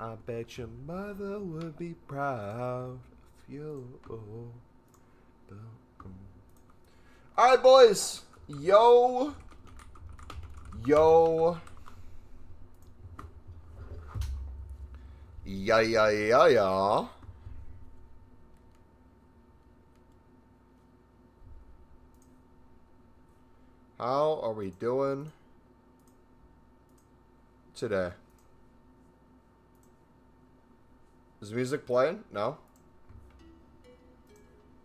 I bet your mother would be proud of you. Alright, boys. Yo. Yeah. How are we doing today? Is music playing? No?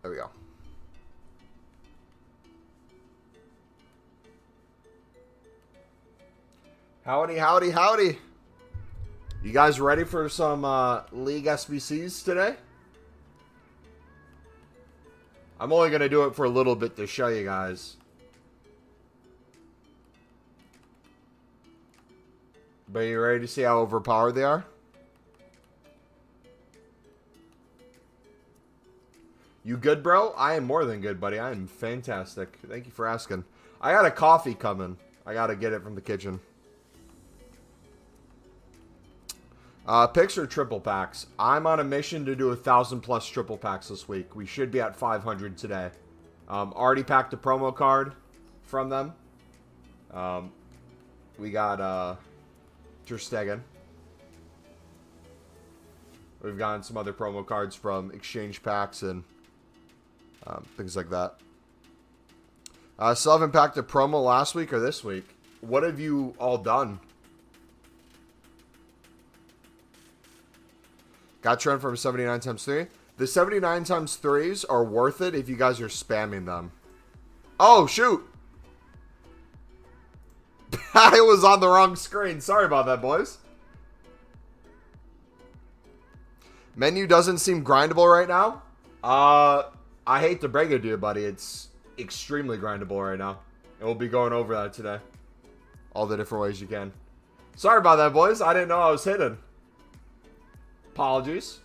There we go. Howdy. You guys ready for some League SBCs today? I'm only going to do it for a little bit to show you guys. But you ready to see how overpowered they are? You good, bro? I am more than good, buddy. I am fantastic. Thank you for asking. I got a coffee coming. I got to get it from the kitchen. Picks or triple packs? I'm on a mission to do 1,000+ triple packs this week. We should be at 500 today. Already packed a promo card from them. We got Ter Stegen. We've gotten some other promo cards from exchange packs and things like that. Still haven't packed a promo last week or this week. What have you all done? Got trend from 79 times 3. The 79 times 3s are worth it if you guys are spamming them. Oh, shoot. I was on the wrong screen. Sorry about that, boys. Menu doesn't seem grindable right now. I hate to break it to you, buddy. It's extremely grindable right now. And we'll be going over that today. All the different ways you can. Sorry about that, boys. I didn't know I was hidden. Apologies.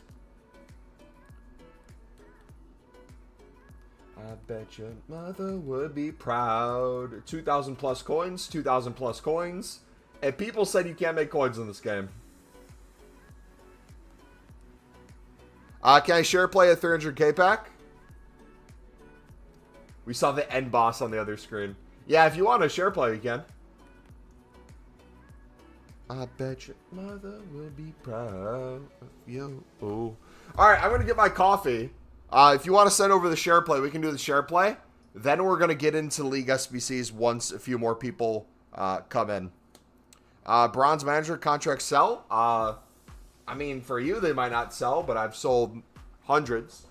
I bet your mother would be proud. 2,000+ coins. 2,000+ coins. And people said you can't make coins in this game. Can I share play a 300k pack? We saw the end boss on the other screen. Yeah, if you want to share play, you can. I bet your mother will be proud of you. Oh. Alright, I'm going to get my coffee. If you want to send over the share play, we can do the share play. Then we're going to get into League SBCs once a few more people come in. Bronze Manager contract sell. I mean, for you, they might not sell, but I've sold hundreds.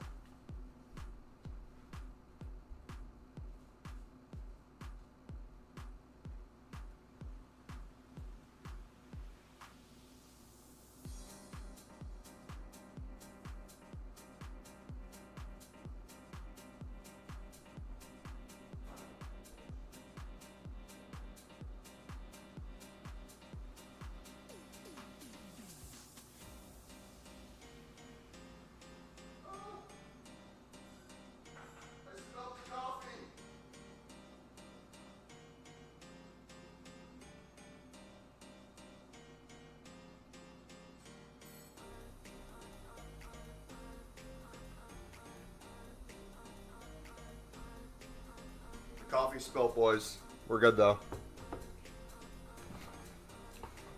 Coffee spilt, boys. We're good, though.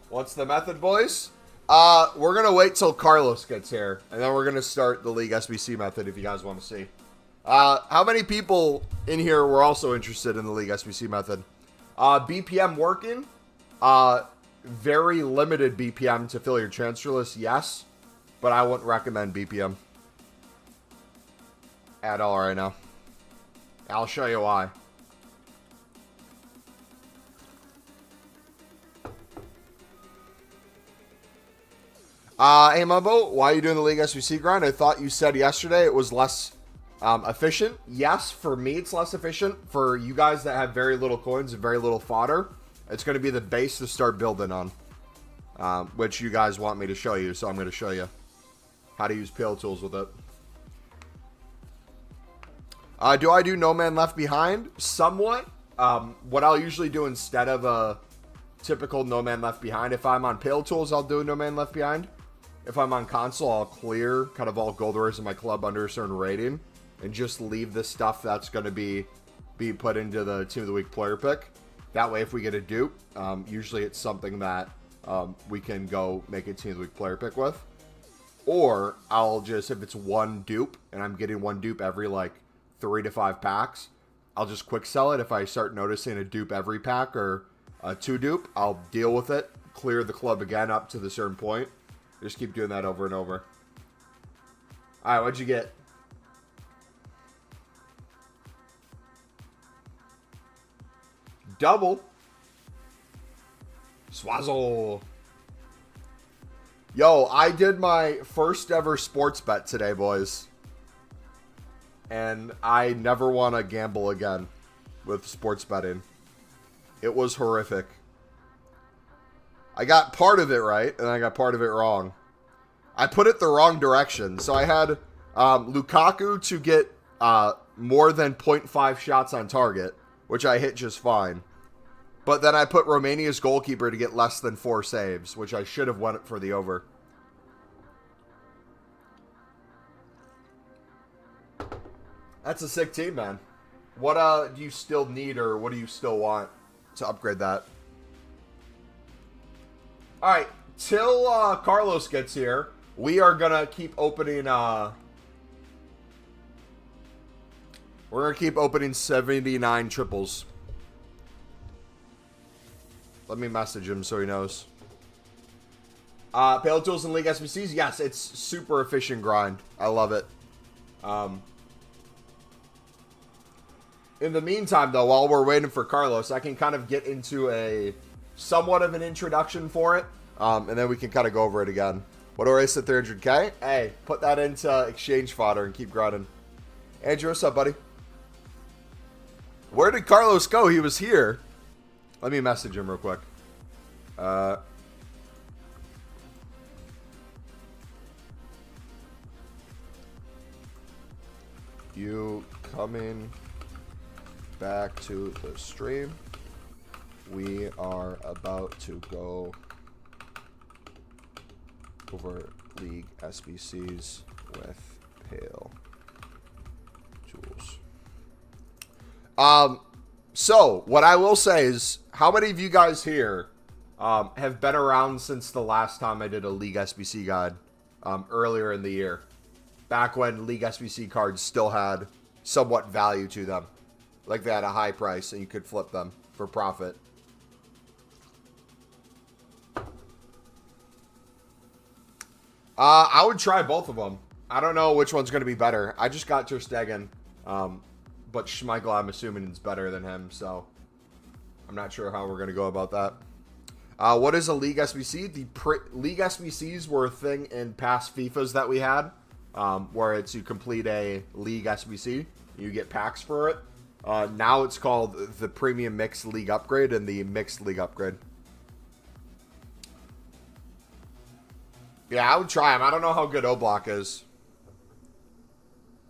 What's the method, boys? We're going to wait till Carlos gets here, and then we're going to start the League SBC method if you guys want to see. How many people in here were also interested in the League SBC method? BPM working. Very limited BPM to fill your transfer list, yes. But I wouldn't recommend BPM at all right now. I'll show you why. Hey, Mumbo, why are you doing the League SBC grind? I thought you said yesterday it was less efficient. Yes, for me it's less efficient. For you guys that have very little coins and very little fodder, it's going to be the base to start building on. Which you guys want me to show you, so I'm going to show you how to use Pale Tools with it. Do I do No Man Left Behind? Somewhat. What I'll usually do instead of a typical No Man Left Behind, if I'm on Pale Tools, I'll do No Man Left Behind. if I'm on console, I'll clear kind of all gold rares in my club under a certain rating and just leave the stuff that's going to be put into the Team of the Week player pick. That way, if we get a dupe, usually it's something that we can go make a Team of the Week player pick with. Or I'll just, if it's one dupe, and I'm getting one dupe every like 3 to 5 packs, I'll just quick sell it. If I start noticing a dupe every pack or a 2 dupe, I'll deal with it, clear the club again up to the certain point. Just keep doing that over and over. All right, what'd you get? Double. Swazzle. Yo, I did my first ever sports bet today, boys. And I never want to gamble again with sports betting. It was horrific. I got part of it right, and I got part of it wrong. I put it the wrong direction. So I had Lukaku to get more than 0.5 shots on target, which I hit just fine. But then I put Romania's goalkeeper to get less than 4 saves, which I should have won for the over. That's a sick team, man. What do you still need, or what do you still want to upgrade that? All right, till Carlos gets here, we are gonna keep opening. We're gonna keep opening 79 triples. Let me message him so he knows. Pale Tools and League SBCs, yes, it's super efficient grind. I love it. In the meantime, though, while we're waiting for Carlos, I can kind of get into a somewhat of an introduction for it, and then we can kind of go over it again. What do I race at 300K? Hey, put that into exchange fodder and keep grinding. Andrew, what's up, buddy? Where did Carlos go? He was here. Let me message him real quick. You coming back to the stream? We are about to go over League SBCs with Pale Tools. So what I will say is, how many of you guys here have been around since the last time I did a League SBC guide earlier in the year, back when League SBC cards still had somewhat value to them, like they had a high price and you could flip them for profit? I would try both of them. I don't know which one's going to be better. I just got Ter Stegen, but Schmeichel, I'm assuming, is better than him, so I'm not sure how we're going to go about that. What is a League SBC? The League SBCs were a thing in past FIFAs that we had, where it's you complete a League SBC, you get packs for it. Now it's called the Premium Mixed League Upgrade and the Mixed League Upgrade. Yeah, I would try him. I don't know how good O-Block is.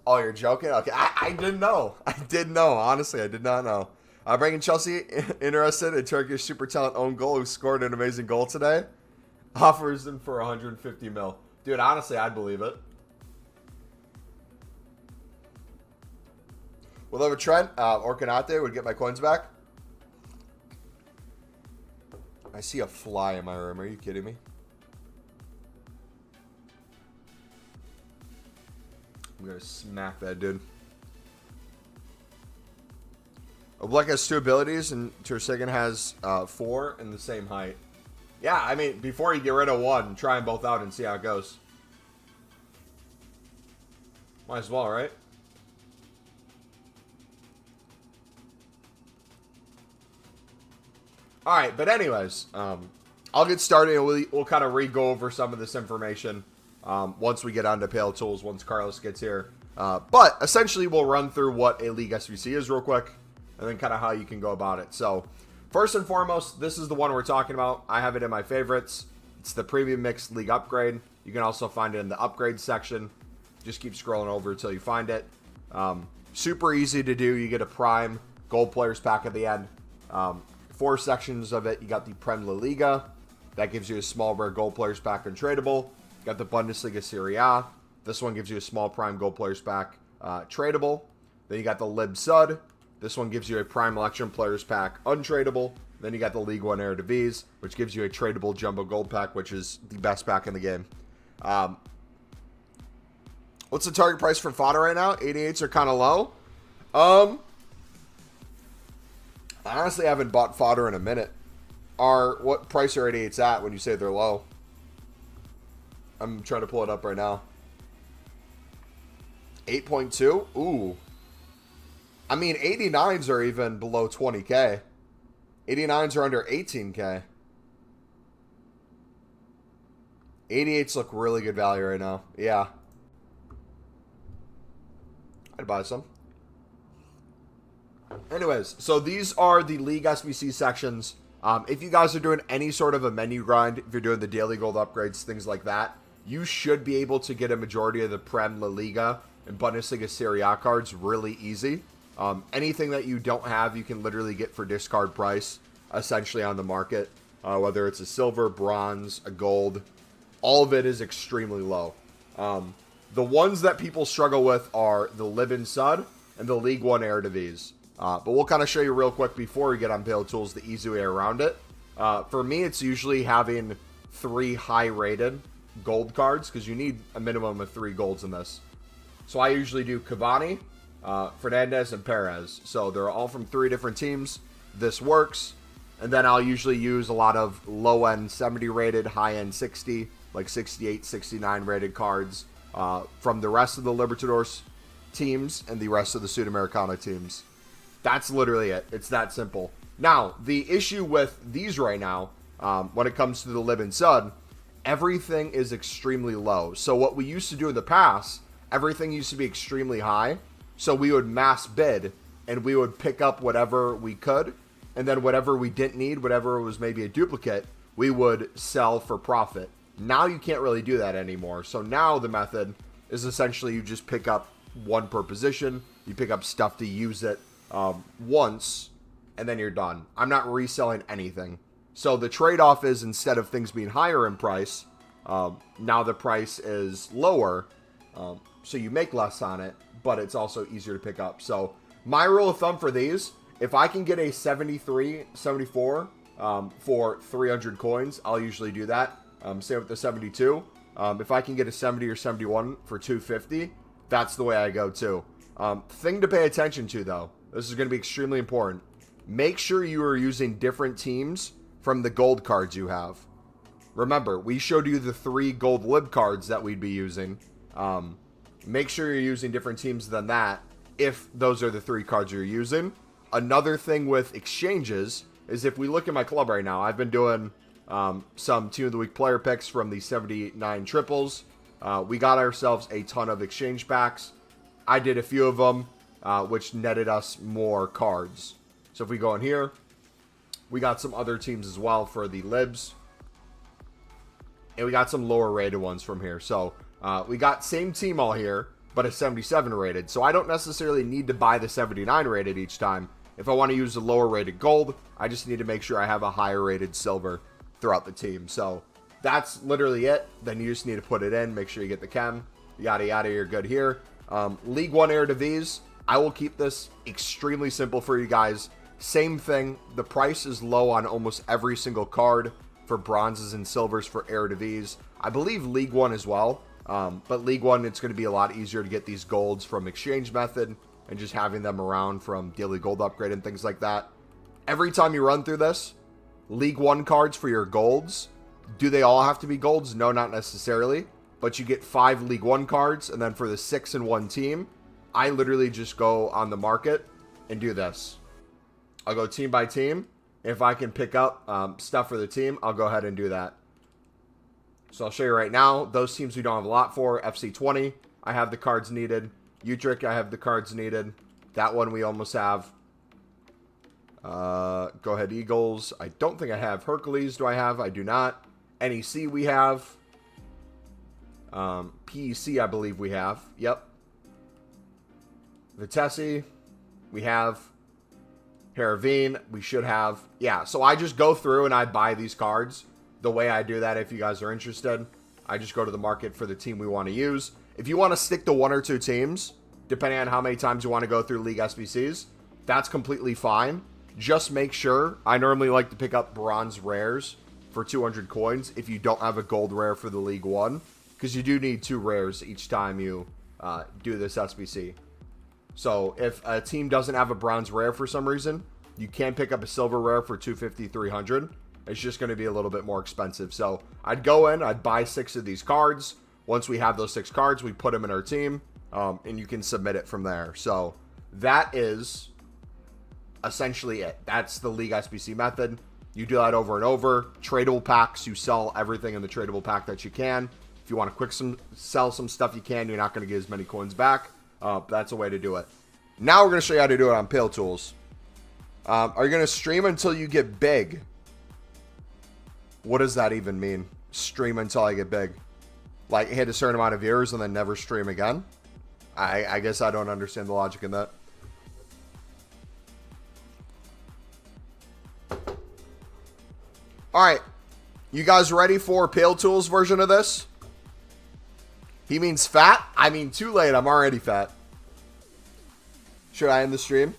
Oh, you're joking? Okay, I didn't know. I didn't know. Honestly, I did not know. Bringing Chelsea interested in Turkish super talent own goal who scored an amazing goal today. Offers him for 150 mil. Dude, honestly, I'd believe it. Will have a Trent or Kanate would get my coins back. I see a fly in my room. Are you kidding me? I'm going to smack that dude. Oblak has 2 abilities, and Ter Stegen has 4 in the same height. Yeah, I mean, before you get rid of one, try them both out and see how it goes. Might as well, right? Alright, but anyways, I'll get started, and we'll kind of re-go over some of this information once we get onto Pale Tools, once Carlos gets here. But essentially, we'll run through what a League SBC is real quick, and then kind of how you can go about it. So, first and foremost, this is the one we're talking about. I have it in my favorites. It's the Premium Mixed League Upgrade. You can also find it in the upgrade section. Just keep scrolling over until you find it. Super easy to do. You get a Prime Gold Players pack at the end. 4 sections of it. You got the Prem La Liga. That gives you a small rare Gold Players pack and tradable. Got the Bundesliga Serie A. This one gives you a small prime gold players pack, tradable. Then you got the Lib Sud. This one gives you a prime election players pack, untradable. Then you got the League One Eredivisie, which gives you a tradable jumbo gold pack, which is the best pack in the game. What's the target price for fodder right now? 88s are kind of low. I honestly haven't bought fodder in a minute. What price are 88s at when you say they're low? I'm trying to pull it up right now. 8.2? Ooh. I mean, 89s are even below 20K. 89s are under 18K. 88s look really good value right now. Yeah. I'd buy some. Anyways, so these are the League SBC sections. If you guys are doing any sort of a menu grind, if you're doing the daily gold upgrades, things like that, you should be able to get a majority of the Prem, La Liga, and Bundesliga Serie A cards really easy. Anything that you don't have, you can literally get for discard price, essentially on the market. Whether it's a silver, bronze, a gold, all of it is extremely low. The ones that people struggle with are the Lib and Sud and the League One Eredivisie. But we'll kind of show you real quick before we get on Pale Tools the easy way around it. For me, it's usually having 3 high-rated gold cards because you need a minimum of 3 golds in this. So I usually do Cavani, Fernandez, and Perez. So they're all from 3 different teams. This works. And then I'll usually use a lot of low-end 70-rated, high-end 60, like 68, 69 rated cards from the rest of the Libertadores teams and the rest of the Sudamericana teams. That's literally it. It's that simple. Now, the issue with these right now, when it comes to the Lib and Sud, everything is extremely low. So what we used to do in the past, everything used to be extremely high. So we would mass bid, and we would pick up whatever we could, and then whatever we didn't need, whatever was maybe a duplicate, we would sell for profit. Now you can't really do that anymore. So now the method is essentially you just pick up one per position. You pick up stuff to use it once, and then you're done. I'm not reselling anything. So the trade-off is instead of things being higher in price, now the price is lower, so you make less on it, but it's also easier to pick up. So my rule of thumb for these, if I can get a 73, 74 for 300 coins, I'll usually do that. Same with the 72. If I can get a 70 or 71 for 250, that's the way I go too. Thing to pay attention to though, this is going to be extremely important. Make sure you are using different teams from the gold cards you have. Remember, we showed you the 3 gold lib cards that we'd be using. Make sure you're using different teams than that if those are the 3 cards you're using. Another thing with exchanges is if we look at my club right now, I've been doing some Team of the Week player picks from the 79 triples. We got ourselves a ton of exchange packs. I did a few of them, which netted us more cards. So if we go in here, we got some other teams as well for the libs. And we got some lower rated ones from here. So we got same team all here, but a 77 rated. So I don't necessarily need to buy the 79 rated each time. If I want to use the lower rated gold, I just need to make sure I have a higher rated silver throughout the team. So that's literally it. Then you just need to put it in, make sure you get the chem, yada yada, you're good here. League One Eredivisie, I will keep this extremely simple for you guys. Same thing, the price is low on almost every single card for bronzes and silvers for Eredivisie. I believe League One as well, but League One, it's going to be a lot easier to get these golds from exchange method and just having them around from daily gold upgrade and things like that. Every time you run through this, League One cards for your golds, do they all have to be golds? No, not necessarily, but you get 5 League One cards, and then for the 6-in-1 team, I literally just go on the market and do this. I'll go team by team. If I can pick up stuff for the team, I'll go ahead and do that. So I'll show you right now. Those teams we don't have a lot for. FC20, I have the cards needed. Utrecht, I have the cards needed. That one we almost have. Go Ahead Eagles. I don't think I have. Hercules, do I have? I do not. NEC we have. PEC, I believe we have. Yep. Vitesse, we have. Heerenveen, we should have. Yeah, so I just go through and I buy these cards the way I do that if you guys are interested. I just go to the market for the team we want to use. If you want to stick to 1 or 2 teams, depending on how many times you want to go through League SBCs, that's completely fine. Just make sure, I normally like to pick up bronze rares for 200 coins if you don't have a gold rare for the League 1, because you do need 2 rares each time you do this SBC. So if a team doesn't have a bronze rare for some reason, you can pick up a silver rare for 250, 300. It's just going to be a little bit more expensive. So I'd go in, I'd buy 6 of these cards. Once we have those 6 cards, we put them in our team, and you can submit it from there. So that is essentially it. That's the League SBC method. You do that over and over. Tradable packs, you sell everything in the tradable pack that you can. If you want to sell some stuff, you can. You're not going to get as many coins back. That's a way to do it. Now we're going to show you how to do it on Pale Tools. Are you going to stream until you get big? What does that even mean? Stream until I get big? Like hit a certain amount of viewers and then never stream again? I guess I don't understand the logic in that. Alright. You guys ready for Pale Tools version of this? He means fat? I mean, too late. I'm already fat. Should I end the stream?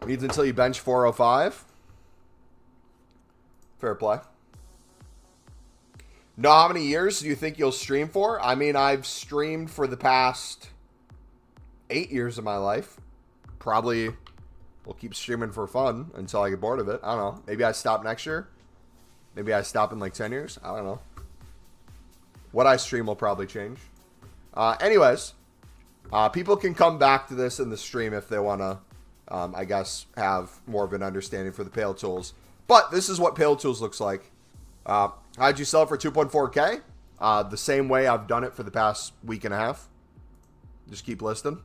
Needs until you bench 405. Fair play. Know how many years do you think you'll stream for? I mean, I've streamed for the past 8 years of my life. Probably will keep streaming for fun until I get bored of it. I don't know. Maybe I stop next year. Maybe I stop in like 10 years. I don't know. What I stream will probably change. Anyways, people can come back to this in the stream if they want to, I guess, have more of an understanding for the Pale Tools. But this is what Pale Tools looks like. How'd you sell it for 2.4K? The same way I've done it for the past week and a half. Just keep listing.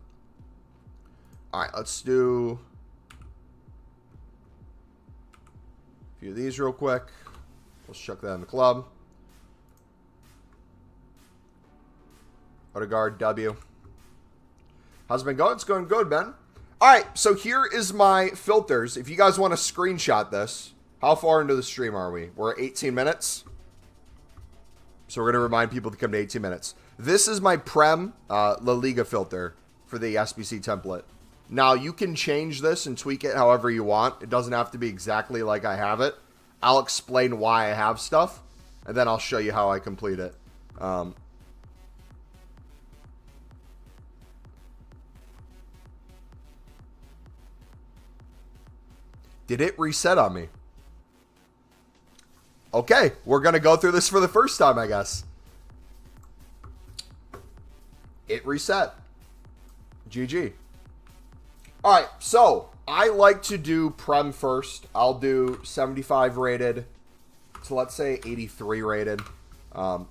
All right, let's do a few of these real quick. Let's chuck that in the club. Odegaard, W. How's it been going? It's going good, man. All right, so here is my filters. If you guys want to screenshot this, how far into the stream are we? We're at 18 minutes. So we're going to remind people to come to 18 minutes. This is my Prem La Liga filter for the SBC template. Now, you can change this and tweak it however you want. It doesn't have to be exactly like I have it. I'll explain why I have stuff, and then I'll show you how I complete it. Did it reset on me? Okay, we're going to go through this for the first time, I guess. It reset. GG. All right, so I like to do Prem first. I'll do 75 rated to, let's say, 83 rated.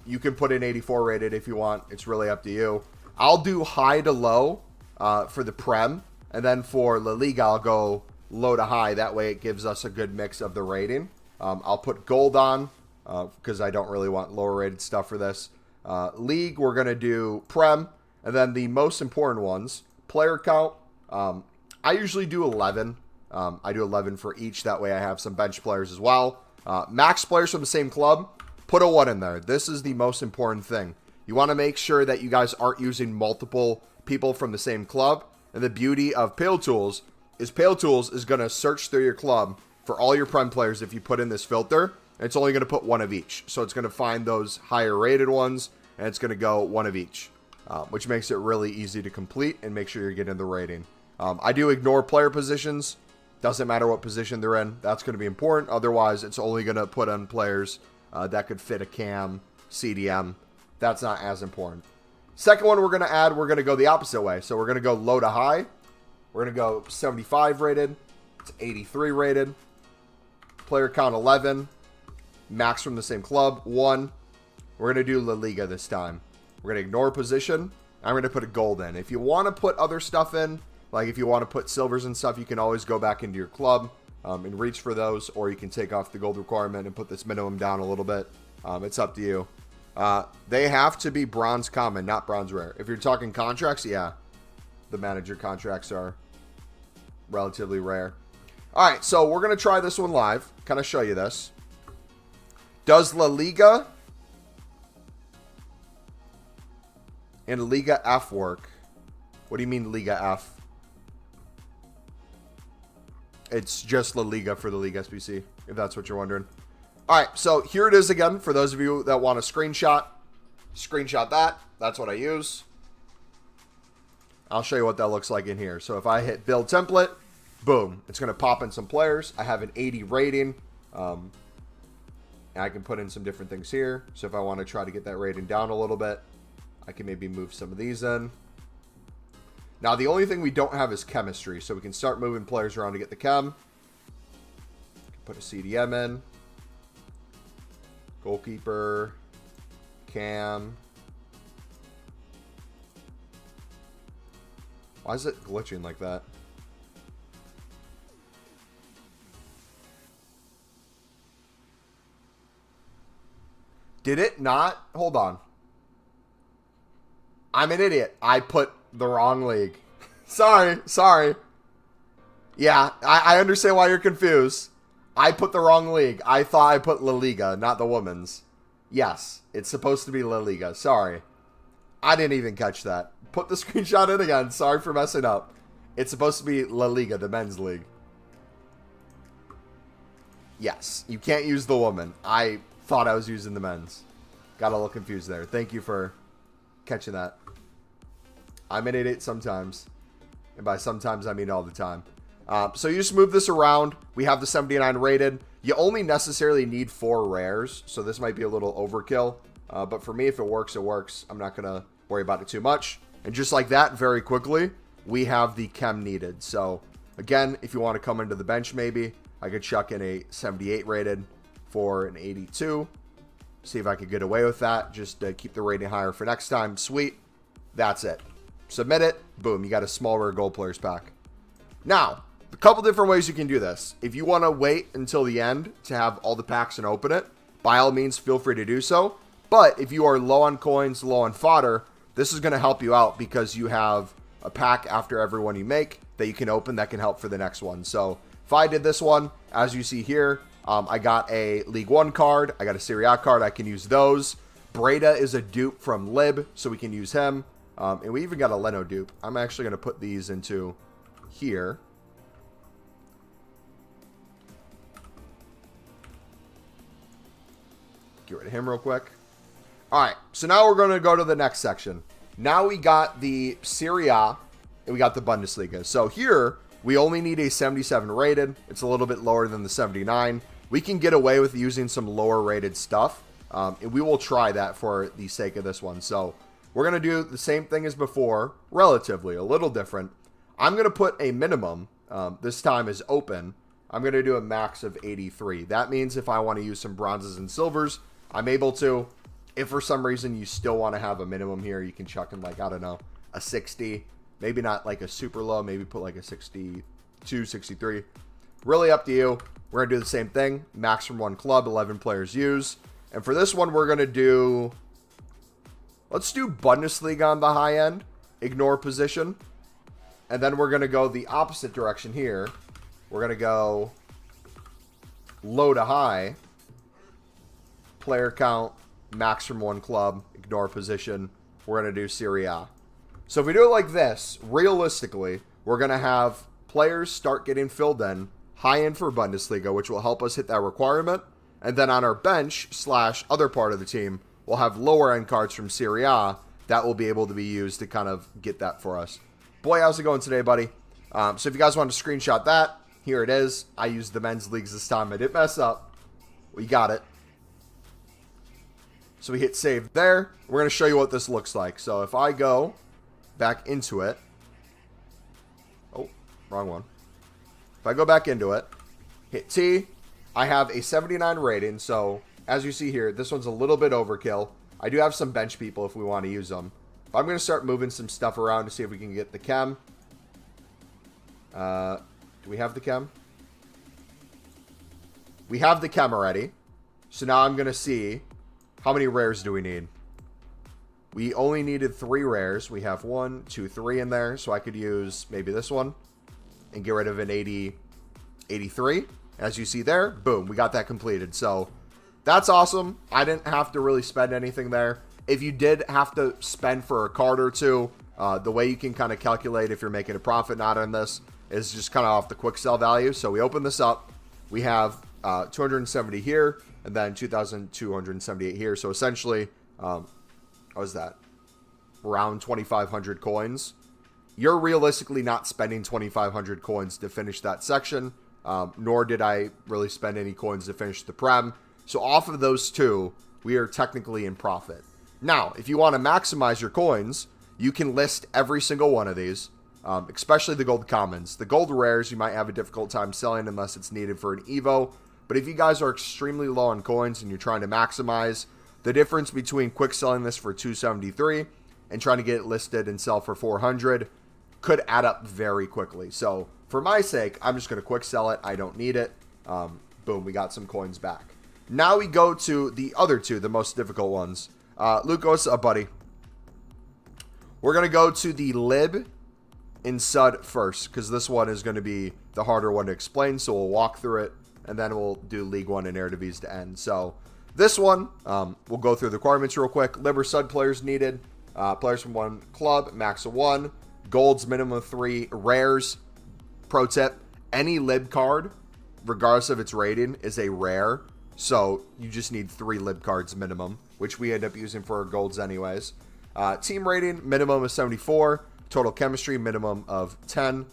You can put in 84 rated if you want. It's really up to you. I'll do high to low for the Prem. And then for La Liga, I'll go low to high. That way it gives us a good mix of the rating. I'll put gold on because I don't really want lower rated stuff for this. League, we're going to do Prem. And then the most important ones, player count. I usually do 11. I do 11 for each. That way I have some bench players as well. Max players from the same club, put a 1 in there. This is the most important thing. You want to make sure that you guys aren't using multiple people from the same club. And the beauty of Pale Tools is going to search through your club for all your Prem players if you put in this filter. And it's only going to put 1 of each. So it's going to find those higher rated ones, and it's going to go 1 of each. Which makes it really easy to complete and make sure you're getting the rating. I do ignore player positions. Doesn't matter what position they're in. That's going to be important. Otherwise, it's only going to put on players that could fit a cam, CDM. That's not as important. Second one we're going to add, we're going to go the opposite way. So we're going to go low to high. We're going to go 75 rated to 83 rated. Player count 11. Max from the same club, 1. We're going to do La Liga this time. We're going to ignore position. I'm going to put a gold in. If you want to put other stuff in, like if you want to put silvers and stuff, you can always go back into your club and reach for those, or you can take off the gold requirement and put this minimum down a little bit. It's up to you. They have to be bronze common, not bronze rare. If you're talking contracts, yeah, the manager contracts are relatively rare. All right, so we're going to try this one live. Kind of show you this. Does La Liga and Liga F work? What do you mean Liga F? It's just La Liga for the League SBC, if that's what you're wondering. All right, so here it is again for those of you that want a screenshot. Screenshot that. That's what I use. I'll show you what that looks like in here. So if I hit build template, boom, it's going to pop in some players. I have an 80 rating. And I can put in some different things here. So if I want to try to get that rating down a little bit, I can maybe move some of these in. Now, the only thing we don't have is chemistry. So we can start moving players around to get the chem. Put a CDM in. Goalkeeper. Cam. Why is it glitching like that? Did it not? Hold on. I'm an idiot. I put the wrong league. Sorry. Yeah, I understand why you're confused. I put the wrong league. I thought I put La Liga, not the women's. Yes, it's supposed to be La Liga. Sorry. I didn't even catch that. Put the screenshot in again. Sorry for messing up. It's supposed to be La Liga, the men's league. Yes, you can't use the woman. I thought I was using the men's. Got a little confused there. Thank you for catching that. I'm an idiot sometimes. And by sometimes, I mean all the time. So you just move this around. We have the 79 rated. You only necessarily need 4 rares. So this might be a little overkill. But for me, if it works, it works. I'm not going to worry about it too much. And just like that, very quickly, we have the chem needed. So again, if you want to come into the bench maybe, I could chuck in a 78 rated for an 82. See if I could get away with that. Just to keep the rating higher for next time. Sweet. That's it. Submit it. Boom. You got a small rare gold players pack. Now, a couple different ways you can do this. If you want to wait until the end to have all the packs and open it, by all means, feel free to do so. But if you are low on coins, low on fodder, this is going to help you out because you have a pack after every one you make that you can open that can help for the next one. So if I did this one, as you see here, I got a League One card. I got a Serie A card. I can use those. Breda is a dupe from Lib, so we can use him. And we even got a Leno dupe. I'm actually going to put these into here. Get rid of him real quick. All right, so now we're going to go to the next section. Now we got the Serie A and we got the Bundesliga. So here, we only need a 77 rated. It's a little bit lower than the 79. We can get away with using some lower rated stuff. And we will try that for the sake of this one. So we're going to do the same thing as before, relatively, a little different. I'm going to put a minimum, this time is open. I'm going to do a max of 83. That means if I want to use some bronzes and silvers, I'm able to. If for some reason you still want to have a minimum here, you can chuck in like, I don't know, a 60. Maybe not like a super low. Maybe put like a 62, 63. Really up to you. We're going to do the same thing. Max from one club, 11 players use. And for this one, we're going to do... Let's do Bundesliga on the high end. Ignore position. And then we're going to go the opposite direction here. We're going to go low to high. Player count. Max from one club. Ignore position. We're going to do Serie A. So if we do it like this, realistically, we're going to have players start getting filled in. High end for Bundesliga, which will help us hit that requirement. And then on our bench / other part of the team, we'll have lower end cards from Serie A that will be able to be used to kind of get that for us. Boy, how's it going today, buddy? So if you guys want to screenshot that, here it is. I used the men's leagues this time. I didn't mess up. We got it. So we hit save there. We're going to show you what this looks like. So if I go back into it. Oh, wrong one. If I go back into it, hit T, I have a 79 rating. So as you see here, this one's a little bit overkill. I do have some bench people if we want to use them. But I'm going to start moving some stuff around to see if we can get the chem. Do we have the chem? We have the chem already. So now I'm going to see how many rares do we need. We only needed 3 rares. We have 1, 2, 3 in there. So I could use maybe this one and get rid of an 80 83. As you see there, boom, we got that completed. So that's awesome. I didn't have to really spend anything there. If you did have to spend for a card or two, the way you can kind of calculate if you're making a profit not on this is just kind of off the quick sell value. So we open this up. We have 270 here and then 2,278 here. So essentially, what was that? Around 2,500 coins. You're realistically not spending 2,500 coins to finish that section, nor did I really spend any coins to finish the Prem. So off of those two, we are technically in profit. Now, if you want to maximize your coins, you can list every single one of these, especially the gold commons. The gold rares, you might have a difficult time selling unless it's needed for an Evo. But if you guys are extremely low on coins and you're trying to maximize, the difference between quick selling this for 273 and trying to get it listed and sell for 400 could add up very quickly. So for my sake, I'm just going to quick sell it. I don't need it. Boom, we got some coins back. Now we go to the other two, the most difficult ones. Luke, what's up, buddy? We're going to go to the Lib in Sud first, because this one is going to be the harder one to explain. So we'll walk through it, and then we'll do League One and Eredivisie to end. So this one, we'll go through the requirements real quick. Lib or Sud players needed. Players from one club, max of 1. Golds, minimum of 3. Rares, pro tip, any Lib card, regardless of its rating, is a rare. So you just need 3 Lib cards minimum, which we end up using for our golds anyways. Team rating, minimum of 74. Total chemistry, minimum of 10.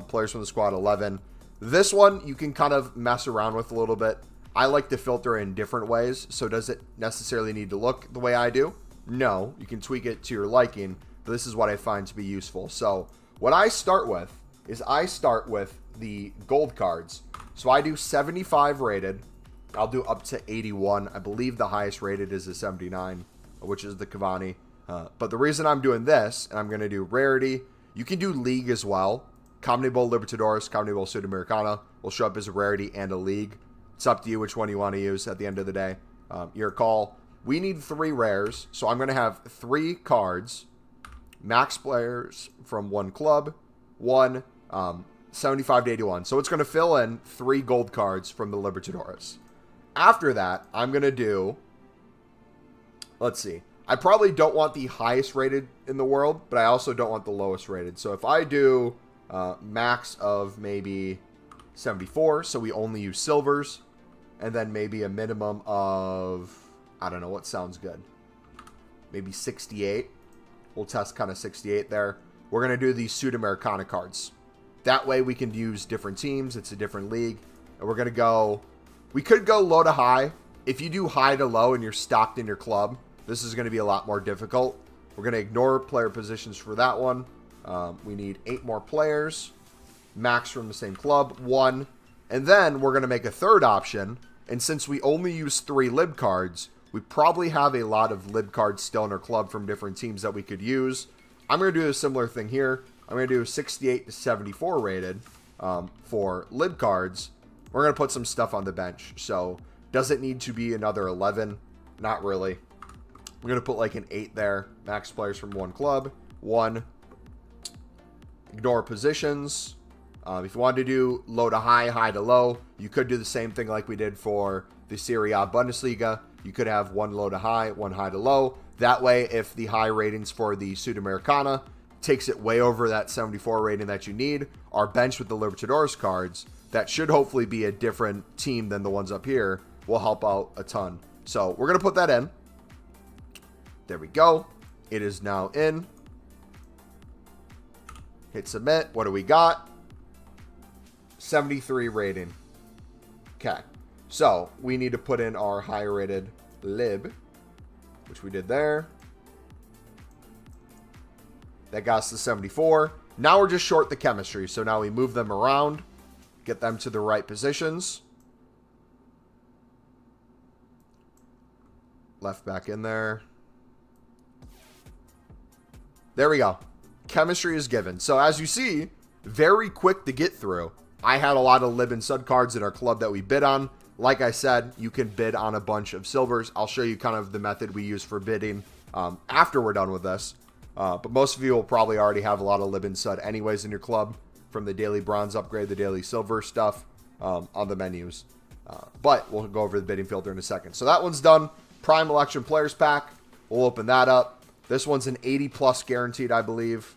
Players from the squad, 11. This one, you can kind of mess around with a little bit. I like to filter in different ways. So does it necessarily need to look the way I do? No. You can tweak it to your liking. But this is what I find to be useful. So what I start with is I start with the gold cards. So I do 75 rated. I'll do up to 81. I believe the highest rated is a 79, which is the Cavani. But the reason I'm doing this, and I'm going to do rarity, you can do league as well. CONMEBOL Libertadores, CONMEBOL Sudamericana will show up as a rarity and a league. It's up to you which one you want to use at the end of the day. Your call. We need 3 rares, so I'm going to have 3 cards. Max players from one club, 1 75 to 81. So it's going to fill in 3 gold cards from the Libertadores. After that, I'm going to do, let's see. I probably don't want the highest rated in the world, but I also don't want the lowest rated. So if I do max of maybe 74, so we only use silvers, and then maybe a minimum of, I don't know, what sounds good. Maybe 68. We'll test kind of 68 there. We're going to do these Sudamericana cards. That way we can use different teams. It's a different league. And we're going to go, we could go low to high. If you do high to low and you're stocked in your club, this is going to be a lot more difficult. We're going to ignore player positions for that one. We need 8 more players. Max from the same club, 1. And then we're going to make a third option. And since we only use 3 Lib cards, we probably have a lot of Lib cards still in our club from different teams that we could use. I'm going to do a similar thing here. I'm going to do 68 to 74 rated for Lib cards. We're going to put some stuff on the bench. So does it need to be another 11? Not really. We're going to put like an 8 there. Max players from one club. 1. Ignore positions. If you wanted to do low to high, high to low, you could do the same thing like we did for the Serie A and Bundesliga. You could have 1 low to high, 1 high to low. That way, if the high ratings for the Sudamericana takes it way over that 74 rating that you need, our bench with the Libertadores cards, that should hopefully be a different team than the ones up here, will help out a ton. So we're going to put that in. There we go. It is now in. Hit submit. What do we got? 73 rating. Okay. So we need to put in our high rated Lib, which we did there. That got us to 74. Now we're just short the chemistry. So now we move them around, get them to the right positions. Left back in there. There we go. Chemistry is given. So as you see, very quick to get through. I had a lot of Lib and Sud cards in our club that we bid on. Like I said, you can bid on a bunch of silvers. I'll show you kind of the method we use for bidding after we're done with this. But most of you will probably already have a lot of Lib and Sud anyways in your club from the daily bronze upgrade, the daily silver stuff. on the menus. But we'll go over the bidding filter in a second. So that one's done. Prime Election Players Pack. We'll open that up. This one's an 80 plus guaranteed, I believe.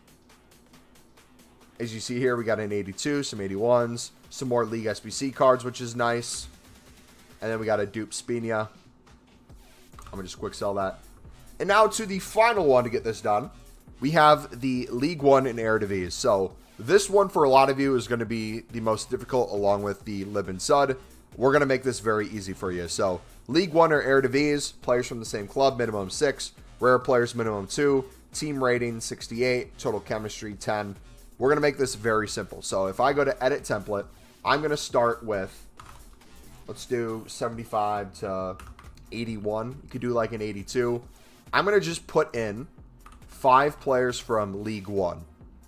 As you see here, we got an 82, some 81s, some more League SBC cards, which is nice. And then we got a dupe Spinia. I'm going to just quick sell that. And now to the final one to get this done. We have the League One and Eredivisie. So this one for a lot of you is going to be the most difficult along with the Lib and Sud. We're going to make this very easy for you. So League One or Eredivisie, players from the same club, minimum 6. Rare players, minimum 2. Team rating, 68. Total chemistry, 10. We're going to make this very simple. So if I go to edit template, I'm going to start with, let's do 75 to 81. You could do like an 82. I'm going to just put in 5 players from League One.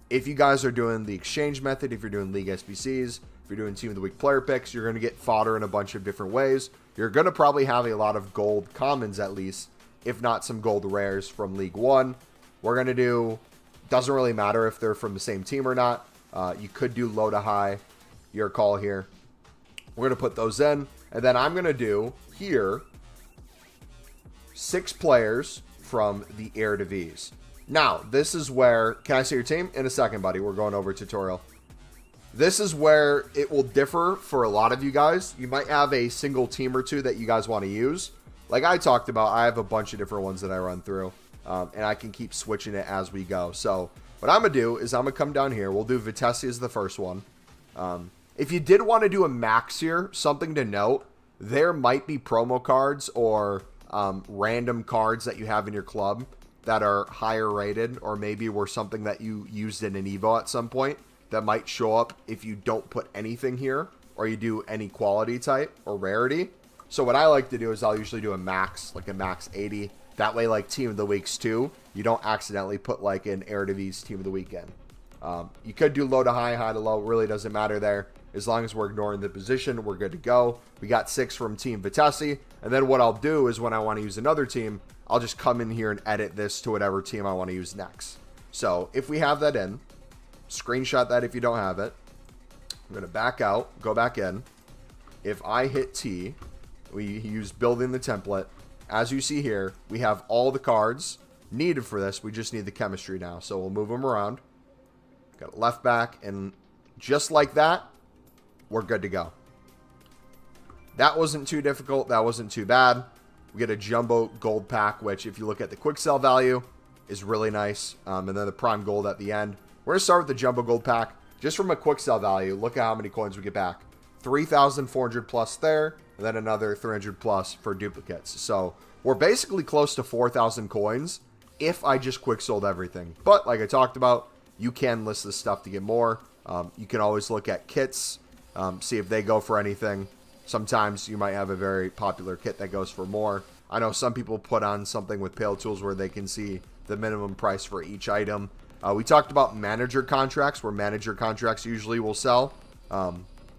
If you guys are doing the exchange method, if you're doing League SBCs, if you're doing Team of the Week player picks, you're going to get fodder in a bunch of different ways. You're going to probably have a lot of gold commons at least, if not some gold rares from League One. We're going to do, doesn't really matter if they're from the same team or not. You could do low to high, your call here. We're going to put those in. And then I'm going to do here 6 players from the Eredivisie. Now, this is where, can I see your team? In a second, buddy. We're going over tutorial. This is where it will differ for a lot of you guys. You might have a single team or two that you guys want to use. Like I talked about, I have a bunch of different ones that I run through. And I can keep switching it as we go. So what I'm going to do is I'm going to come down here. We'll do Vitesse as the first one. If you did want to do a max here, something to note, there might be promo cards or random cards that you have in your club that are higher rated, or maybe were something that you used in an Evo at some point that might show up if you don't put anything here or you do any quality type or rarity. So what I like to do is I'll usually do a max, like a max 80. That way, like Team of the Weeks too, you don't accidentally put like an Eredivisie Team of the Weekend. You could do low to high, high to low. It really doesn't matter there. As long as we're ignoring the position, we're good to go. We got 6 from Team Vitesse. And then what I'll do is when I want to use another team, I'll just come in here and edit this to whatever team I want to use next. So if we have that in, screenshot that if you don't have it. I'm going to back out, go back in. If I hit T, we use building the template. As you see here, we have all the cards needed for this. We just need the chemistry now. So we'll move them around. Got left back, and just like that, we're good to go. That wasn't too difficult. That wasn't too bad. We get a jumbo gold pack, which if you look at the quick sell value is really nice. And then the prime gold at the end. We're going to start with the jumbo gold pack. Just from a quick sell value, look at how many coins we get back. 3,400 plus there, and then another 300 plus for duplicates. So we're basically close to 4,000 coins if I just quick sold everything. But like I talked about, you can list this stuff to get more. You can always look at kits, see if they go for anything. Sometimes you might have a very popular kit that goes for more. I know some people put on something with Pale Tools where they can see the minimum price for each item. We talked about manager contracts, where manager contracts usually will sell.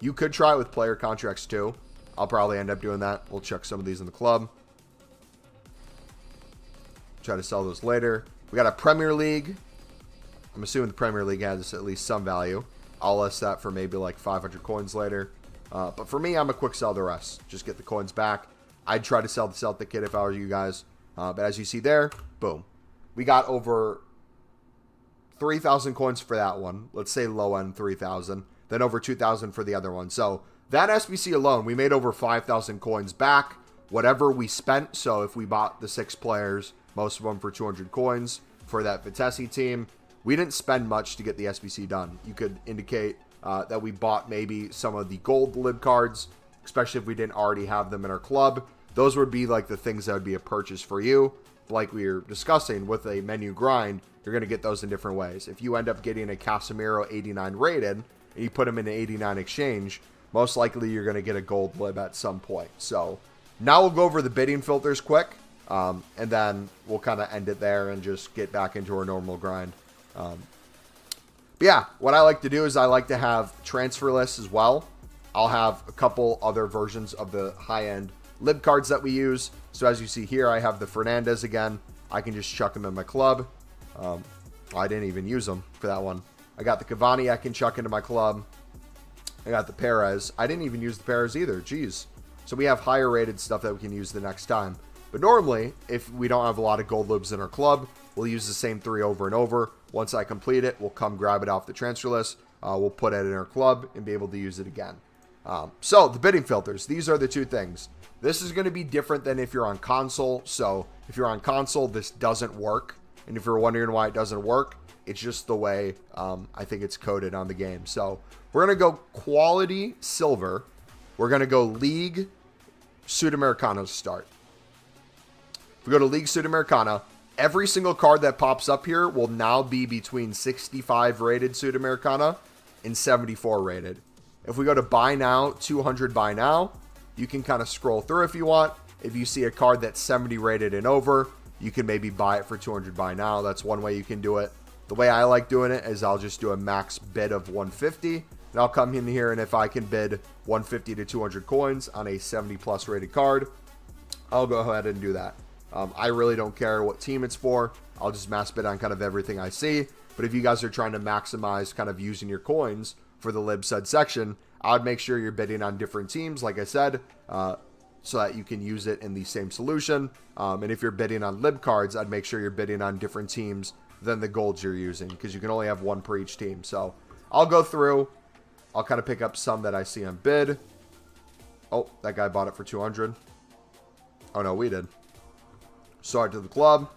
You could try it with player contracts too. I'll probably end up doing that. We'll check some of these in the club. Try to sell those later. We got a Premier League. I'm assuming the Premier League has at least some value. I'll list that for maybe like 500 coins later. But for me, I'm a quick sell the rest. Just get the coins back. I'd try to sell the Celtic kit if I were you guys. But as you see there, boom. We got over 3,000 coins for that one. Let's say low end 3,000. Then over 2,000 for the other one. So that SBC alone, we made over 5,000 coins back. Whatever we spent. So if we bought the 6 players, most of them for 200 coins for that Vitesse team, we didn't spend much to get the SBC done. You could indicate that we bought maybe some of the gold lib cards, especially if we didn't already have them in our club. Those would be like the things that would be a purchase for you. Like we were discussing with a menu grind, you're going to get those in different ways. If you end up getting a Casemiro 89 rated and you put him in an 89 exchange, most likely you're going to get a gold lib at some point. So now we'll go over the bidding filters quick, and then we'll kind of end it there and just get back into our normal grind. But yeah, what I like to do is I like to have transfer lists as well. I'll have a couple other versions of the high-end lib cards that we use. So as you see here, I have the Fernandez again. I can just chuck him in my club. I didn't even use him for that one. I got the Cavani I can chuck into my club. I got the Perez. I didn't even use the Perez either. Jeez. So we have higher rated stuff that we can use the next time. But normally, if we don't have a lot of gold libs in our club, we'll use the same 3 over and over. Once I complete it, we'll come grab it off the transfer list. We'll put it in our club and be able to use it again. So the bidding filters, these are the 2 things. This is going to be different than if you're on console. So if you're on console, this doesn't work. And if you're wondering why it doesn't work, it's just the way I think it's coded on the game. So we're going to go quality silver. We're going to go League Sudamericana to start. If we go to League Sudamericana, every single card that pops up here will now be between 65 rated Sudamericana and 74 rated. If we go to buy now, 200 buy now, you can kind of scroll through if you want. If you see a card that's 70 rated and over, you can maybe buy it for 200 buy now. That's one way you can do it. The way I like doing it is I'll just do a max bid of 150, and I'll come in here, and if I can bid 150 to 200 coins on a 70 plus rated card, I'll go ahead and do that. I really don't care what team it's for. I'll just mass bid on kind of everything I see. But if you guys are trying to maximize kind of using your coins for the lib sud section, I would make sure you're bidding on different teams, like I said, so that you can use it in the same solution. And if you're bidding on lib cards, I'd make sure you're bidding on different teams than the golds you're using, because you can only have 1 per each team. So I'll go through. I'll kind of pick up some that I see on bid. Oh, that guy bought it for 200. Oh, no, we did. Start to the club.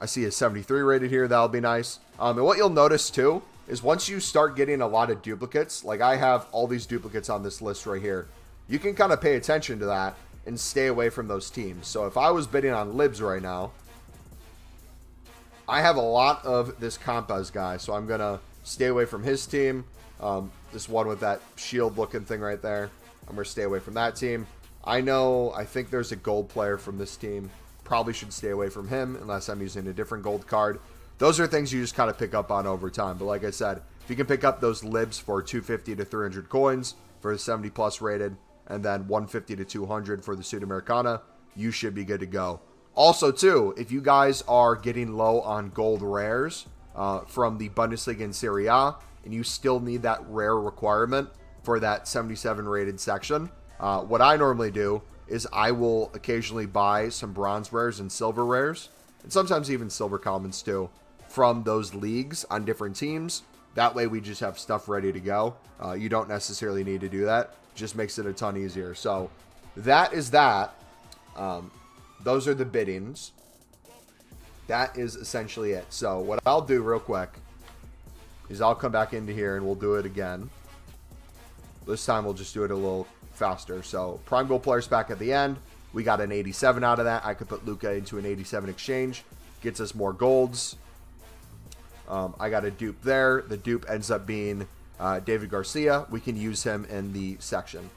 I see a 73 rated here. That'll be nice. And what you'll notice too is once you start getting a lot of duplicates, like I have all these duplicates on this list right here, you can kind of pay attention to that and stay away from those teams. So if I was bidding on libs right now, I have a lot of this Campaz guy, so I'm going to stay away from his team. This one with that shield looking thing right there, I'm going to stay away from that team. I think there's a gold player from this team. Probably should stay away from him unless I'm using a different gold card. Those are things you just kind of pick up on over time. But like I said, if you can pick up those libs for 250 to 300 coins for the 70 plus rated, and then 150 to 200 for the Sudamericana, you should be good to go. Also, too, if you guys are getting low on gold rares from the Bundesliga and Serie A, and you still need that rare requirement for that 77 rated section, what I normally do is I will occasionally buy some bronze rares and silver rares, and sometimes even silver commons too, from those leagues on different teams. That way we just have stuff ready to go. You don't necessarily need to do that. Just makes it a ton easier. So that is that. Those are the biddings. That is essentially it. So what I'll do real quick is I'll come back into here and we'll do it again. This time we'll just do it a little faster. So prime gold players back at the end. We got an 87 out of that. I could put Luca into an 87 exchange. Gets us more golds. I got a dupe there. The dupe ends up being David Garcia. We can use him in the section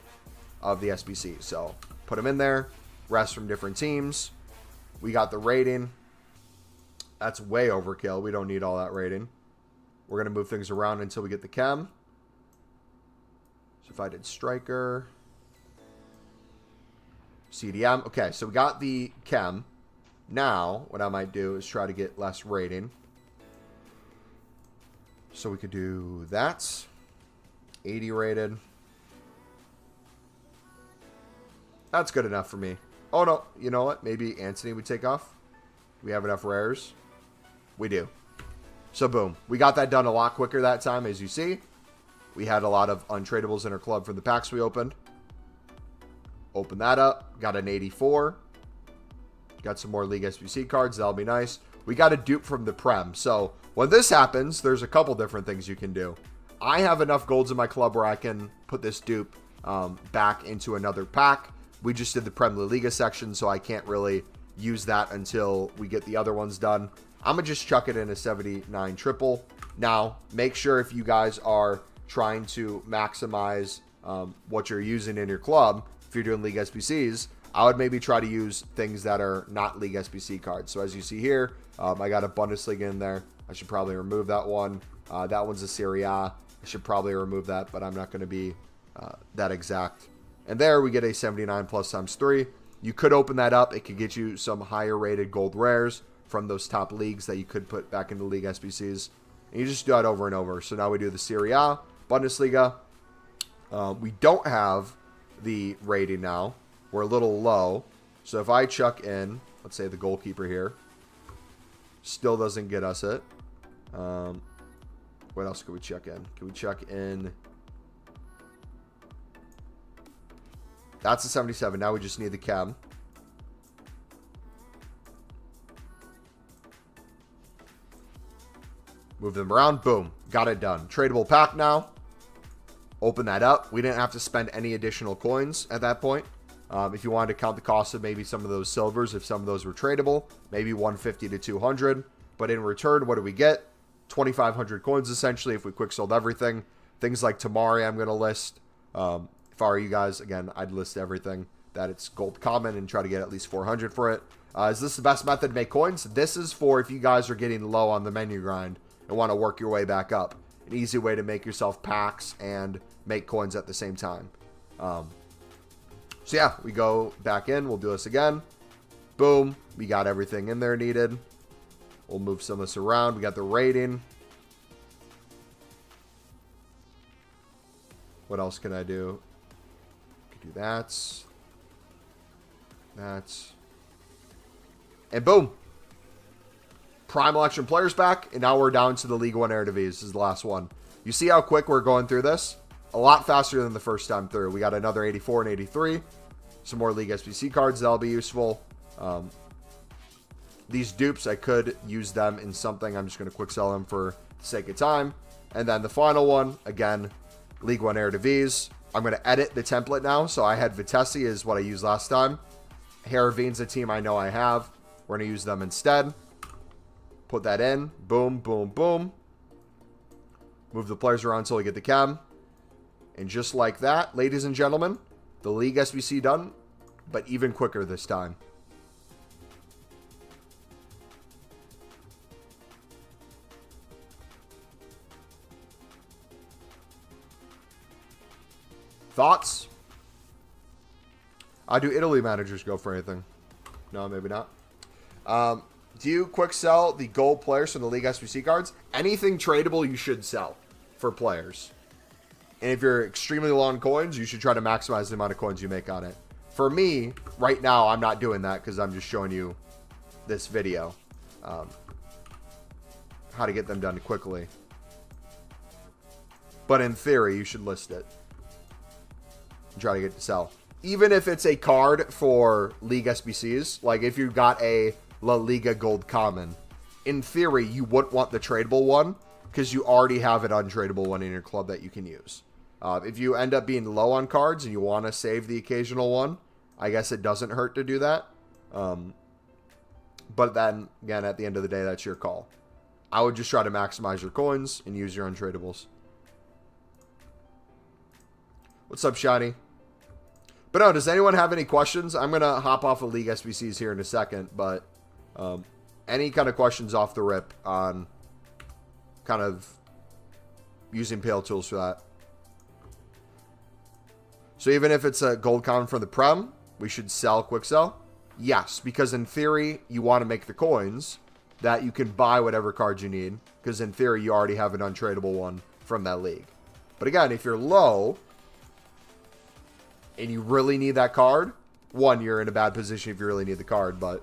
of the SBC. So put him in there. Rest from different teams. We got the rating. That's way overkill. We don't need all that rating. We're going to move things around until we get the chem. So if I did striker, CDM. Okay, so we got the chem. Now, what I might do is try to get less rating. So we could do that. 80 rated. That's good enough for me. Oh, no. You know what? Maybe Anthony would take off. Do we have enough rares? We do. So, boom. We got that done a lot quicker that time, as you see. We had a lot of untradables in our club from the packs we opened. Open that up. Got an 84. Got some more League SBC cards. That'll be nice. We got a dupe from the Prem. So, when this happens, there's a couple different things you can do. I have enough golds in my club where I can put this dupe back into another pack. We just did the Prem La Liga section, so I can't really use that until we get the other ones done. I'm going to just chuck it in a 79 triple. Now, make sure if you guys are trying to maximize what you're using in your club, if you're doing League SBCs, I would maybe try to use things that are not League SBC cards. So as you see here, I got a Bundesliga in there. I should probably remove that one. That one's a Serie A. I should probably remove that, but I'm not going to be that exact. And there we get a 79 plus times 3. You could open that up. It could get you some higher rated gold rares from those top leagues that you could put back into League SBCs. And you just do that over and over. So now we do the Serie A. Bundesliga. We don't have the rating now. We're a little low. So if I chuck in, let's say the goalkeeper here, still doesn't get us it. What else could we check in? Can we check in? That's a 77. Now we just need the chem. Move them around. Boom. Got it done. Tradable pack now. Open that up. We didn't have to spend any additional coins at that point. If you wanted to count the cost of maybe some of those silvers, if some of those were tradable, maybe 150 to 200. But in return, what do we get? 2,500 coins essentially if we quick sold everything. Things like Tamari I'm going to list. If I were you guys, again, I'd list everything that it's gold common and try to get at least 400 for it. Is this the best method to make coins? This is for if you guys are getting low on the menu grind and want to work your way back up. An easy way to make yourself packs and make coins at the same time. So yeah, we go back in. We'll do this again. Boom. We got everything in there needed. We'll move some of this around. We got the rating. What else can I do? I can do that. And boom. Prime election players back. And now we're down to the League 1 Eredivisie. This is the last one. You see how quick we're going through this? A lot faster than the first time through. We got another 84 and 83. Some more League SBC cards. That'll be useful. These dupes, I could use them in something. I'm just going to quick sell them for the sake of time. And then the final one, again, League 1 Eredivisie. I'm going to edit the template now. So I had Vitesse is what I used last time. Heerenveen's a team I know I have. We're going to use them instead. Put that in. Boom, boom, boom. Move the players around until we get the chem. And just like that, ladies and gentlemen, the League SBC done, but even quicker this time. Thoughts? Do Italy managers go for anything? No, maybe not. Do you quick sell the gold players from the League SBC cards? Anything tradable you should sell for players. And if you're extremely low on coins, you should try to maximize the amount of coins you make on it. For me, right now, I'm not doing that because I'm just showing you this video. How to get them done quickly. But in theory, you should list it. And try to get to sell. Even if it's a card for League SBCs, like if you got a La Liga Gold Common, in theory, you wouldn't want the tradable one because you already have an untradeable one in your club that you can use. If you end up being low on cards and you want to save the occasional one, I guess it doesn't hurt to do that. But then, again, at the end of the day, that's your call. I would just try to maximize your coins and use your untradables. What's up, Shiny? But no, does anyone have any questions? I'm going to hop off of League SBCs here in a second, but any kind of questions off the rip on kind of using Pale Tools for that? So even if it's a gold common from the Prem, we should sell quick sell? Yes, because in theory, you want to make the coins that you can buy whatever cards you need, because in theory, you already have an untradeable one from that league. But again, if you're low and you really need that card, one, you're in a bad position if you really need the card, but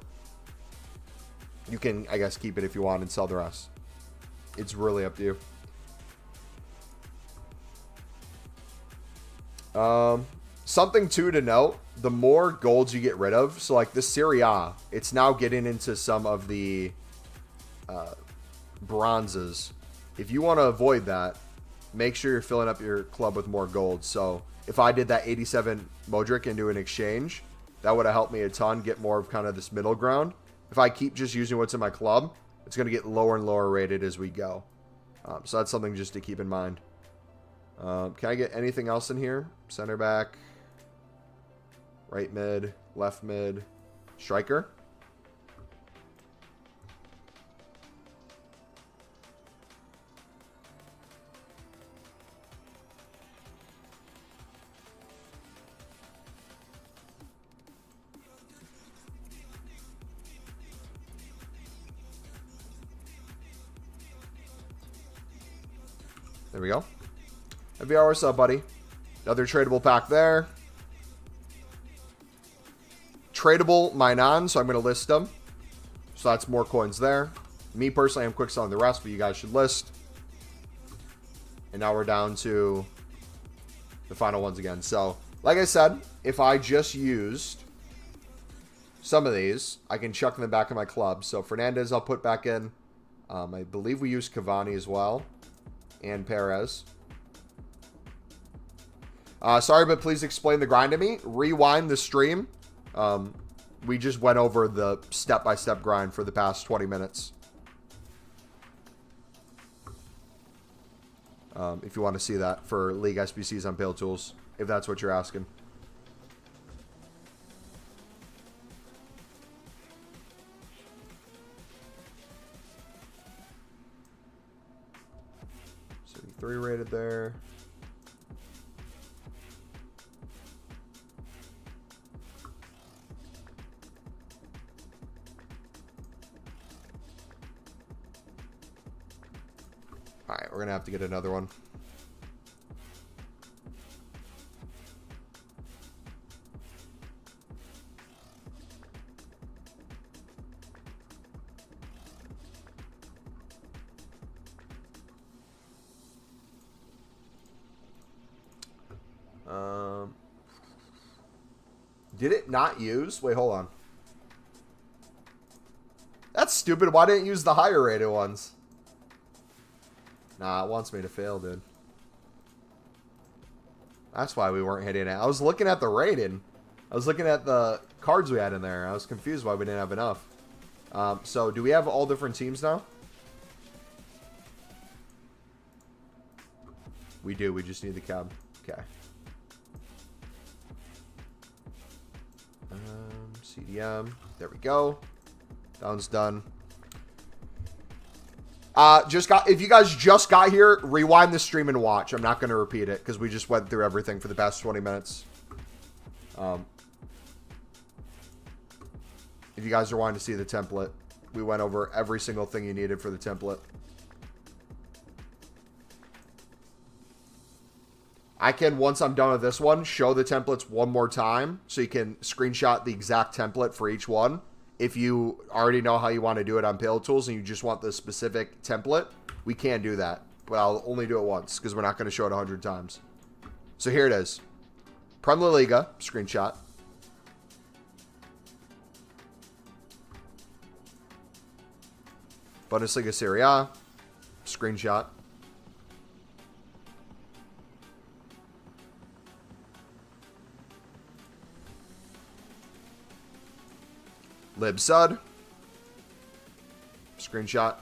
you can, I guess, keep it if you want and sell the rest. It's really up to you. Something too to note, the more golds you get rid of, so like the Serie A, it's now getting into some of the bronzes. If you want to avoid that, make sure you're filling up your club with more gold. So if I did that 87 Modric into an exchange, that would have helped me a ton, get more of kind of this middle ground. If I keep just using what's in my club, it's going to get lower and lower rated as we go. So that's something just to keep in mind. Can I get anything else in here? Center back, right mid, left mid, striker. There we go. VR, what's up, buddy? Another tradable pack there. Tradable Minan, so I'm going to list them. So that's more coins there. Me personally, I'm quick selling the rest, but you guys should list. And now we're down to the final ones again. So, like I said, if I just used some of these, I can chuck in the back of my club. So Fernandez, I'll put back in. I believe we used Cavani as well. And Perez. Sorry, but please explain the grind to me. Rewind the stream. We just went over the step-by-step grind for the past 20 minutes. If you want to see that for League SBCs on Pale Tools, if that's what you're asking. So 3 rated there. Alright, we're going to have to get another one. Did it not use? Wait, hold on. That's stupid. Why didn't it use the higher rated ones? Nah, it wants me to fail, dude. That's why we weren't hitting it. I was looking at the rating. I was looking at the cards we had in there. I was confused why we didn't have enough. So, do we have all different teams now? We do. We just need the cab. Okay. CDM. There we go. That one's done. If you guys just got here, rewind the stream and watch. I'm not going to repeat it because we just went through everything for the past 20 minutes. If you guys are wanting to see the template, we went over every single thing you needed for the template. I can, once I'm done with this one, show the templates one more time so you can screenshot the exact template for each one. If you already know how you want to do it on Pale Tools and you just want the specific template, we can do that. But I'll only do it once because we're not going to show it 100 times. So here it is. Prem La Liga, screenshot. Bundesliga Serie A, screenshot. Lib Sud. Screenshot.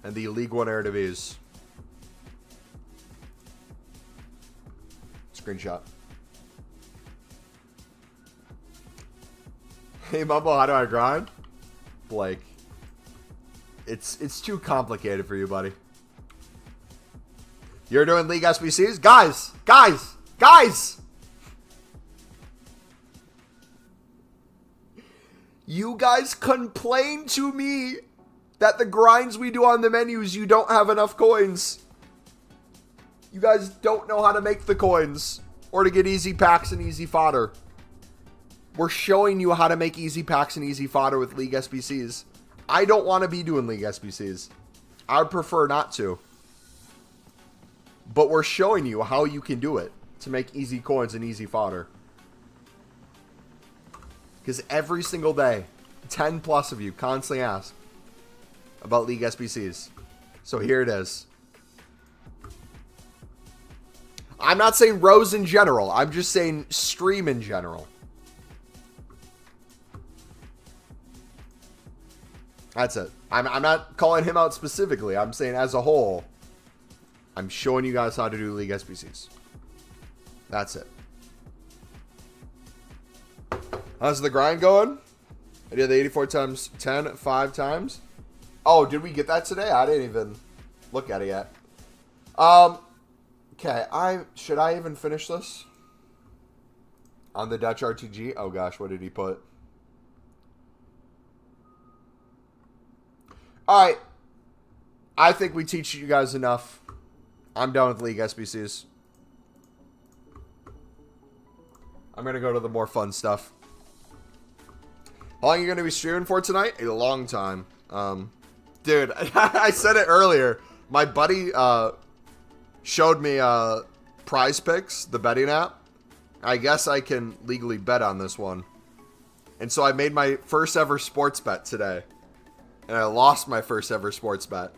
And the League One Eredivisie. Screenshot. Hey Mumble, how do I grind? Blake. It's too complicated for you, buddy. You're doing League SBCs? Guys! You guys complain to me that the grinds we do on the menus, you don't have enough coins. You guys don't know how to make the coins or to get easy packs and easy fodder. We're showing you how to make easy packs and easy fodder with League SBCs. I don't want to be doing League SBCs. I would prefer not to. But we're showing you how you can do it to make easy coins and easy fodder. Because every single day, 10 plus of you constantly ask about League SBCs. So here it is. I'm not saying rows in general. I'm just saying stream in general. That's it. I'm not calling him out specifically. I'm saying as a whole, I'm showing you guys how to do League SBCs. That's it. How's the grind going? I did the 84 times 10 5 times. Oh, did we get that today? I didn't even look at it yet. Okay, should I even finish this? On the Dutch RTG? Oh gosh, what did he put? All right. I think we teach you guys enough. I'm done with League SBCs. I'm going to go to the more fun stuff. How long are you going to be streaming for tonight? A long time. Dude, I said it earlier. My buddy showed me Prize Picks, the betting app. I guess I can legally bet on this one. And so I made my first ever sports bet today. And I lost my first ever sports bet.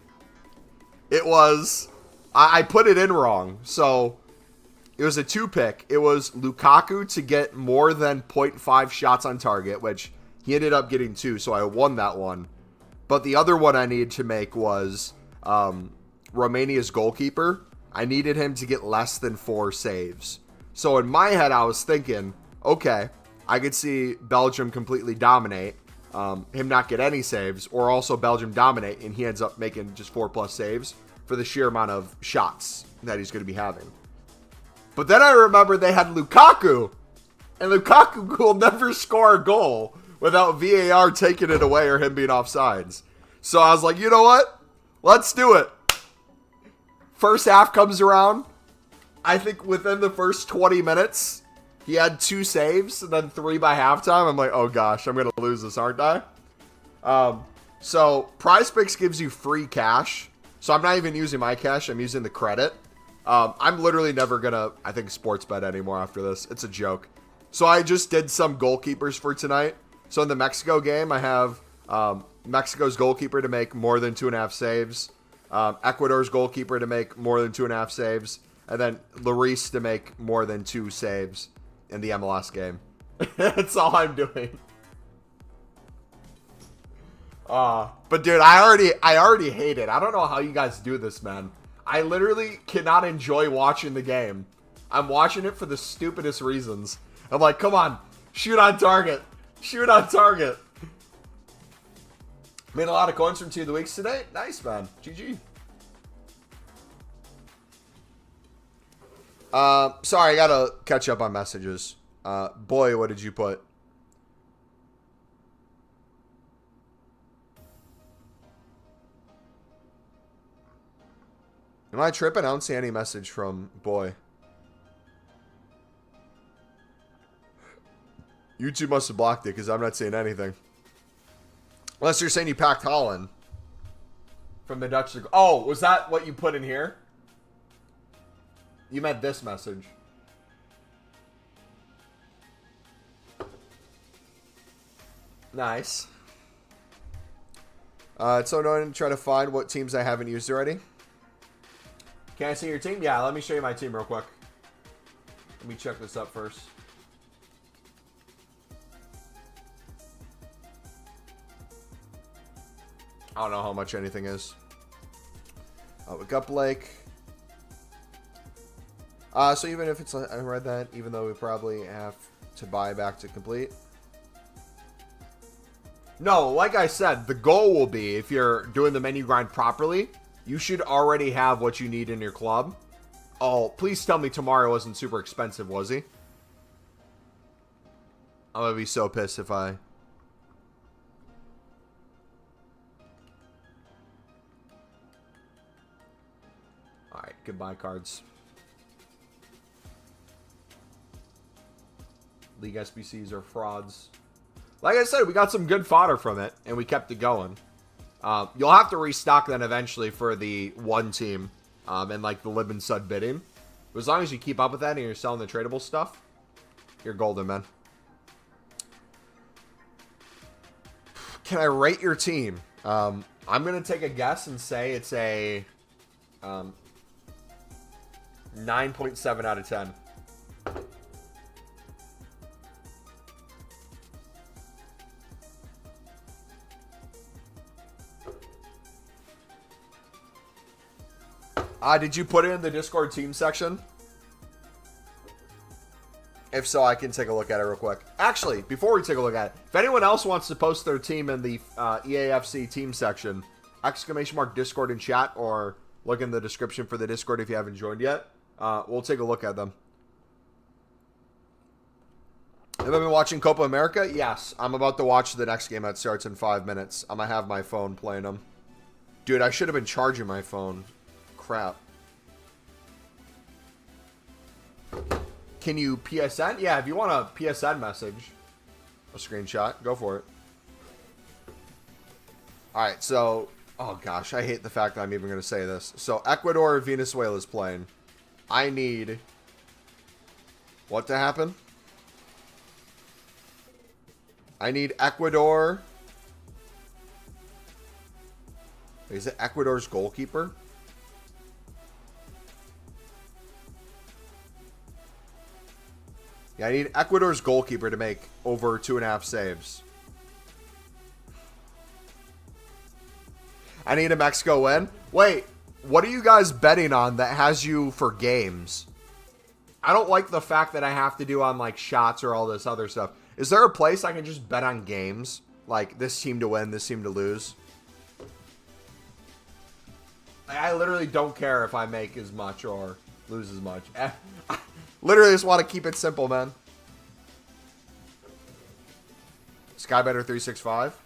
It was... I put it in wrong. So, it was a 2-pick. It was Lukaku to get more than 0.5 shots on target, which he ended up getting 2, so I won that one. But the other one I needed to make was Romania's goalkeeper. I needed him to get less than 4 saves. So, in my head, I was thinking, okay, I could see Belgium completely dominate, him not get any saves, or also Belgium dominate, and he ends up making just 4+ saves for the sheer amount of shots that he's going to be having. But then I remember they had Lukaku, and Lukaku will never score a goal without VAR taking it away or him being offsides. So I was like, you know what? Let's do it. First half comes around. I think within the first 20 minutes, he had 2 saves, and then 3 by halftime. I'm like, oh gosh, I'm going to lose this, aren't I? So Prize Picks gives you free cash. So I'm not even using my cash. I'm using the credit. I'm literally never going to, I think, sports bet anymore after this. It's a joke. So I just did some goalkeepers for tonight. So in the Mexico game, I have Mexico's goalkeeper to make more than 2.5 saves. Ecuador's goalkeeper to make more than 2.5 saves. And then Lloris to make more than 2 saves in the MLS game. That's all I'm doing. But dude, I already hate it. I don't know how you guys do this, man. I literally cannot enjoy watching the game. I'm watching it for the stupidest reasons. I'm like, come on, shoot on target. Shoot on target. Made a lot of coins from 2 of the weeks today. Nice, man. GG. Sorry, I gotta catch up on messages. Boy, what did you put? Am I tripping? I don't see any message from Boy. YouTube must have blocked it because I'm not seeing anything. Unless you're saying you packed Holland from the Dutch. Oh, was that what you put in here? You meant this message. Nice. It's so annoying to try to find what teams I haven't used already. Can I see your team? Yeah, let me show you my team real quick. Let me check this up first. I don't know how much anything is. We got Blake. So even if it's, I read that, even though we probably have to buy back to complete. No, like I said, the goal will be, if you're doing the menu grind properly, you should already have what you need in your club. Oh, please tell me tomorrow wasn't super expensive, was he? I'm gonna be so pissed if I... Alright, goodbye cards. League SBCs are frauds. Like I said, we got some good fodder from it, and we kept it going. You'll have to restock then eventually for the one team and like the Lib and Sud bidding. But as long as you keep up with that and you're selling the tradable stuff, you're golden, man. Can I rate your team? I'm going to take a guess and say it's a 9.7 out of 10. Did you put it in the Discord team section? If so, I can take a look at it real quick. Actually, before we take a look at it, if anyone else wants to post their team in the EAFC team section, !Discord in chat, or look in the description for the Discord if you haven't joined yet. We'll take a look at them. Have I been watching Copa America? Yes. I'm about to watch the next game that starts in 5 minutes. I'm going to have my phone playing them. Dude, I should have been charging my phone. Crap. Can you PSN? Yeah, if you want a PSN message, a screenshot, go for it. Alright, so... Oh, gosh, I hate the fact that I'm even going to say this. So, Ecuador or Venezuela is playing. I need... What to happen? I need Ecuador... Is it Ecuador's goalkeeper? Yeah, I need Ecuador's goalkeeper to make over 2.5 saves. I need a Mexico win. Wait, what are you guys betting on that has you for games? I don't like the fact that I have to do on like shots or all this other stuff. Is there a place I can just bet on games? Like this team to win, this team to lose? I literally don't care if I make as much or lose as much. I literally just want to keep it simple, man. Skybetter 365.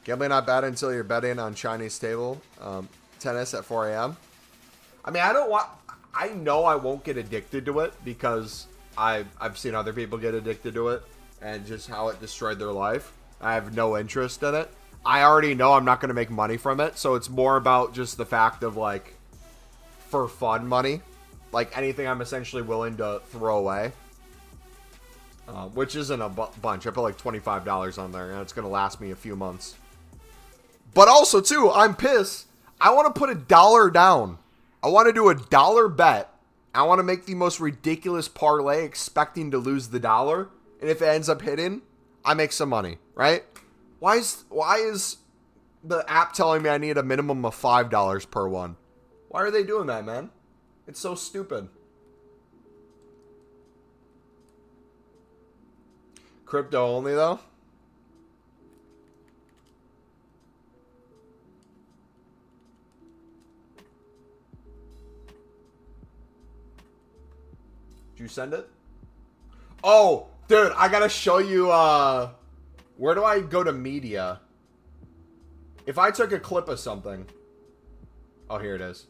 Gambling not bad until you're betting on Chinese table tennis at 4 a.m. I mean, I know I won't get addicted to it because I've seen other people get addicted to it and just how it destroyed their life. I have no interest in it. I already know I'm not going to make money from it, so it's more about just the fact of, like, for fun money. Like, anything I'm essentially willing to throw away. Which isn't a bunch. I put, like, $25 on there, and it's going to last me a few months. But also, too, I'm pissed. I want to put $1 down. I want to do $1 bet. I want to make the most ridiculous parlay expecting to lose the $1. And if it ends up hitting, I make some money, right? Why is the app telling me I need a minimum of $5 per one? Why are they doing that, man? It's so stupid. Crypto only, though? Did you send it? Oh, dude, I gotta show you, where do I go to media? If I took a clip of something. Oh, here it is.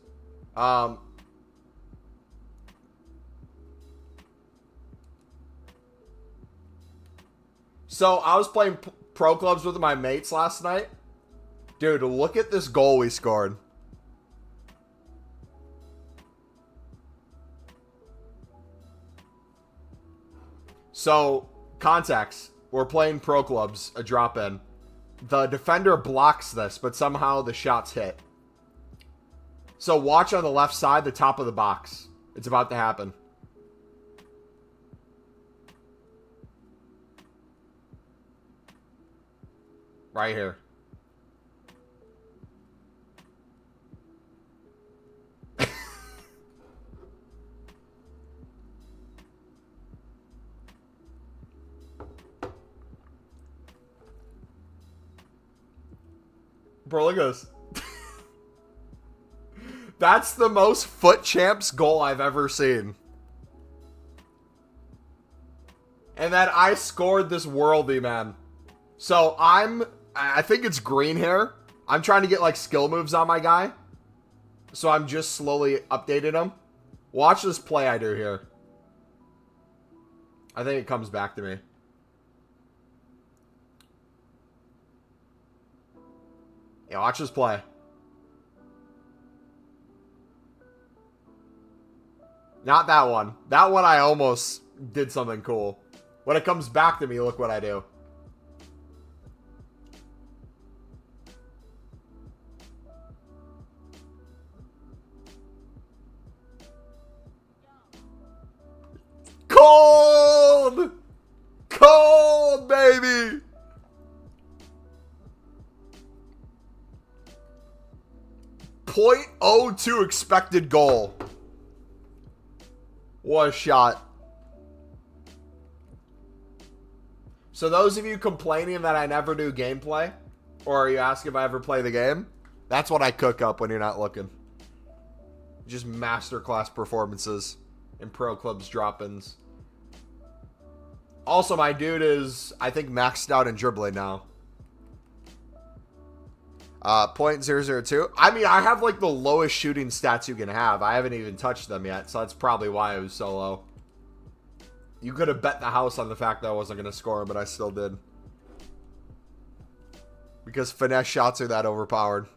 So, I was playing pro clubs with my mates last night. Dude, look at this goal we scored. So, context. We're playing pro clubs, a drop in. The defender blocks this, but somehow the shot's hit. So watch on the left side, the top of the box. It's about to happen. Right here. Bro, look at this. That's the most foot champs goal I've ever seen. And then I scored this worldie, man. So I think it's green here. I'm trying to get like skill moves on my guy. So I'm just slowly updating him. Watch this play I do here. I think it comes back to me. Yeah, watch this play. Not that one. That one I almost did something cool. When it comes back to me, look what I do. Cold! Cold, baby! .02 expected goal. What a shot. So those of you complaining that I never do gameplay, or you ask if I ever play the game, that's what I cook up when you're not looking. Just masterclass performances in pro clubs drop-ins. Also, my dude is, I think, maxed out in dribbling now. .002. I mean, I have, like, the lowest shooting stats you can have. I haven't even touched them yet, so that's probably why it was so low. You could have bet the house on the fact that I wasn't going to score, but I still did. Because finesse shots are that overpowered.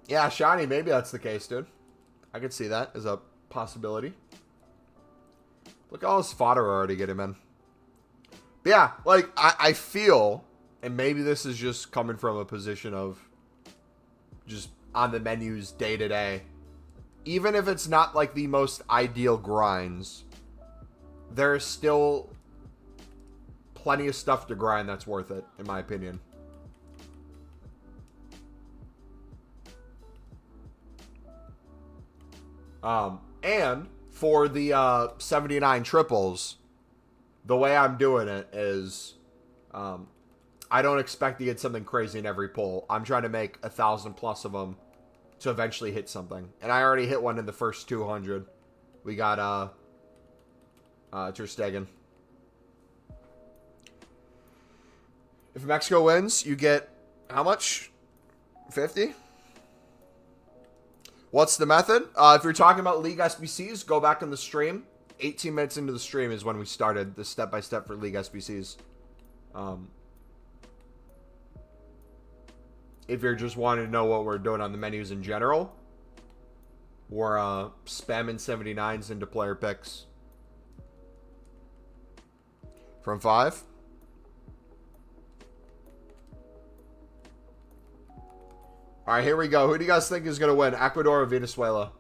Yeah, shiny, maybe that's the case, dude. I could see that as a possibility. Look at all his fodder already get him in. But yeah, like, I feel, and maybe this is just coming from a position of just on the menus day to day. Even if it's not like the most ideal grinds, there's still plenty of stuff to grind that's worth it, in my opinion. And for the 79 triples, the way I'm doing it is I don't expect to get something crazy in every pull. I'm trying to make 1,000 plus of them to eventually hit something. And I already hit one in the first 200. We got Ter Stegen. If Mexico wins, you get how much? 50? What's the method? If you're talking about League SBCs, go back in the stream. 18 minutes into the stream is when we started the step-by-step for League SBCs. If you're just wanting to know what we're doing on the menus in general, we're spamming 79s into player picks. From 5. All right, here we go. Who do you guys think is going to win, Ecuador or Venezuela?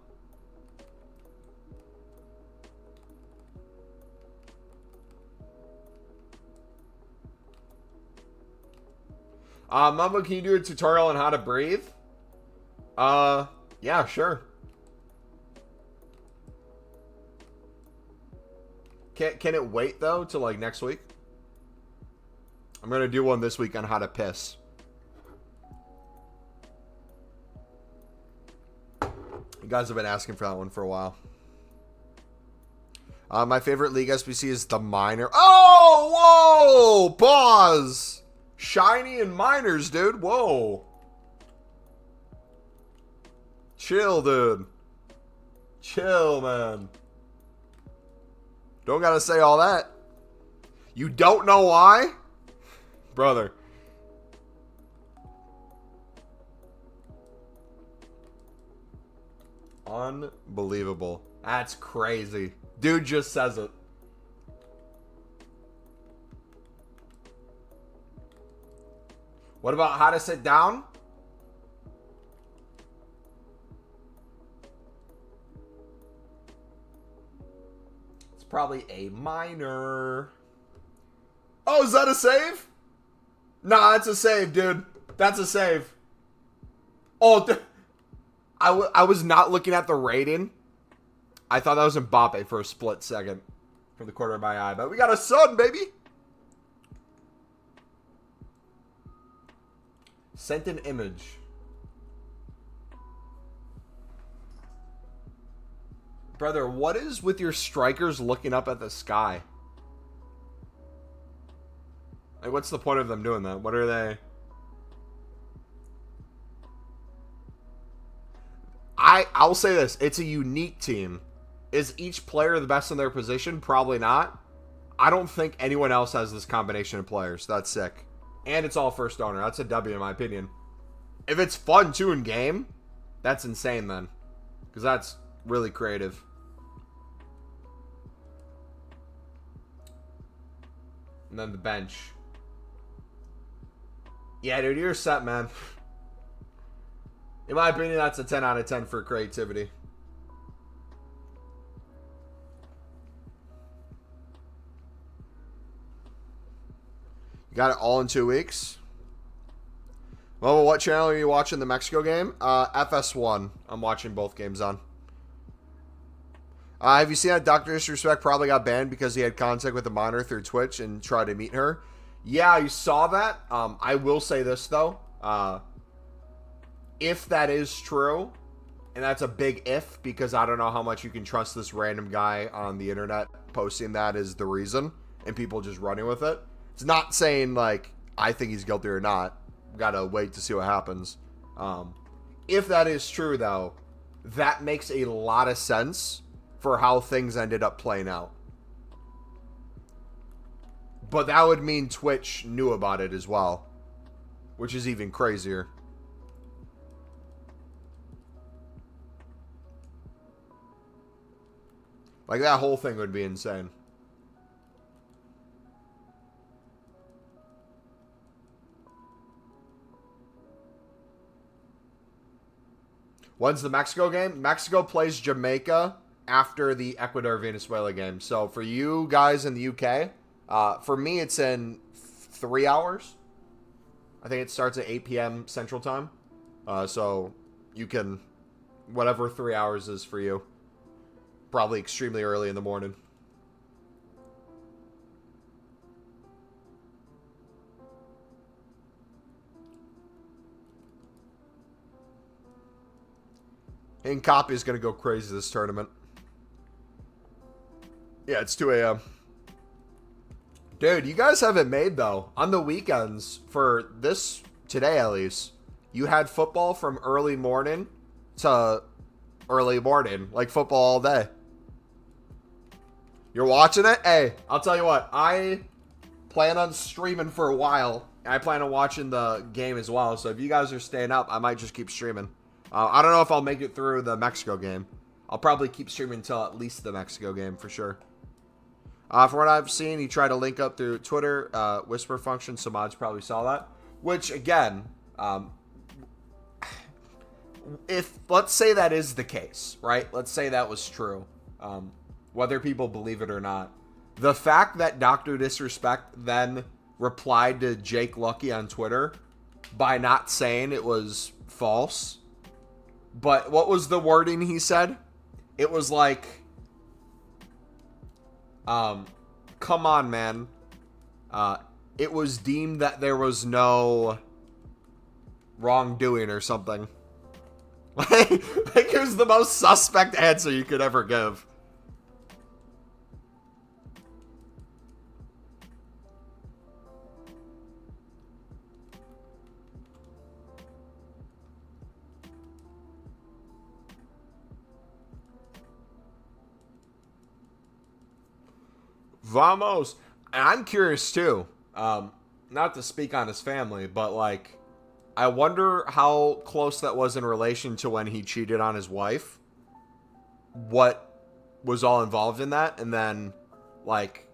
Mama, can you do a tutorial on how to breathe? Yeah, sure. Can it wait, though, till, like, next week? I'm going to do one this week on how to piss. You guys have been asking for that one for a while. My favorite League SBC is the Miner. Oh, whoa! Pause! Shiny and Miners, dude. Whoa. Chill, dude. Chill, man. Don't gotta say all that. You don't know why? Brother. Unbelievable. That's crazy. Dude just says it. What about how to sit down? It's probably a minor. Oh, is that a save? Nah, that's a save, dude. That's a save. Oh, I was not looking at the rating. I thought that was Mbappe for a split second from the corner of my eye. But we got a son, baby. Sent an image. Brother, what is with your strikers looking up at the sky? Like, what's the point of them doing that? What are they? I'll say this. It's a unique team. Is each player the best in their position? Probably not. I don't think anyone else has this combination of players. That's sick. And it's all first owner. That's a W in my opinion. If it's fun too in game, that's insane then. Because that's really creative. And then the bench. Yeah, dude, you're set, man. In my opinion, that's a 10 out of 10 for creativity. You got it all in 2 weeks? Well, what channel are you watching the Mexico game? FS1. I'm watching both games on. Have you seen that Dr. Disrespect probably got banned because he had contact with a monitor through Twitch and tried to meet her? Yeah, I saw that. I will say this, though. If that is true, And that's a big if, because I don't know how much you can trust this random guy on the internet posting that is the reason and people just running with it. It's not saying, like, I think he's guilty or not. Gotta wait to see what happens. If that is true, though, that makes a lot of sense for how things ended up playing out. But that would mean Twitch knew about it as well, which is even crazier. Like, that whole thing would be insane. When's the Mexico game? Mexico plays Jamaica after the Ecuador-Venezuela game. So, for you guys in the UK, for me, it's in 3 hours. I think it starts at 8 p.m. Central Time. So, you can... whatever 3 hours is for you. Probably extremely early in the morning. And Copy is going to go crazy this tournament. Yeah, it's 2 a.m. Dude, you guys have it made, though. On the weekends, for this, today at least, you had football from early morning to early morning. Like football all day. You're watching it? Hey, I'll tell you what. I plan on streaming for a while. I plan on watching the game as well. So if you guys are staying up, I might just keep streaming. I don't know if I'll make it through the Mexico game. I'll probably keep streaming until at least the Mexico game for sure. From what I've seen, he tried to link up through Twitter, whisper function. So mods probably saw that. Which, again, if, let's say that is the case, right? Let's say that was true. Whether people believe it or not. The fact that Dr. Disrespect then replied to Jake Lucky on Twitter by not saying it was false. But what was the wording he said? It was like, come on, man. It was deemed that there was no wrongdoing or something. Like it was the most suspect answer you could ever give. Vamos. And I'm curious too. Not to speak on his family, but like, I wonder how close that was in relation to when he cheated on his wife. What was all involved in that? And then, like,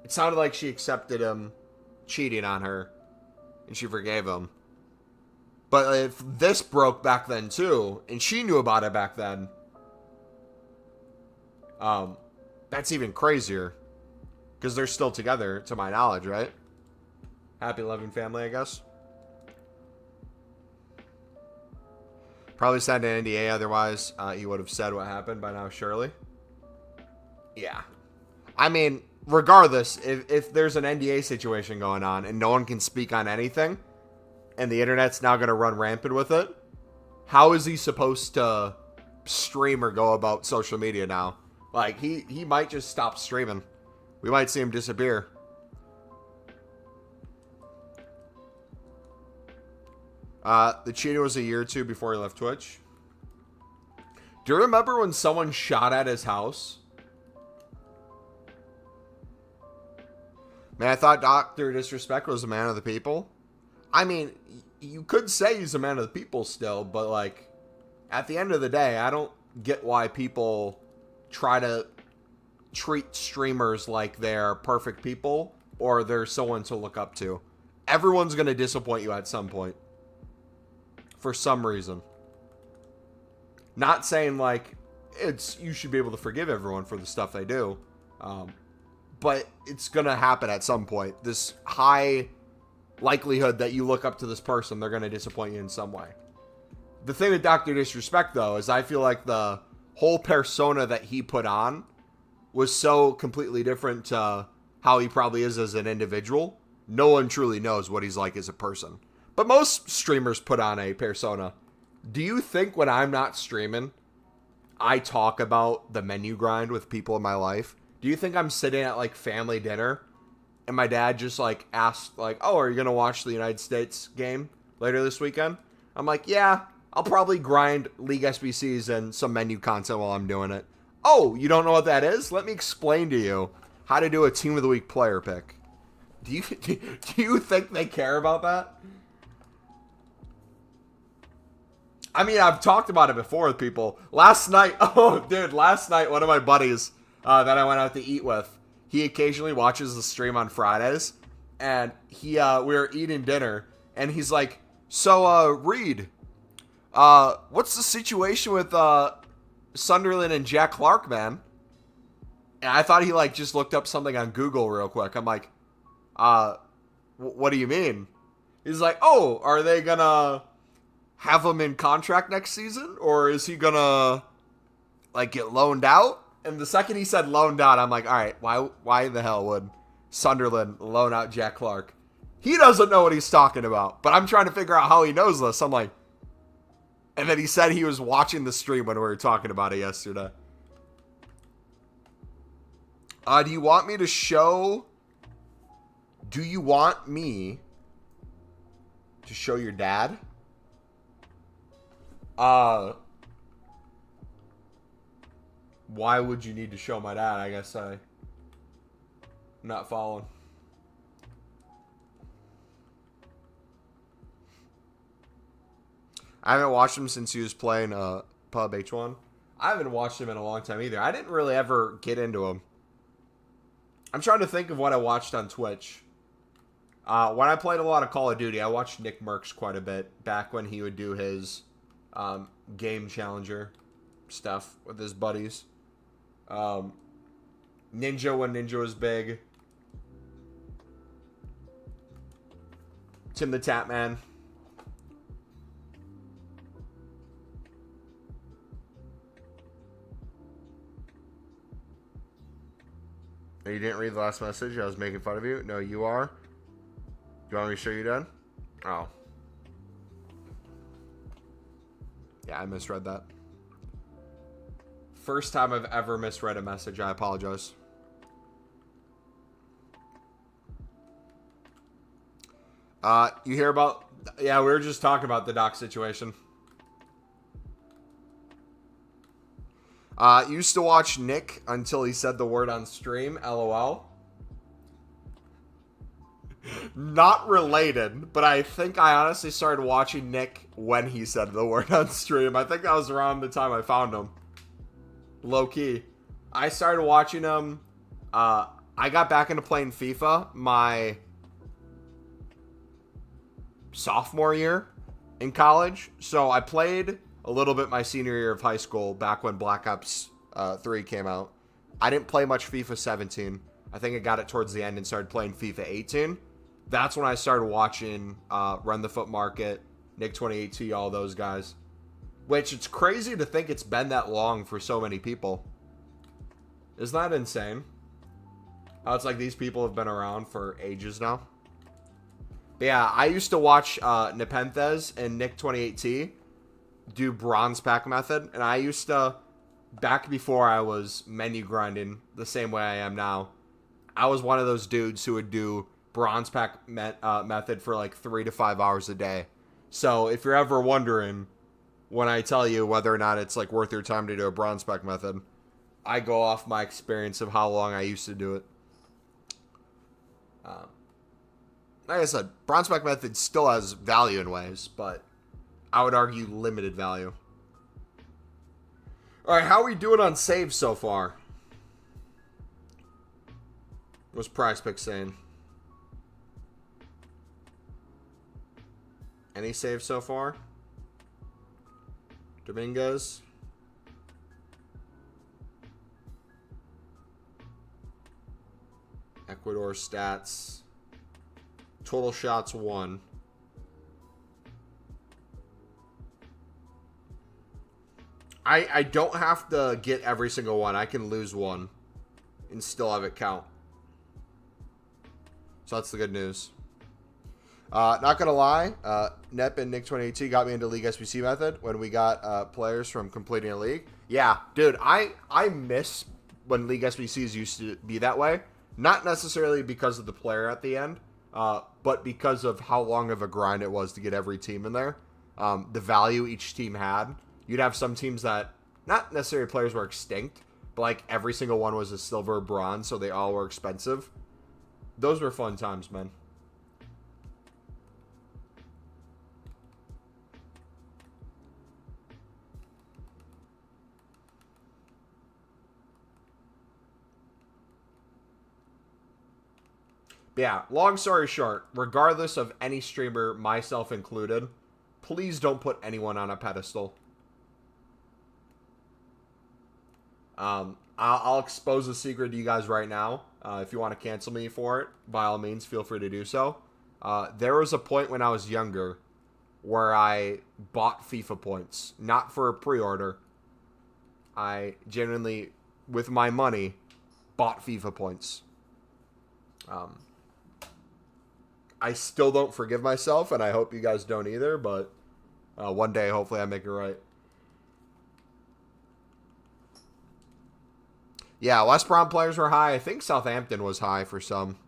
it sounded like she accepted him cheating on her and she forgave him. But if this broke back then too, and she knew about it back then, that's even crazier. Because they're still together, to my knowledge, right? Happy loving family, I guess. Probably signed an NDA, otherwise he would have said what happened by now, surely. Yeah. I mean, regardless, if there's an NDA situation going on and no one can speak on anything, and the internet's now going to run rampant with it, how is he supposed to stream or go about social media now? Like, he might just stop streaming. We might see him disappear. The cheating was a year or two before he left Twitch. Do you remember when someone shot at his house? Man, I thought Dr. Disrespect was a man of the people. I mean, you could say he's a man of the people still, but like, at the end of the day, I don't get why people try to treat streamers like they're perfect people or they're someone to look up to. Everyone's going to disappoint you at some point. For some reason. Not saying like you should be able to forgive everyone for the stuff they do. But it's going to happen at some point. This high likelihood that you look up to this person, they're going to disappoint you in some way. The thing with Dr. Disrespect, though, is I feel like the whole persona that he put on was so completely different to how he probably is as an individual. No one truly knows what he's like as a person. But most streamers put on a persona. Do you think when I'm not streaming, I talk about the menu grind with people in my life? Do you think I'm sitting at like family dinner and my dad just like asked like, "Oh, are you going to watch the United States game later this weekend?" I'm like, "Yeah, I'll probably grind League SBCs and some menu content while I'm doing it." "Oh, you don't know what that is? Let me explain to you how to do a team of the week player pick." Do you think they care about that? I mean, I've talked about it before with people. Last night, one of my buddies that I went out to eat with, he occasionally watches the stream on Fridays, and we were eating dinner, and he's like, "So, Reed, what's the situation with Sunderland and Jack Clark, man?" And I thought he like just looked up something on Google real quick. I'm like, what do you mean? He's like, "Oh, are they gonna have him in contract next season, or is he gonna like get loaned out?" And the second he said loaned out, I'm like, all right, why the hell would Sunderland loan out Jack Clark? He doesn't know what he's talking about, but I'm trying to figure out how he knows this. I'm like, and then he said he was watching the stream when we were talking about it yesterday. Do you want me to show your dad? Why would you need to show my dad? I guess I'm not following. I haven't watched him since he was playing Pub H1. I haven't watched him in a long time either. I didn't really ever get into him. I'm trying to think of what I watched on Twitch. When I played a lot of Call of Duty, I watched Nick Merckx quite a bit back when he would do his game challenger stuff with his buddies. Ninja when Ninja was big. Tim the Tap Man. You didn't read the last message? I was making fun of you? No, you are? Do you want me to show you done? Oh. Yeah, I misread that. First time I've ever misread a message. I apologize. You hear about... Yeah, we were just talking about the doc situation. Used to watch Nick until he said the word on stream. LOL. Not related, but I think I honestly started watching Nick when he said the word on stream. I think that was around the time I found him. Low key. I started watching him. I got back into playing FIFA my sophomore year in college. So I played a little bit my senior year of high school, back when Black Ops 3 came out. I didn't play much FIFA 17. I think I got it towards the end and started playing FIFA 18. That's when I started watching Run the Foot Market, Nick 28T, all those guys. Which, it's crazy to think it's been that long for so many people. Isn't that insane? How it's like these people have been around for ages now. But yeah, I used to watch Nepenthes and Nick 28T do bronze pack method, and I used to, back before I was menu grinding the same way I am now, I was one of those dudes who would do bronze pack method for like 3 to 5 hours a day. So if you're ever wondering when I tell you whether or not it's like worth your time to do a bronze pack method, I go off my experience of how long I used to do it. Like I said, bronze pack method still has value in ways, but I would argue limited value. Alright, how are we doing on saves so far? What's Prize Pick saying? Any saves so far? Dominguez? Ecuador stats. Total shots 1. I don't have to get every single one. I can lose one and still have it count. So that's the good news. Not gonna lie, Nep and Nick 2018 got me into League SBC method when we got players from completing a league. Yeah, dude, I miss when League SBCs used to be that way. Not necessarily because of the player at the end, but because of how long of a grind it was to get every team in there. The value each team had. You'd have some teams that not necessarily players were extinct, but like every single one was a silver or bronze, so they all were expensive. Those were fun times, man. But yeah, long story short, regardless of any streamer, myself included, please don't put anyone on a pedestal. I'll expose a secret to you guys right now. If you want to cancel me for it, by all means, feel free to do so. There was a point when I was younger where I bought FIFA points, not for a pre-order. I genuinely, with my money, bought FIFA points. I still don't forgive myself, and I hope you guys don't either, but one day, hopefully, I make it right. Yeah, West Brom players were high. I think Southampton was high for some.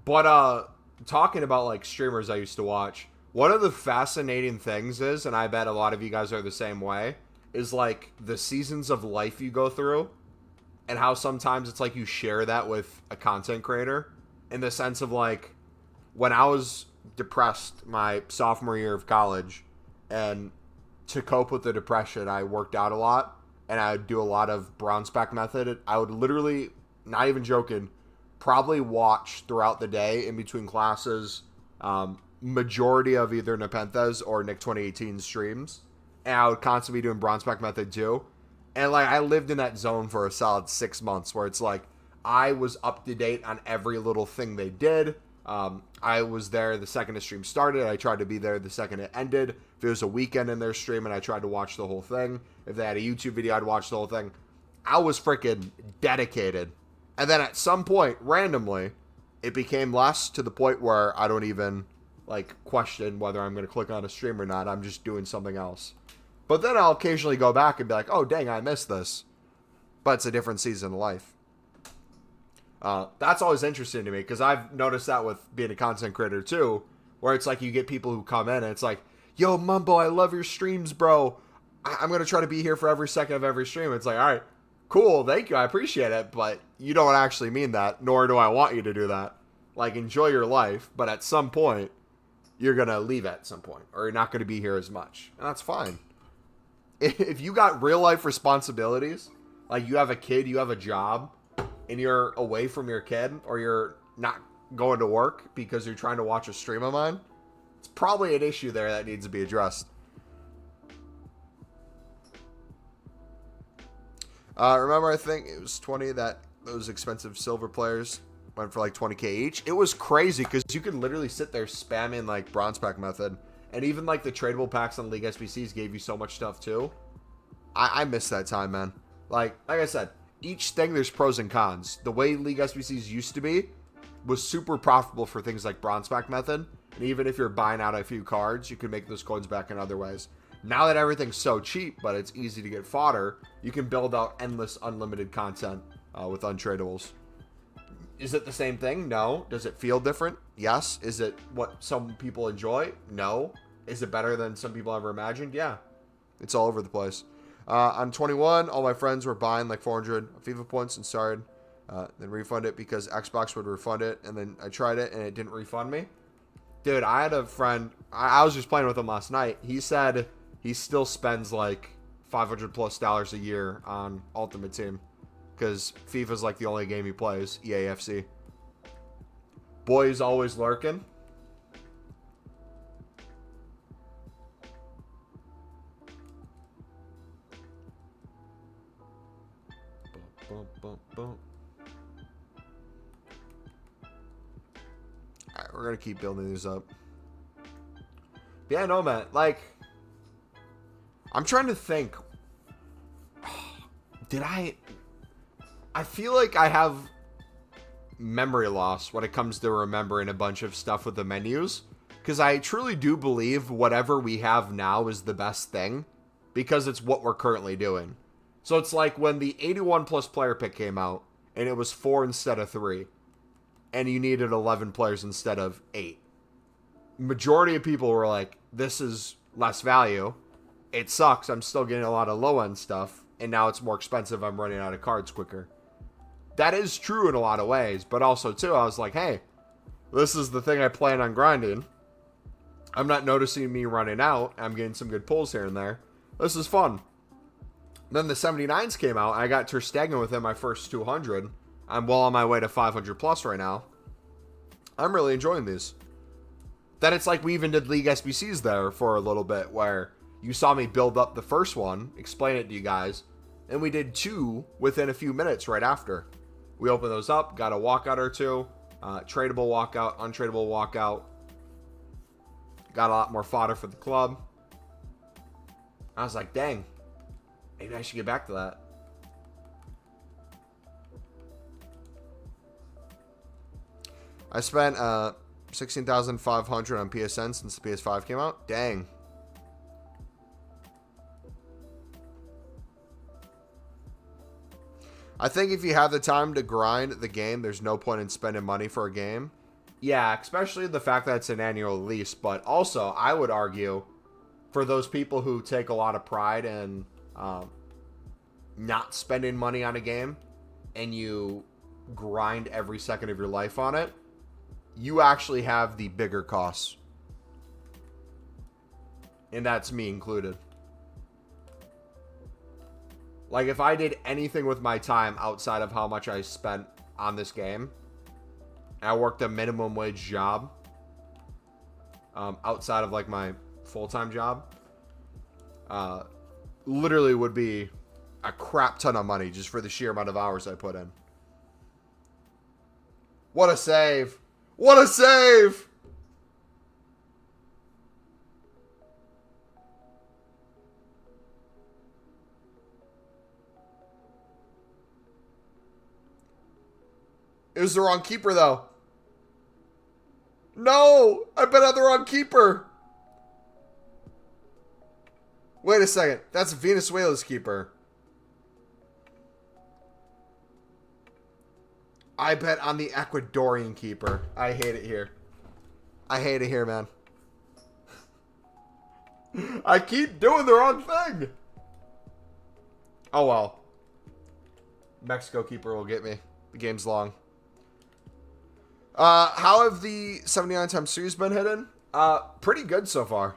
But talking about like streamers I used to watch, one of the fascinating things is, and I bet a lot of you guys are the same way, is like the seasons of life you go through and how sometimes it's like you share that with a content creator in the sense of like when I was depressed my sophomore year of college, and to cope with the depression I worked out a lot and I would do a lot of brown spec method. I would literally, not even joking, probably watch throughout the day in between classes majority of either Nepenthes or Nick 2018 streams, and I would constantly be doing bronze spec method too. And like I lived in that zone for a solid 6 months where it's like I was up to date on every little thing they did. I was there the second the stream started. I tried to be there the second it ended. If it was a weekend in their stream, and I tried to watch the whole thing. If they had a YouTube video, I'd watch the whole thing. I was freaking dedicated. And then at some point, randomly, it became less, to the point where I don't even like question whether I'm going to click on a stream or not. I'm just doing something else. But then I'll occasionally go back and be like, oh, dang, I missed this. But it's a different season of life. That's always interesting to me, because I've noticed that with being a content creator too, where it's like you get people who come in and it's like, yo, Mumbo, I love your streams, bro. I'm going to try to be here for every second of every stream. It's like, all right, cool, thank you, I appreciate it, but you don't actually mean that, nor do I want you to do that. Like, enjoy your life, but at some point, you're going to leave at some point, or you're not going to be here as much, and that's fine. If you got real life responsibilities, like you have a kid, you have a job, and you're away from your kid, or you're not going to work because you're trying to watch a stream of mine, it's probably an issue there that needs to be addressed. Remember, I think it was 20 that those expensive silver players went for like 20k each. It was crazy because you could literally sit there spamming like bronze pack method, and even like the tradable packs on League SBCs gave you so much stuff too. I miss that time, man. Like I said, each thing there's pros and cons. The way League SBCs used to be was super profitable for things like bronze pack method, and even if you're buying out a few cards, you can make those coins back in other ways. Now that everything's so cheap, but it's easy to get fodder, you can build out endless, unlimited content with untradables. Is it the same thing? No. Does it feel different? Yes. Is it what some people enjoy? No. Is it better than some people ever imagined? Yeah. It's all over the place. On 21, all my friends were buying like 400 FIFA points and started then refund it because Xbox would refund it, and then I tried it and it didn't refund me. Dude, I had a friend, I was just playing with him last night. He said he still spends like $500+ a year on Ultimate Team because FIFA's like the only game he plays, EAFC. Boy's always lurking. Alright, we're going to keep building these up. Yeah, no, man. Like, I'm trying to think. I feel like I have memory loss when it comes to remembering a bunch of stuff with the menus. Because I truly do believe whatever we have now is the best thing. Because it's what we're currently doing. So it's like when the 81 plus player pick came out. And it was 4 instead of 3. And you needed 11 players instead of 8. Majority of people were like, this is less value. It sucks. I'm still getting a lot of low end stuff. And now it's more expensive. I'm running out of cards quicker. That is true in a lot of ways. But also, too, I was like, hey, this is the thing I plan on grinding. I'm not noticing me running out. I'm getting some good pulls here and there. This is fun. Then the 79s came out. I got Ter Stegen within my first 200. I'm well on my way to 500 plus right now. I'm really enjoying these. Then it's like we even did League SBCs there for a little bit where you saw me build up the first one, explain it to you guys, and we did 2 within a few minutes right after. We opened those up, got a walkout or 2, tradable walkout, untradable walkout. Got a lot more fodder for the club. I was like, dang, maybe I should get back to that. I spent 16,500 on PSN since the PS5 came out. Dang. I think if you have the time to grind the game, there's no point in spending money for a game. Yeah, especially the fact that it's an annual release. But also, I would argue, for those people who take a lot of pride in not spending money on a game, and you grind every second of your life on it, you actually have the bigger costs. And that's me included. Like, if I did anything with my time outside of how much I spent on this game, and I worked a minimum wage job, outside of, like, my full-time job, literally would be a crap ton of money just for the sheer amount of hours I put in. What a save! What a save! It was the wrong keeper, though. No! I bet on the wrong keeper. Wait a second. That's Venezuela's keeper. I bet on the Ecuadorian keeper. I hate it here. I hate it here, man. I keep doing the wrong thing. Oh, well. Mexico keeper will get me. The game's long. How have the 79 times 3s been hidden? Pretty good so far.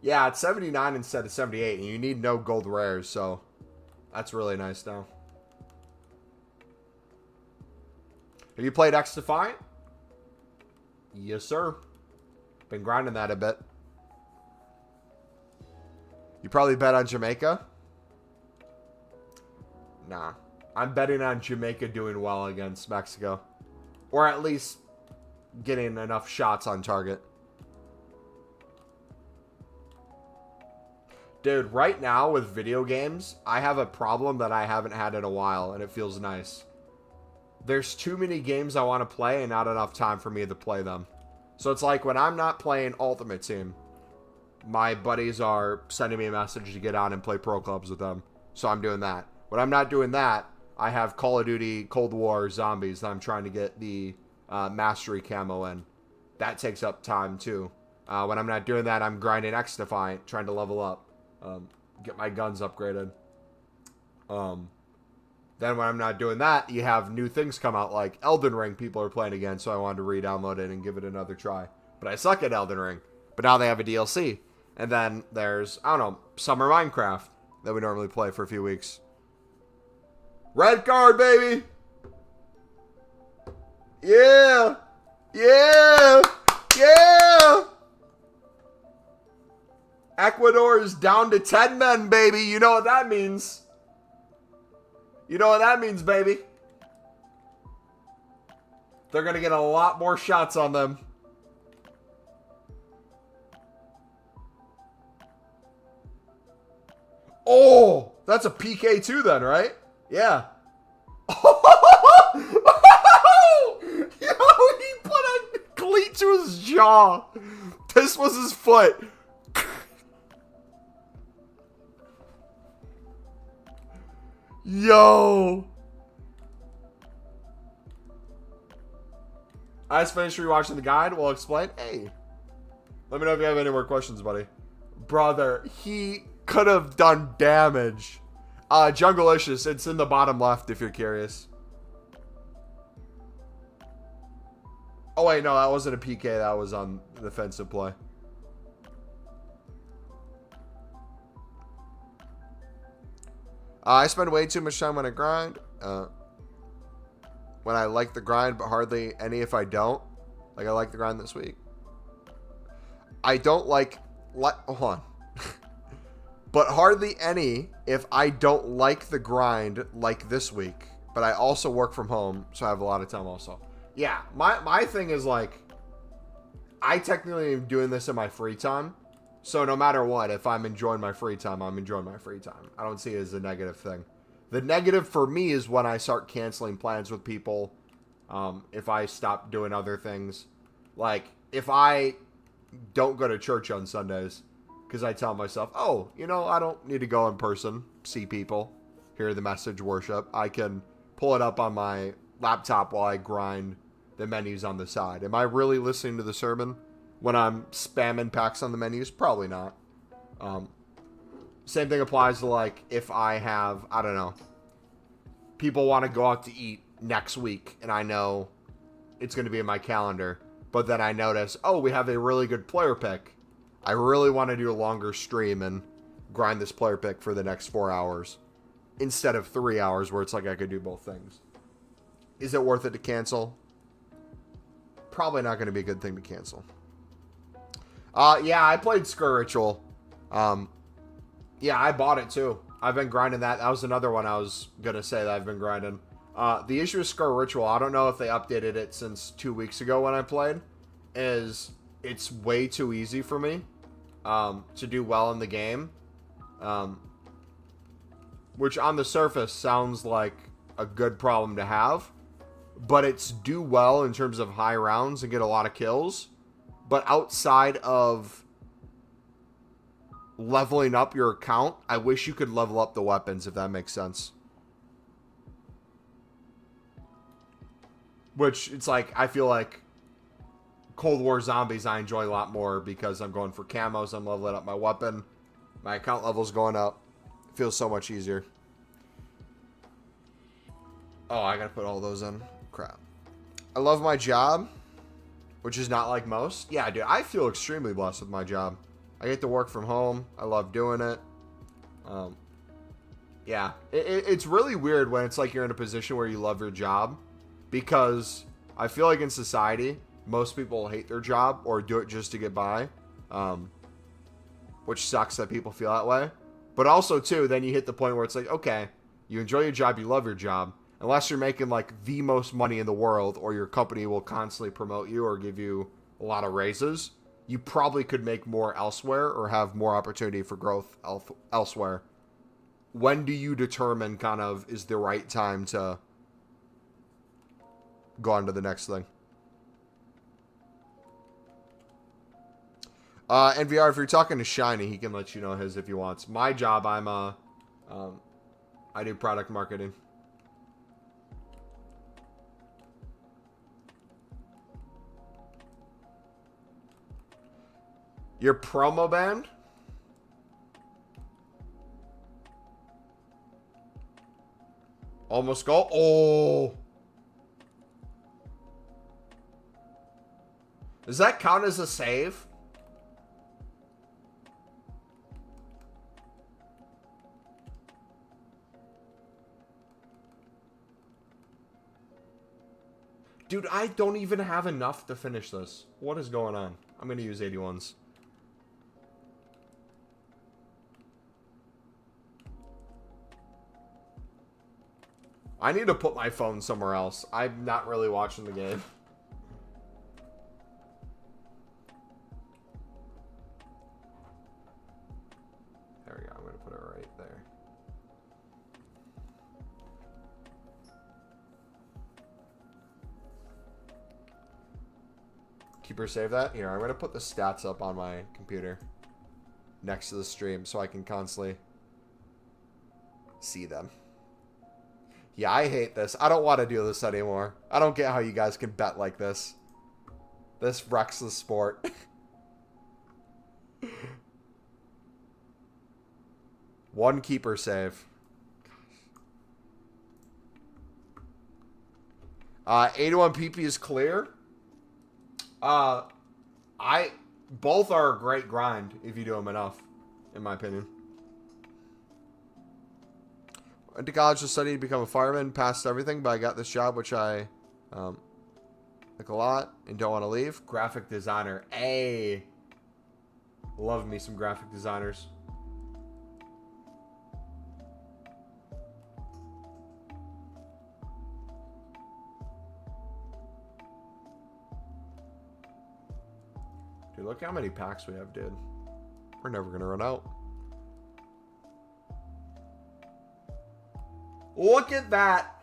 Yeah, it's 79 instead of 78, and you need no gold rares, so that's really nice now. Have you played X Defiant? Yes, sir. Been grinding that a bit. You probably bet on Jamaica? Nah. I'm betting on Jamaica doing well against Mexico. Or at least getting enough shots on target. Dude, right now with video games, I have a problem that I haven't had in a while, and it feels nice. There's too many games I want to play and not enough time for me to play them. So it's like when I'm not playing Ultimate Team, my buddies are sending me a message to get on and play Pro Clubs with them. So I'm doing that. When I'm not doing that, I have Call of Duty Cold War Zombies that I'm trying to get the Mastery camo in. That takes up time too. When I'm not doing that, I'm grinding X Defiant, trying to level up. Get my guns upgraded. Then when I'm not doing that, you have new things come out like Elden Ring people are playing again, so I wanted to re-download it and give it another try. But I suck at Elden Ring. But now they have a DLC. And then there's, I don't know, Summer Minecraft that we normally play for a few weeks. Red card, baby! Yeah! Yeah! Yeah! Ecuador is down to 10 men, baby. You know what that means. You know what that means, baby. They're going to get a lot more shots on them. Oh, that's a PK too then, right? Yeah. Yo, he put a cleat to his jaw. This was his foot. Yo. I just finished rewatching the guide. We'll explain. Hey. Let me know if you have any more questions, buddy. Brother, he could have done damage. Junglicious, it's in the bottom left if you're curious. Oh, wait, no, that wasn't a PK. That was on the defensive play. I spend way too much time when I grind. When I like the grind, but hardly any if I don't. Like, I like the grind this week. I don't like hold on. But hardly any if I don't like the grind like this week. But I also work from home, so I have a lot of time also. Yeah, my thing is like, I technically am doing this in my free time. So no matter what, if I'm enjoying my free time, I'm enjoying my free time. I don't see it as a negative thing. The negative for me is when I start canceling plans with people. If I stop doing other things. Like, if I don't go to church on Sundays because I tell myself, oh, you know, I don't need to go in person, see people, hear the message, worship. I can pull it up on my laptop while I grind the menus on the side. Am I really listening to the sermon when I'm spamming packs on the menus? Probably not. Same thing applies to, like, if I have, I don't know, people want to go out to eat next week and I know it's going to be in my calendar. But then I notice, oh, we have a really good player pick. I really want to do a longer stream and grind this player pick for the next 4 hours. Instead of 3 hours where it's like I could do both things. Is it worth it to cancel? Probably not going to be a good thing to cancel. Yeah, I played Skur Ritual. Yeah, I bought it too. I've been grinding that. That was another one I was going to say that I've been grinding. The issue with Skur Ritual, I don't know if they updated it since 2 weeks ago when I played, is it's way too easy for me to do well in the game. Which on the surface sounds like a good problem to have. But it's do well in terms of high rounds and get a lot of kills. But outside of leveling up your account, I wish you could level up the weapons, if that makes sense. Which, it's like, I feel like Cold War Zombies I enjoy a lot more because I'm going for camos, I'm leveling up my weapon, my account level's going up. It feels so much easier. Oh, I gotta put all those in. Crap. I love my job, which is not like most. Yeah, dude, I feel extremely blessed with my job. I get to work from home. I love doing it. Yeah, it's really weird when it's like you're in a position where you love your job. Because I feel like in society, most people hate their job or do it just to get by. Which sucks that people feel that way. But also, too, then you hit the point where it's like, okay, you enjoy your job, you love your job. Unless you're making, like, the most money in the world or your company will constantly promote you or give you a lot of raises, you probably could make more elsewhere or have more opportunity for growth elsewhere. When do you determine kind of is the right time to go on to the next thing? NVR, if you're talking to Shiny, he can let you know his if he wants. My job, I do product marketing. Your promo band? Almost goal. Oh. Does that count as a save? Dude, I don't even have enough to finish this. What is going on? I'm going to use 81s. I need to put my phone somewhere else. I'm not really watching the game. There we go. I'm going to put it right there. Keeper save that? Here, I'm going to put the stats up on my computer next to the stream so I can constantly see them. Yeah, I hate this. I don't want to do this anymore. I don't get how you guys can bet like this. This wrecks the sport. One keeper save. 81 PP is clear. Both are a great grind if you do them enough, in my opinion. Went to college to study to become a fireman, passed everything, but I got this job, which I like a lot and don't want to leave. Graphic designer. Hey. Love me some graphic designers. Dude, look how many packs we have, dude. We're never going to run out. Look at that.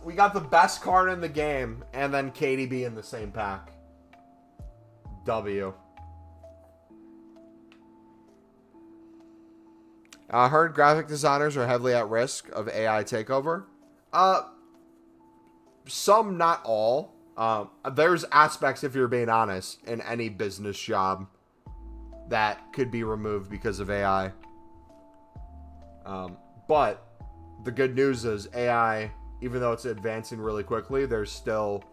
We got the best card in the game, and then KDB in the same pack. W. I heard graphic designers are heavily at risk of AI takeover. Some, not all. There's aspects, if you're being honest, in any business job that could be removed because of AI. But the good news is AI, even though it's advancing really quickly, there's still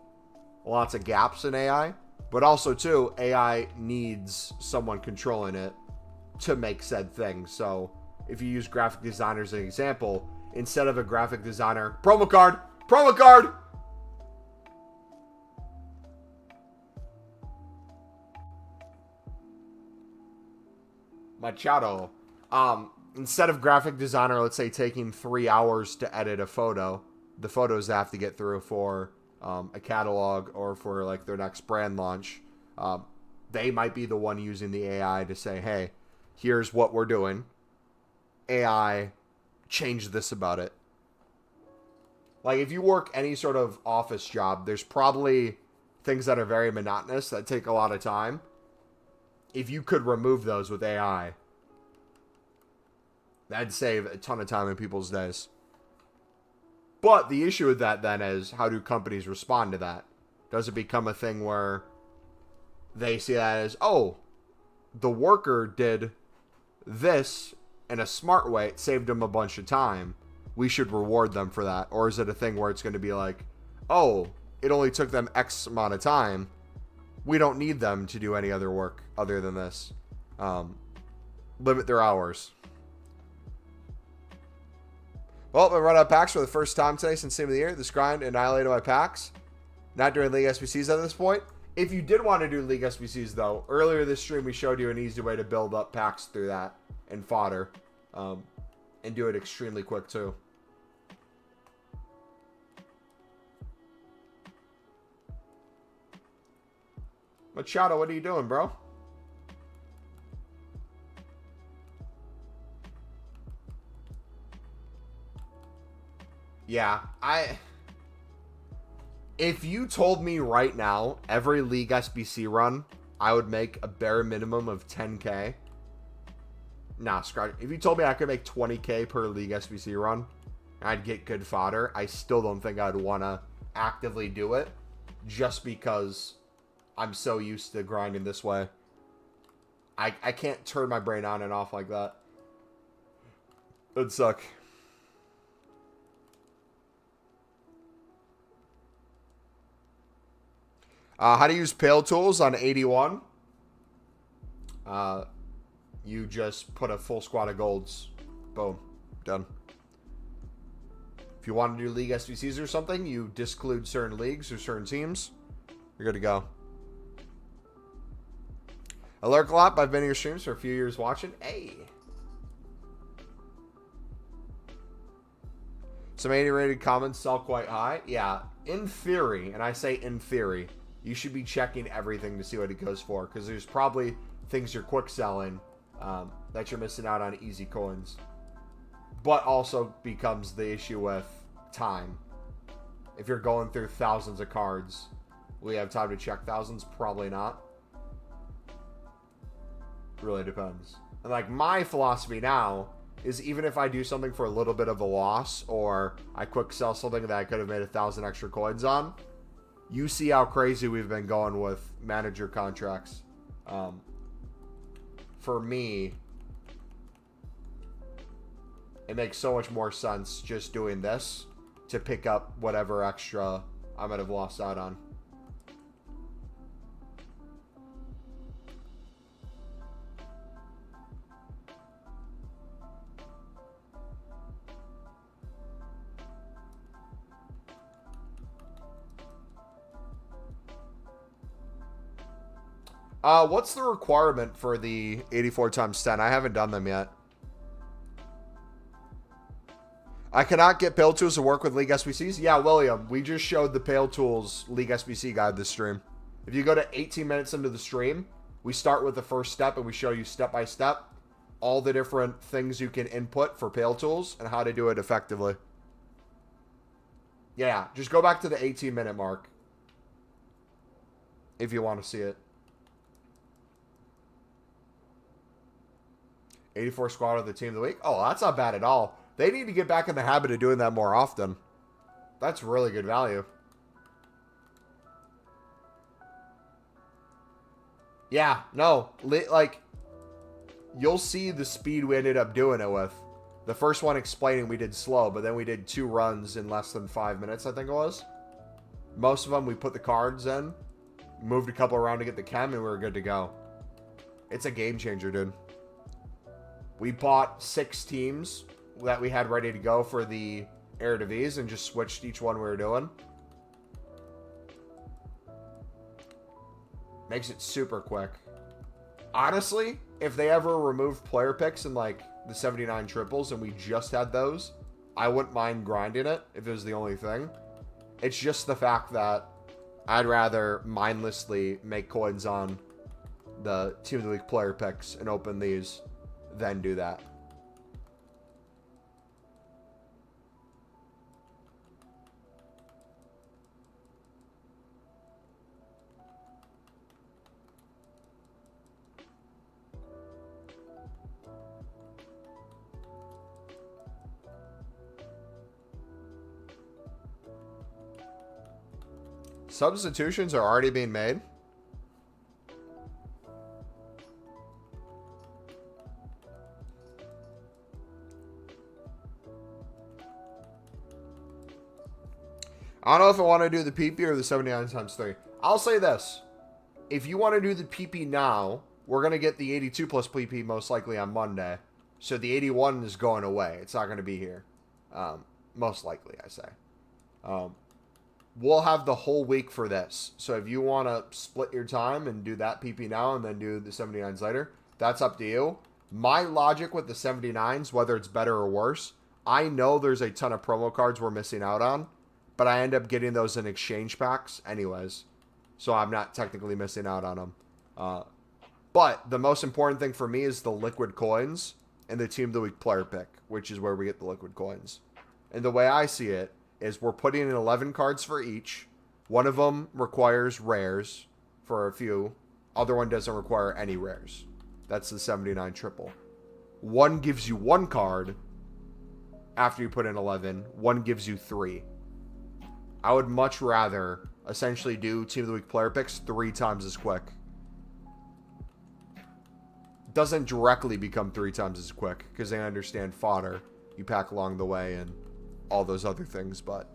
lots of gaps in AI. But also, too, AI needs someone controlling it to make said thing. So if you use graphic designers as an example, instead of a graphic designer, promo card! Machado. Instead of graphic designer, let's say, taking 3 hours to edit a photo, the photos they have to get through for a catalog or for like their next brand launch, they might be the one using the AI to say, hey, here's what we're doing. AI, change this about it. Like, if you work any sort of office job, there's probably things that are very monotonous that take a lot of time. If you could remove those with AI, that'd save a ton of time in people's days. But the issue with that then is, how do companies respond to that? Does it become a thing where they see that as, oh, the worker did this in a smart way, it saved them a bunch of time, we should reward them for that? Or is it a thing where it's going to be like, oh, it only took them X amount of time, we don't need them to do any other work other than this. Limit their hours. Well, I run out of packs for the first time today since the end of the year. This grind annihilated my packs. Not doing League SBCs at this point. If you did want to do League SBCs, though, earlier this stream we showed you an easy way to build up packs through that and fodder. And do it extremely quick, too. Machado, what are you doing, bro? Yeah, if you told me right now, every League SBC run, I would make a bare minimum of 10K. Nah, scratch. If you told me I could make 20K per League SBC run, I'd get good fodder, I still don't think I'd want to actively do it, just because I'm so used to grinding this way. I can't turn my brain on and off like that. It'd suck. How to use Pale Tools on 81. You just put a full squad of golds. Boom. Done. If you want to do League SBCs or something, you disclude certain leagues or certain teams, you're good to go. I lurk a lot. I've been in your streams for a few years watching. Hey. Some 80 rated comments sell quite high. Yeah, in theory, and I say in theory, you should be checking everything to see what it goes for, because there's probably things you're quick selling that you're missing out on easy coins. But also becomes the issue with time. If you're going through thousands of cards, we have time to check thousands? Probably not. Really depends. And like my philosophy now is even if I do something for a little bit of a loss or I quick sell something that I could have made 1,000 extra coins on, you see how crazy we've been going with manager contracts. For me, it makes so much more sense just doing this to pick up whatever extra I might have lost out on. What's the requirement for the 84 times 10? I haven't done them yet. I cannot get Pale Tools to work with League SBCs. Yeah, William, we just showed the Pale Tools League SBC guide this stream. If you go to 18 minutes into the stream, we start with the first step and we show you step by step all the different things you can input for Pale Tools and how to do it effectively. Yeah, just go back to the 18-minute mark if you want to see it. 84 squad of the team of the week. Oh, that's not bad at all. They need to get back in the habit of doing that more often. That's really good value. Yeah, no. Like, you'll see the speed we ended up doing it with. The first one explaining we did slow, but then we did 2 runs in less than 5 minutes, I think it was. Most of them, we put the cards in, moved a couple around to get the chem, and we were good to go. It's a game changer, dude. We bought 6 teams that we had ready to go for the Eredivisie and just switched each one we were doing. Makes it super quick. Honestly, if they ever removed player picks in like the 79 triples and we just had those, I wouldn't mind grinding it if it was the only thing. It's just the fact that I'd rather mindlessly make coins on the Team of the Week player picks and open these than do that. Substitutions are already being made. I don't know if I want to do the PP or the 79 times 3. I'll say this. If you want to do the PP now, we're going to get the 82 plus PP most likely on Monday. So the 81 is going away. It's not going to be here. Most likely, I say. We'll have the whole week for this. So if you want to split your time and do that PP now and then do the 79s later, that's up to you. My logic with the 79s, whether it's better or worse, I know there's a ton of promo cards we're missing out on, but I end up getting those in exchange packs anyways. So I'm not technically missing out on them. But the most important thing for me is the liquid coins and the Team of the Week player pick, which is where we get the liquid coins. And the way I see it is we're putting in 11 cards for each. One of them requires rares for a few. Other one doesn't require any rares. That's the 79 triple. One gives you 1 card after you put in 11. One gives you 3. I would much rather essentially do Team of the Week player picks 3 times as quick. Doesn't directly become 3 times as quick because they understand fodder you pack along the way and all those other things, but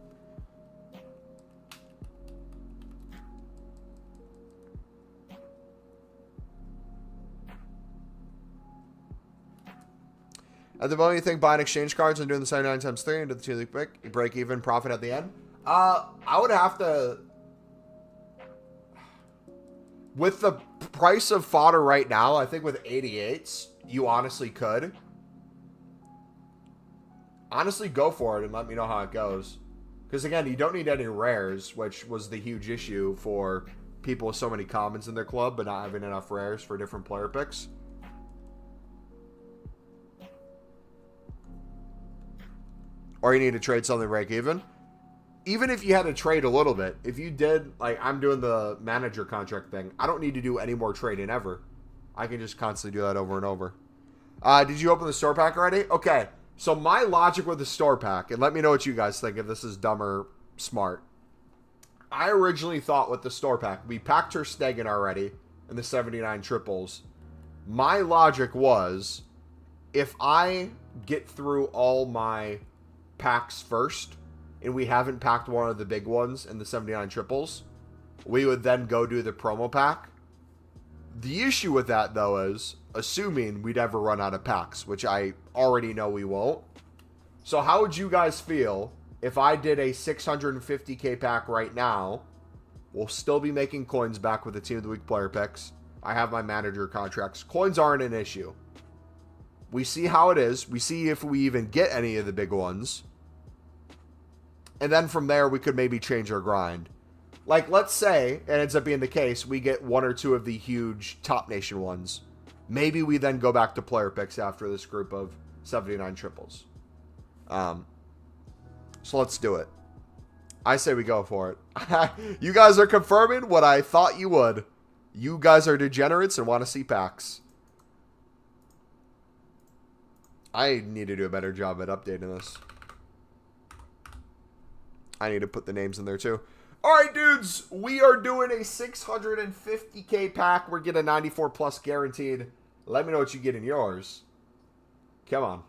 at the moment, you think buying exchange cards and doing the 79 times 3 into the 2 week pick, you break even profit at the end? I would have to, with the price of fodder right now, I think with 88s, you honestly could. Honestly, go for it and let me know how it goes. Because again, you don't need any rares, which was the huge issue for people with so many commons in their club, but not having enough rares for different player picks. Or you need to trade something to break even. even if you had to trade a little bit, if you did, like I'm doing the manager contract thing, I don't need to do any more trading ever. I can just constantly do that over and over. Did you open the store pack already? Okay, so my logic with the store pack, and let me know what you guys think if this is dumb or smart. I originally thought with the store pack, we packed Ter Stegen already in the 79 triples. My logic was, if I get through all my packs first, and we haven't packed one of the big ones in the 79 triples, we would then go do the promo pack. The issue with that, though, is assuming we'd ever run out of packs, which I already know we won't. So how would you guys feel if I did a 650k pack right now? We'll still be making coins back with the Team of the Week player picks. I have my manager contracts. Coins aren't an issue. We see how it is. We see if we even get any of the big ones. And then from there, we could maybe change our grind. Like, let's say, it ends up being the case, we get one or two of the huge top nation ones. Maybe we then go back to player picks after this group of 79 triples. So let's do it. I say we go for it. You guys are confirming what I thought you would. You guys are degenerates and want to see packs. I need to do a better job at updating this. I need to put the names in there too. All right, dudes. We are doing a 650k pack. We're getting 94 plus guaranteed. Let me know what you get in yours. Come on.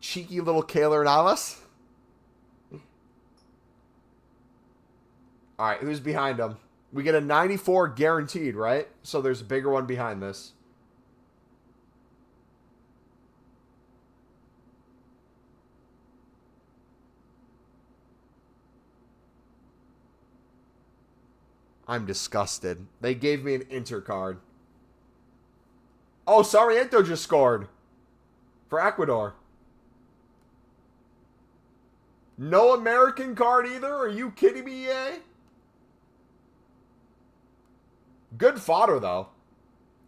Cheeky little Kaylor Navas. All right, who's behind him? We get a 94 guaranteed, right? So there's a bigger one behind this. I'm disgusted. They gave me an Inter card. Oh, Sarmiento just scored. For Ecuador. No American card either? Are you kidding me, EA? Good fodder, though.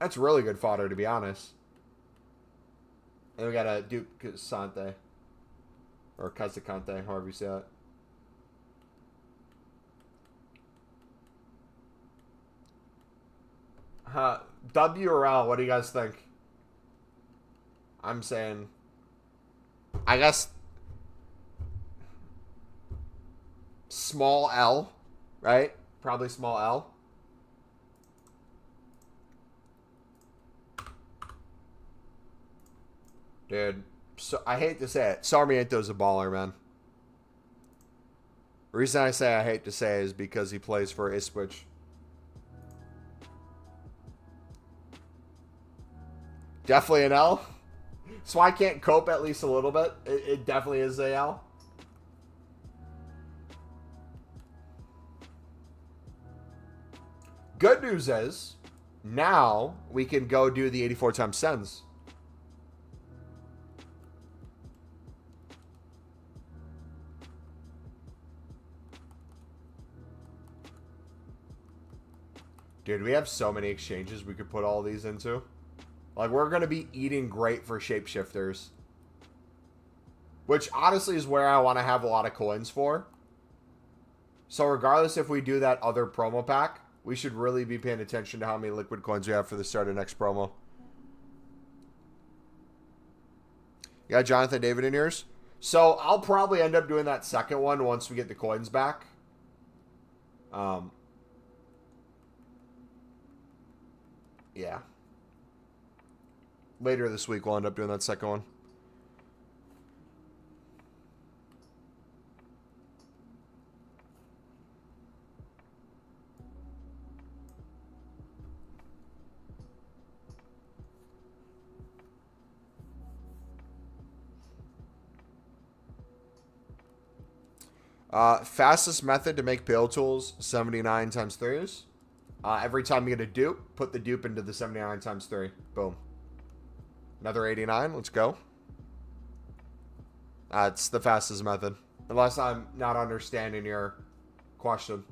That's really good fodder, to be honest. And we got a Duke Casante. Or Casacante, however you say it. W or L, what do you guys think? I'm saying, I guess, small L, right? Probably small L. Dude, so I hate to say it. Sarmiento's a baller, man. The reason I say I hate to say it is because he plays for Ipswich. Definitely an L. So I can't cope at least a little bit. It definitely is a L. Good news is, now we can go do the 84 times sends. Dude, we have so many exchanges we could put all these into. Like, we're going to be eating great for shapeshifters. Which, honestly, is where I want to have a lot of coins for. So, regardless if we do that other promo pack, we should really be paying attention to how many liquid coins we have for the start of next promo. You got Jonathan David in yours? So, I'll probably end up doing that second one once we get the coins back. Yeah. Later this week, we'll end up doing that second one. Fastest method to make pill tools, 79 times 3s. Every time you get a dupe, put the dupe into the 79 times 3. Boom. Another 89. Let's go. It's the fastest method. Unless I'm not understanding your question.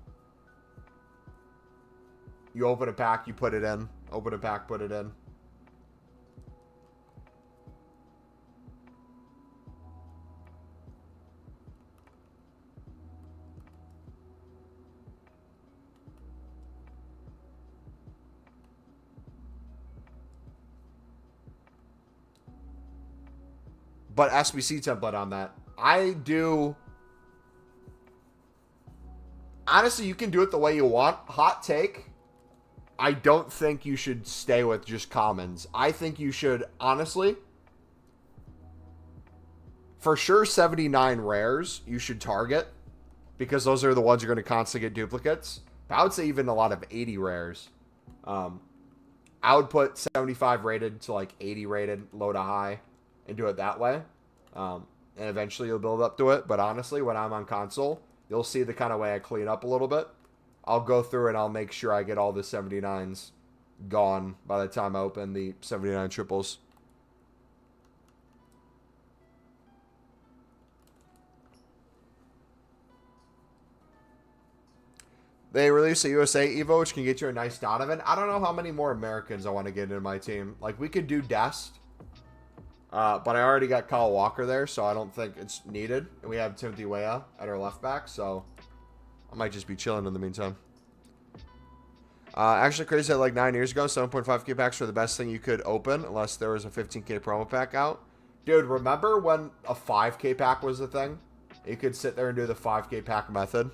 You open a pack, you put it in. Open a pack, put it in. but SBC template on that. I do. Honestly, you can do it the way you want. Hot take. I don't think you should stay with just commons. I think you should, honestly, for sure 79 rares you should target, because those are the ones you're going to constantly get duplicates. But I would say even a lot of 80 rares. I would put 75 rated to like 80 rated, low to high, and do it that way. And eventually you'll build up to it. But honestly, when I'm on console, you'll see the kind of way I clean up a little bit. I'll go through and I'll make sure I get all the 79s gone by the time I open the 79 triples. They released a USA Evo, which can get you a nice Donovan. I don't know how many more Americans I want to get into my team. Like, we could do Dest. But I already got Kyle Walker there, so I don't think it's needed. And we have Timothy Weah at our left back, so I might just be chilling in the meantime. Actually, crazy that like 9 years ago, 7.5k packs were the best thing you could open, unless there was a 15k promo pack out. Dude, remember when a 5k pack was the thing? You could sit there and do the 5k pack method.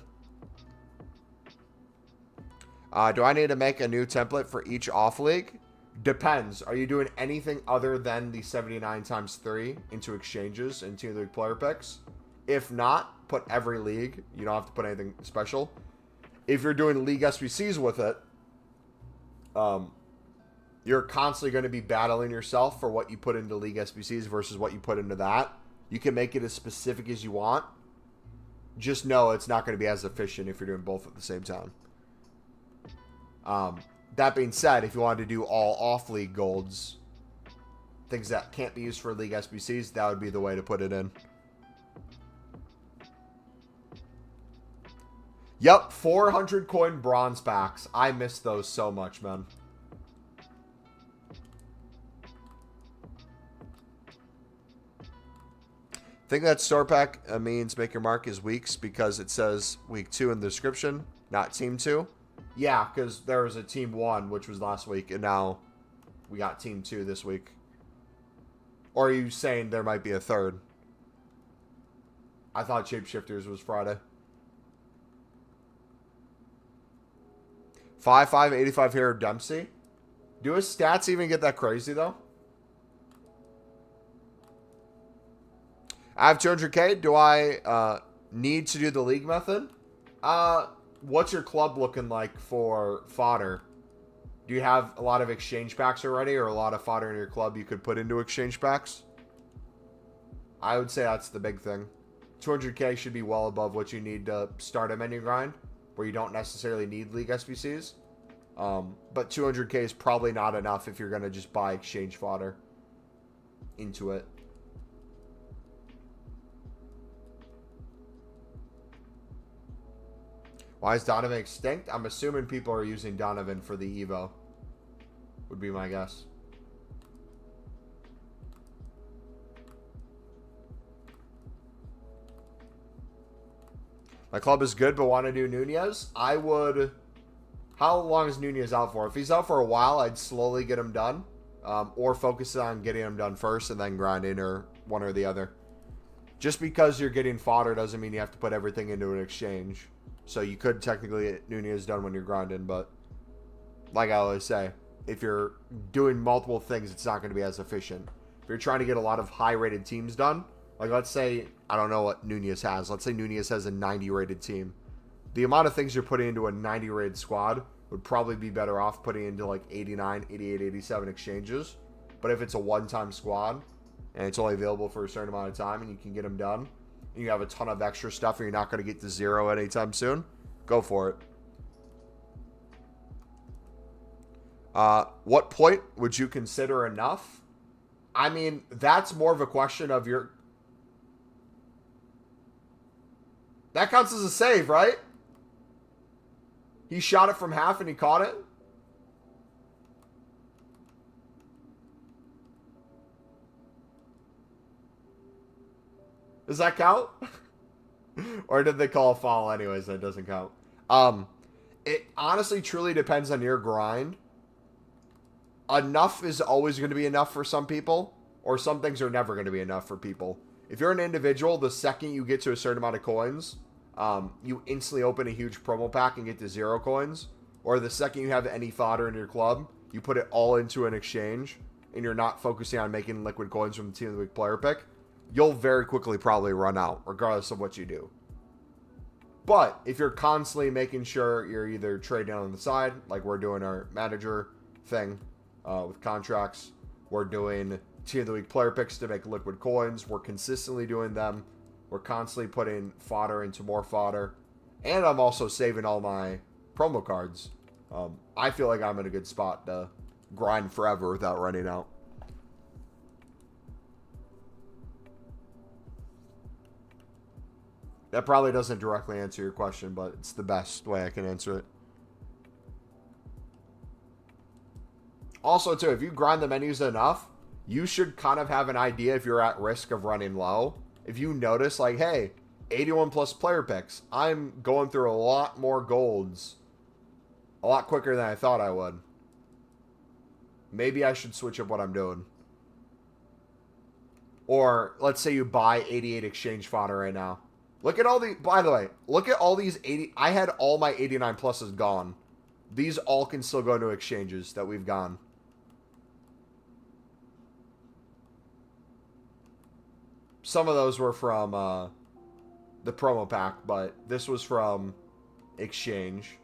Do I need to make a new template for each off league? Depends. Are you doing anything other than the 79 times 3 into exchanges and team league player picks? If not, put every league. You don't have to put anything special. If you're doing league SBCs with it, you're constantly going to be battling yourself for what you put into league SBCs versus what you put into that. You can make it as specific as you want. Just know it's not going to be as efficient if you're doing both at the same time. That being said, if you wanted to do all off-league golds, things that can't be used for league SBCs, that would be the way to put it in. Yep, 400 coin bronze packs. I miss those so much, man. Think that store pack means make your mark as weeks because it says week 2 in the description, not team 2. Yeah, because there was a team 1, which was last week, and now we got team 2 this week. Or are you saying there might be a third? I thought Shapeshifters was Friday. 5'5", 85 here, Dempsey. Do his stats even get that crazy, though? I have 200k. Do I need to do the league method? What's your club looking like for fodder? Do you have a lot of exchange packs already or a lot of fodder in your club you could put into exchange packs? I would say that's the big thing. 200k should be well above what you need to start a menu grind where you don't necessarily need league SBCs. But 200k is probably not enough if you're going to just buy exchange fodder into it. Why is Donovan extinct? I'm assuming people are using Donovan for the Evo. Would be my guess. My club is good, but want to do Nunez? I would... How long is Nunez out for? If he's out for a while, I'd slowly get him done. Or focus on getting him done first and then grinding, or one or the other. Just because you're getting fodder doesn't mean you have to put everything into an exchange. So you could technically get Nunez done when you're grinding, but like I always say, if you're doing multiple things, it's not going to be as efficient. If you're trying to get a lot of high-rated teams done, like let's say, I don't know what Nunez has. Let's say Nunez has a 90-rated team. The amount of things you're putting into a 90-rated squad would probably be better off putting into like 89, 88, 87 exchanges. But if it's a one-time squad, and it's only available for a certain amount of time, and you can get them done, and you have a ton of extra stuff and you're not going to get to 0 anytime soon, go for it. What point would you consider enough? I mean, that's more of a question of your... That counts as a save, right? He shot it from half and he caught it? Does that count? Or did they call a foul anyways? That doesn't count. It honestly truly depends on your grind. Enough is always going to be enough for some people. or some things are never going to be enough for people. If you're an individual, the second you get to a certain amount of coins, you instantly open a huge promo pack and get to 0 coins. Or the second you have any fodder in your club, you put it all into an exchange, and you're not focusing on making liquid coins from the Team of the Week player pick, you'll very quickly probably run out, regardless of what you do. But if you're constantly making sure you're either trading on the side, like we're doing our manager thing with contracts, we're doing Team of the Week player picks to make liquid coins, we're consistently doing them, we're constantly putting fodder into more fodder, and I'm also saving all my promo cards. I feel like I'm in a good spot to grind forever without running out. That probably doesn't directly answer your question, but it's the best way I can answer it. Also, too, if you grind the menus enough, you should kind of have an idea if you're at risk of running low. If you notice, like, hey, 81 plus player picks, I'm going through a lot more golds a lot quicker than I thought I would. Maybe I should switch up what I'm doing. Or let's say you buy 88 exchange fodder right now. Look at all the, by the way, look at all these 80, I had all my 89 pluses gone. These all can still go into exchanges that we've gone. Some of those were from the promo pack, but this was from exchange.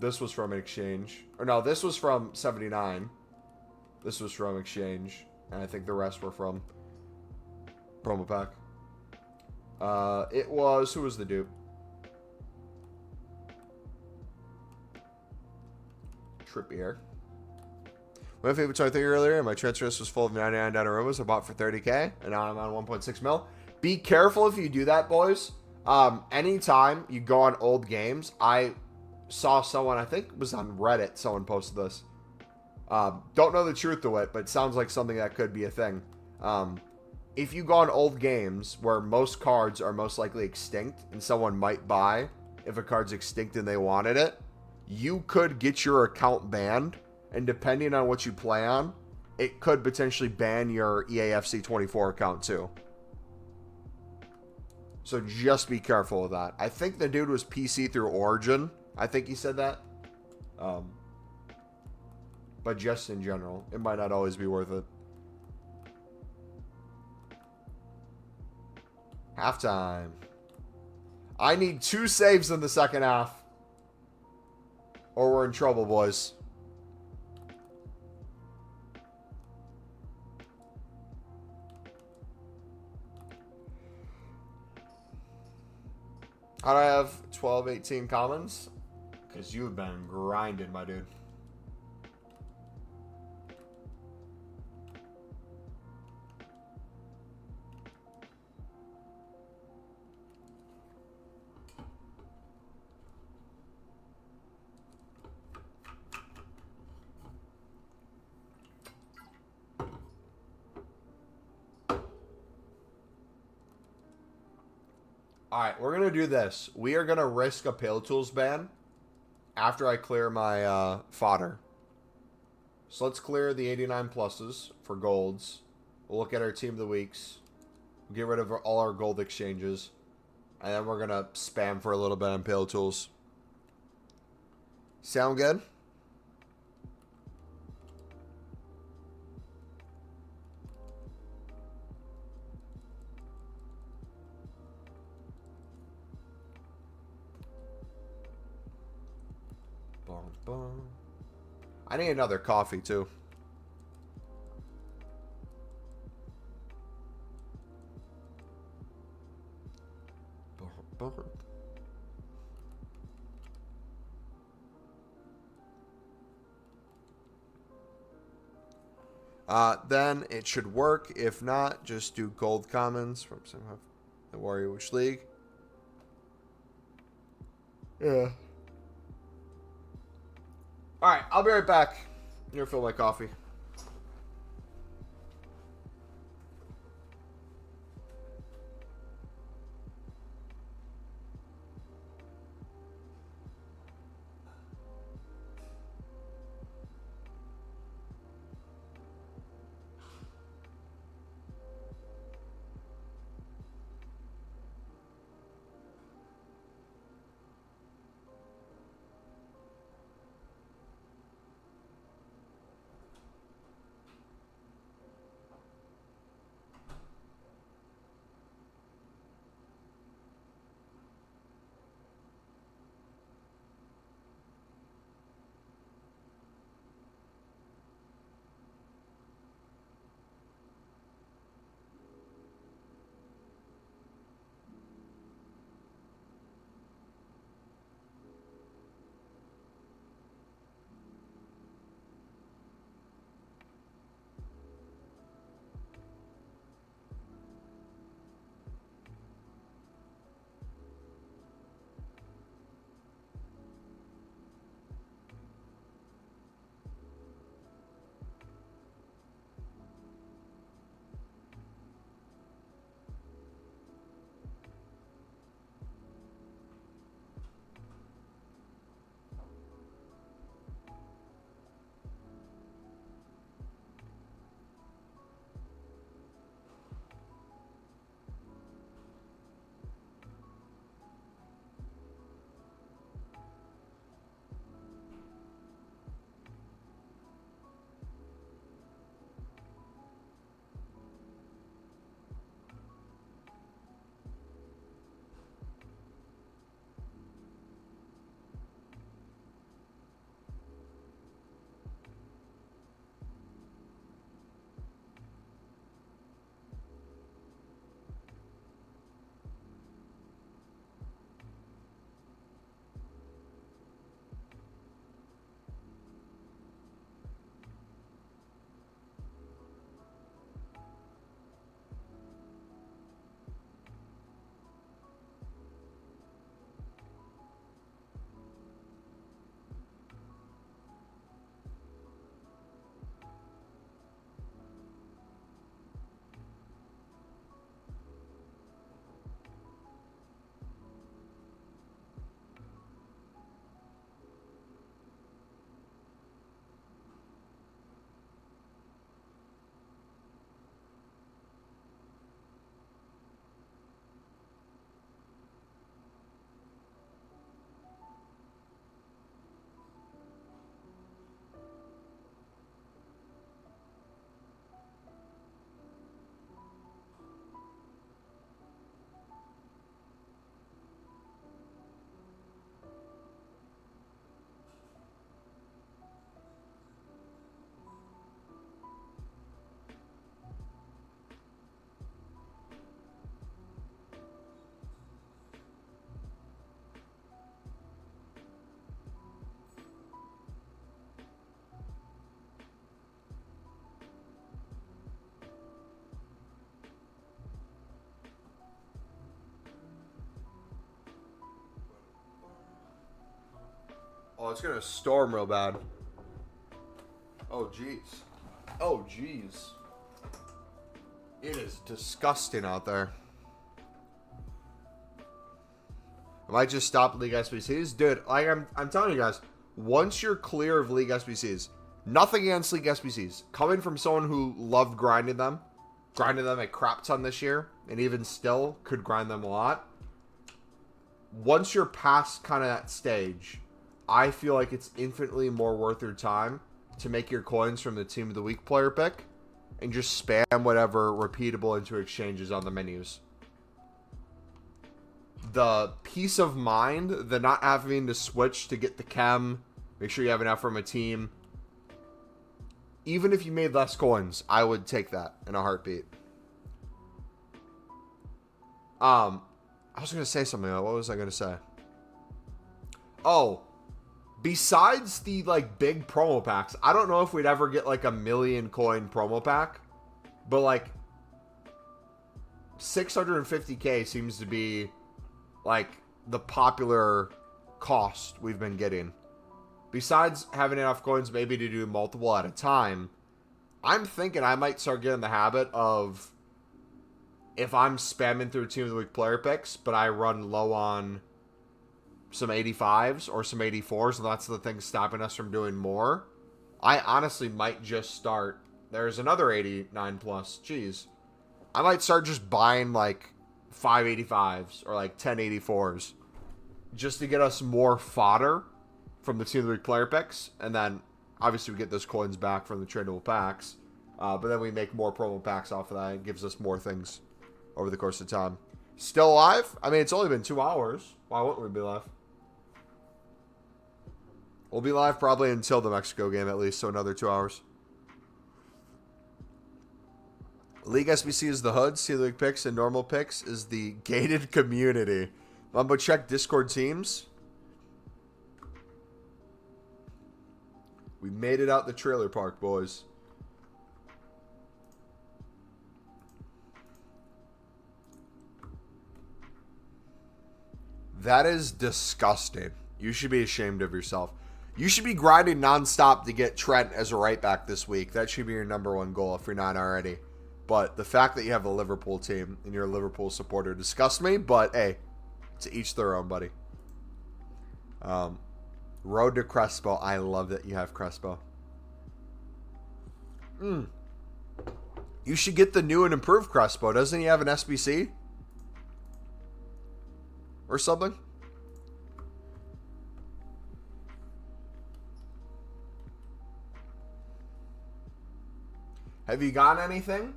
This was from exchange. Or no, this was from 79. This was from exchange. And I think the rest were from promo pack. It was, who was the dupe? Trippier. My favorite I think earlier, my transfer list was full of 99 Donnarummas I bought for 30k, and now I'm on 1.6 mil. Be careful if you do that, boys. Anytime you go on old games, I saw someone, I think it was on Reddit, someone posted this. Don't know the truth to it, but it sounds like something that could be a thing. If you go on old games where most cards are most likely extinct and someone might buy if a card's extinct and they wanted it, you could get your account banned, and depending on what you play on, it could potentially ban your EAFC 24 account too. So just be careful with that. I think the dude was PC through Origin. I think he said that. But just in general, it might not always be worth it. Halftime. I need 2 saves in the second half, or we're in trouble, boys. How'd I have 12, 18 commons? Because you've been grinding, my dude. Alright, we're going to do this. We are going to risk a Pale Tools ban after I clear my fodder. So let's clear the 89 pluses for golds. We'll look at our Team of the Weeks. We'll get rid of all our gold exchanges. And then we're going to spam for a little bit on Pale Tools. Sound good? I need another coffee too. Then it should work. If not, just do gold commons from some the Warrior Witch League. Yeah. Alright, I'll be right back. I'm gonna fill my coffee. Oh, it's gonna storm real bad. Oh, jeez. Oh, jeez. It is disgusting out there. I might just stop League SBCs. Dude, like I'm telling you guys, once you're clear of League SBCs, nothing against League SBCs. Coming from someone who loved grinding them a crap ton this year, and even still could grind them a lot. Once you're past kind of that stage, I feel like it's infinitely more worth your time to make your coins from the Team of the Week player pick and just spam whatever repeatable into exchanges on the menus. The peace of mind, the not having to switch to get the chem, make sure you have enough from a team. Even if you made less coins, I would take that in a heartbeat. I was going to say something. What was I going to say? Oh, besides the like big promo packs, I don't know if we'd ever get like a 1,000,000 coin promo pack, but like 650k seems to be like the popular cost we've been getting. Besides having enough coins maybe to do multiple at a time, I'm thinking I might start getting the habit of, if I'm spamming through Team of the Week player picks, but I run low on some 85s or some 84s, and that's the thing stopping us from doing more, I honestly might just start. There's another 89 plus. Jeez. I might start just buying like 585s or like 1084s just to get us more fodder from the Team of the Week player picks, and then obviously we get those coins back from the tradable packs, but then we make more promo packs off of that. It gives us more things over the course of time. Still alive? I mean, it's only been 2 hours. Why wouldn't we be live? We'll be live probably until the Mexico game at least, so another 2 hours. League SBC is the HUD, Team of the Week picks, and normal picks is the gated community. Mumbo check Discord teams. We made it out the trailer park, boys. That is disgusting. You should be ashamed of yourself. You should be grinding nonstop to get Trent as a right back this week. That should be your #1 goal if you're not already. But the fact that you have a Liverpool team and you're a Liverpool supporter disgusts me. But hey, to each their own, buddy. Road to Crespo. I love that you have Crespo. You should get the new and improved Crespo. Doesn't he have an SBC? Or something? Have you gotten anything?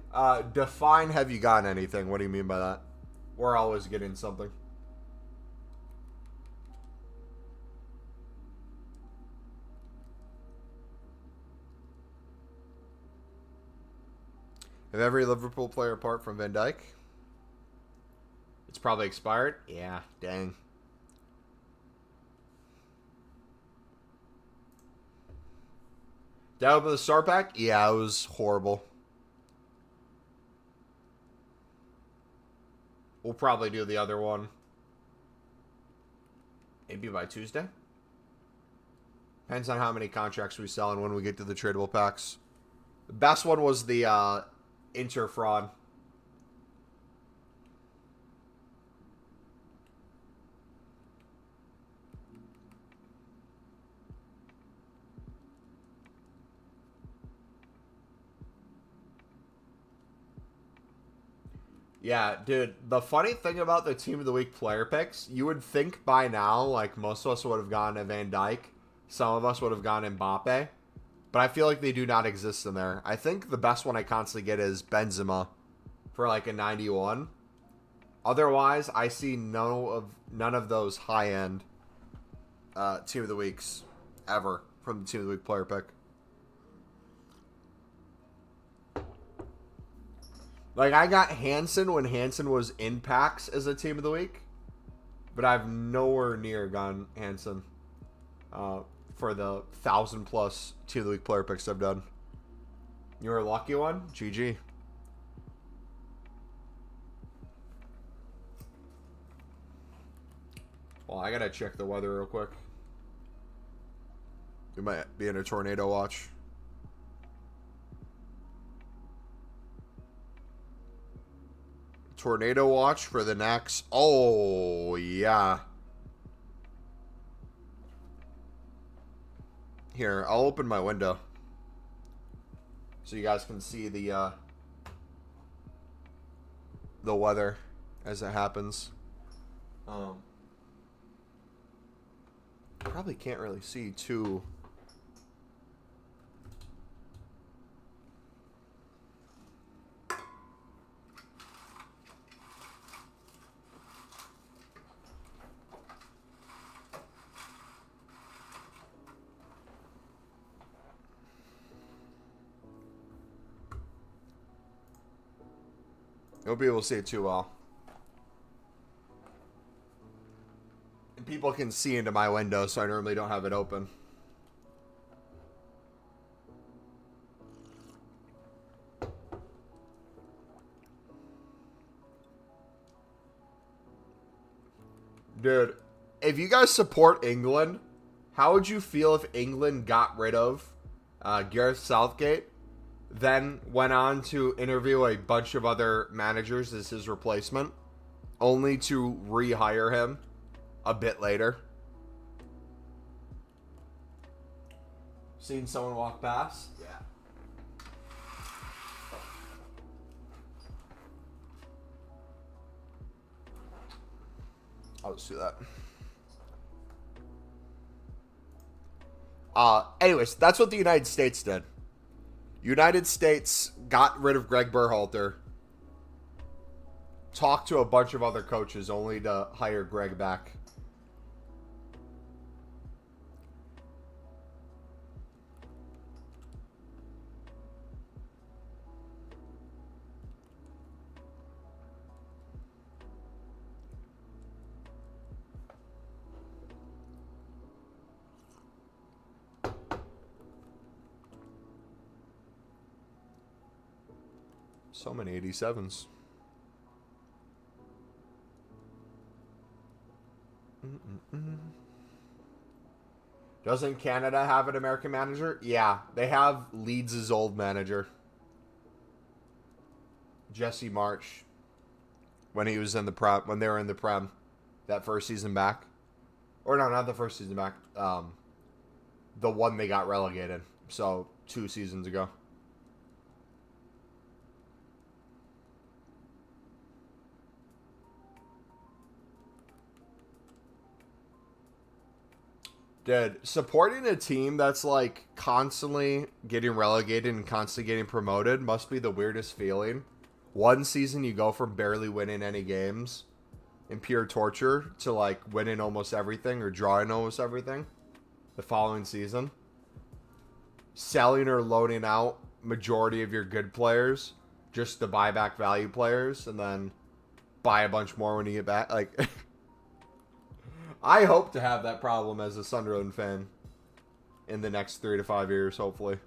Define have you gotten anything. What do you mean by that? We're always getting something. Have every Liverpool player apart from Van Dijk? It's probably expired? Yeah, dang. Down with the star pack? Yeah, it was horrible. We'll probably do the other one maybe by Tuesday. Depends on how many contracts we sell and when we get to the tradable packs. The best one was the Inter fraud. Yeah, dude, the funny thing about the Team of the Week player picks, you would think by now, like, most of us would have gone to Van Dijk. Some of us would have gone Mbappe. But I feel like they do not exist in there. I think the best one I constantly get is Benzema for, like, a 91. Otherwise, I see none of those high-end Team of the Weeks ever from the Team of the Week player pick. Like, I got Hansen when Hansen was in packs as a Team of the Week. But I've nowhere near gone Hansen for the 1,000+ Team of the Week player picks I've done. You were a lucky one? GG. Well, I gotta check the weather real quick. We might be in a tornado watch. Tornado watch for the next... Oh, yeah. Here, I'll open my window. So you guys can see the weather as it happens. Probably can't really see too... You'll be able to see it too well. And people can see into my window, so I normally don't have it open. Dude, if you guys support England, how would you feel if England got rid of Gareth Southgate, then went on to interview a bunch of other managers as his replacement, only to rehire him a bit later? Seen someone walk past? Yeah. I'll just do that. Anyways, that's what the United States did. United States got rid of Greg Berhalter, talked to a bunch of other coaches only to hire Greg back. So many 87s. Doesn't Canada have an American manager? Yeah, they have Leeds' old manager, Jesse March, when he was in the Prem, when they were in the Prem, that first season back. Or no, not the first season back. The one they got relegated. So 2 seasons ago. Dude, supporting a team that's like constantly getting relegated and constantly getting promoted must be the weirdest feeling. One season you go from barely winning any games in pure torture to like winning almost everything or drawing almost everything the following season. Selling or loaning out majority of your good players just to buy back value players and then buy a bunch more when you get back. Like... I hope to have that problem as a Sunderland fan in the next 3 to 5 years, hopefully.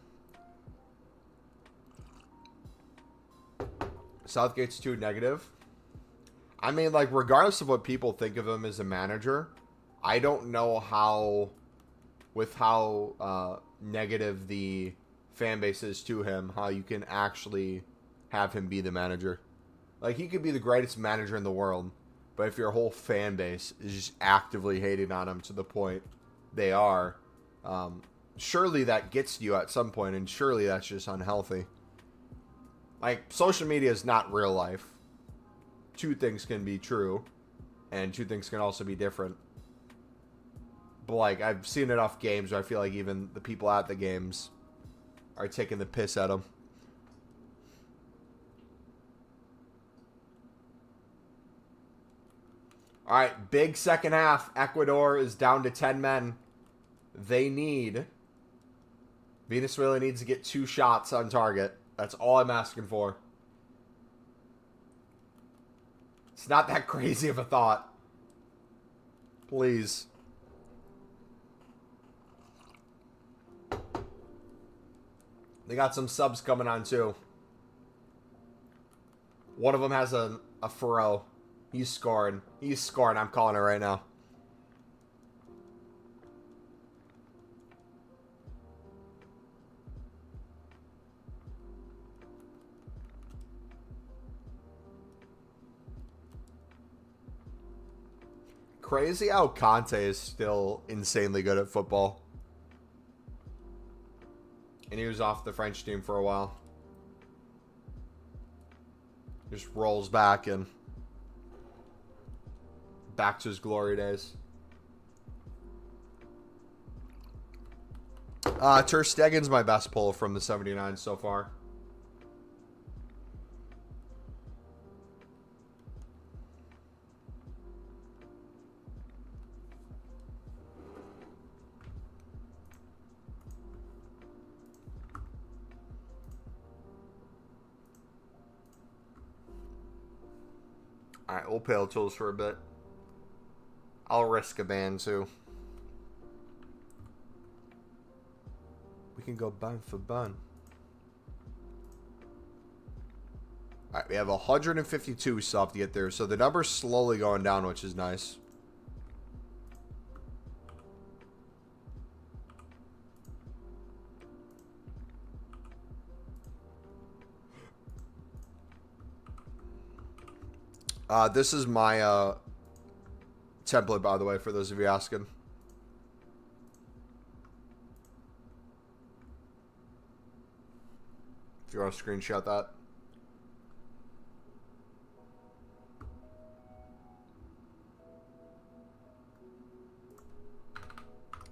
Southgate's too negative. I mean, like, regardless of what people think of him as a manager, I don't know how, with how negative the fan base is to him, how you can actually have him be the manager. Like, he could be the greatest manager in the world. But if your whole fan base is just actively hating on him to the point they are, surely that gets to you at some point, and surely that's just unhealthy. Like, social media is not real life. 2 things can be true, and 2 things can also be different. But, like, I've seen enough games where I feel like even the people at the games are taking the piss at him. All right, big second half. Ecuador is down to 10 men. Venezuela needs to get 2 shots on target. That's all I'm asking for. It's not that crazy of a thought. Please. They got some subs coming on too. One of them has a furrow. He's scoring. He's scoring. I'm calling it right now. crazy how Conte is still insanely good at football. And he was off the French team for a while. Just rolls back and back to his glory days. Ter Stegen's my best pull from the 79 so far. Alright, we'll pale tools for a bit. I'll risk a ban too. We can go bun for bun. Alright, we have 152 we still have to get there. So the number's slowly going down, which is nice. This is my template, by the way, for those of you asking. If you want to screenshot that.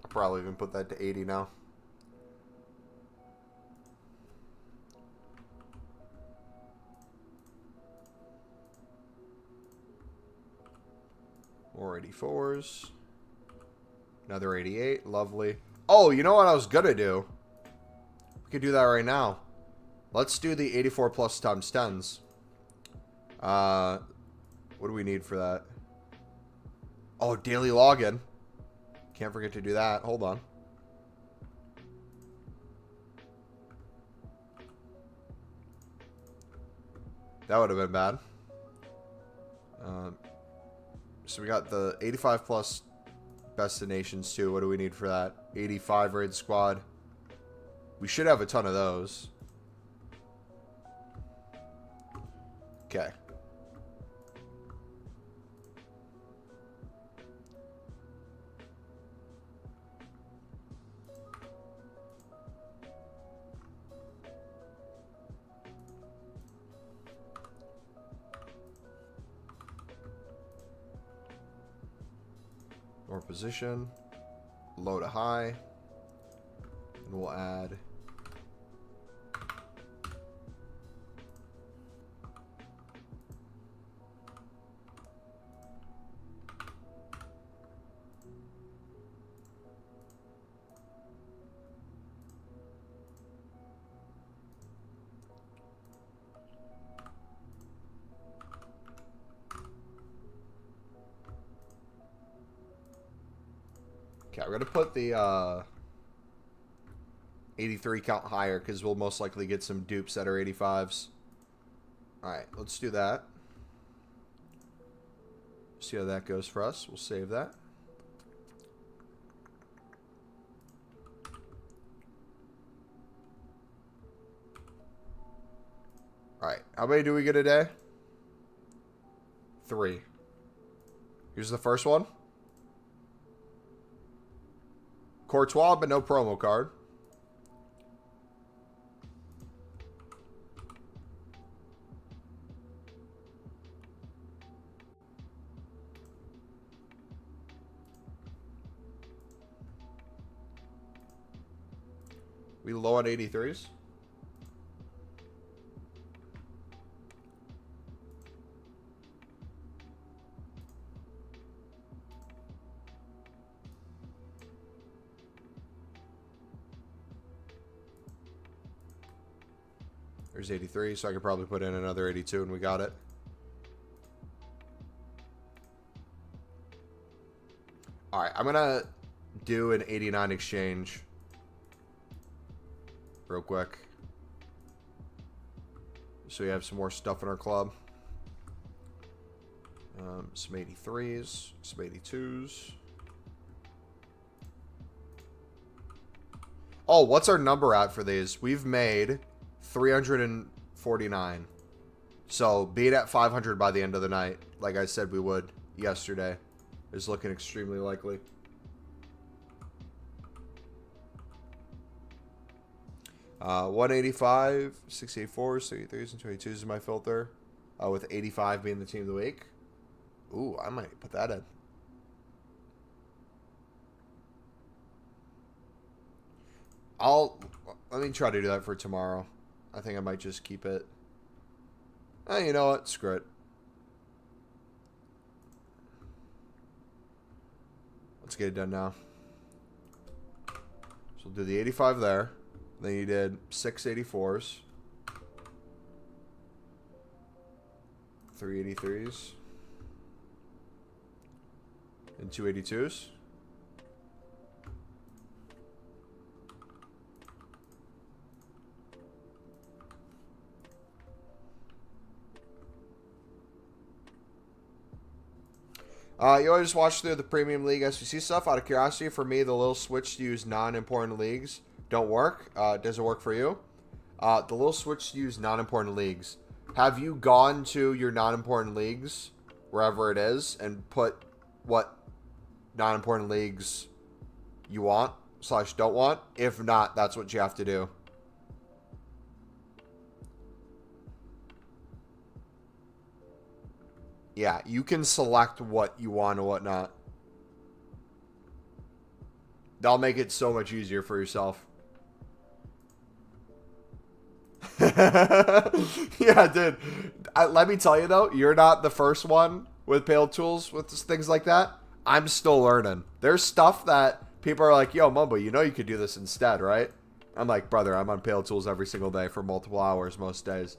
I'll probably even put that to 80 now. More 84s. Another 88. Lovely. Oh, you know what I was going to do? We could do that right now. Let's do the 84 plus times 10s. What do we need for that? Oh, daily login. Can't forget to do that. Hold on. That would have been bad. So we got the 85 plus destinations too. What do we need for that? 85 raid squad. We should have a ton of those. Okay. More position. Low to high. And we'll add okay, we're going to put the 83 count higher because we'll most likely get some dupes that are 85s. Alright, let's do that. See how that goes for us. We'll save that. Alright, how many do we get a day? 3. Here's the first one. Courtois, but no promo card. We low on 83s. There's 83, so I could probably put in another 82 and we got it. Alright, I'm going to do an 89 exchange real quick. So we have some more stuff in our club. Some 83s, some 82s. Oh, what's our number at for these? We've made 349. So be it at 500 by the end of the night, like I said we would yesterday. is looking extremely likely. Uh, 185, 684, 33s, and 22s is my filter. With 85 being the team of the week. Ooh, I might put that in. Let me try to do that for tomorrow. I think I might just keep it. You know what? Screw it. Let's get it done now. So we'll do the 85 there. Then you did 684s. 383s. And 282s. You always watch through the Premium League SVC stuff. Out of curiosity, for me, the little switch to use non-important leagues don't work. Does it work for you? The little switch to use non-important leagues. Have you gone to your non-important leagues, wherever it is, and put what non-important leagues you want / don't want? If not, that's what you have to do. Yeah, you can select what you want and what not. That'll make it so much easier for yourself. Yeah, dude. Let me tell you, though, you're not the first one with Pale Tools with things like that. I'm still learning. There's stuff that people are like, yo, Mumbo, you know you could do this instead, right? I'm like, brother, I'm on Pale Tools every single day for multiple hours most days.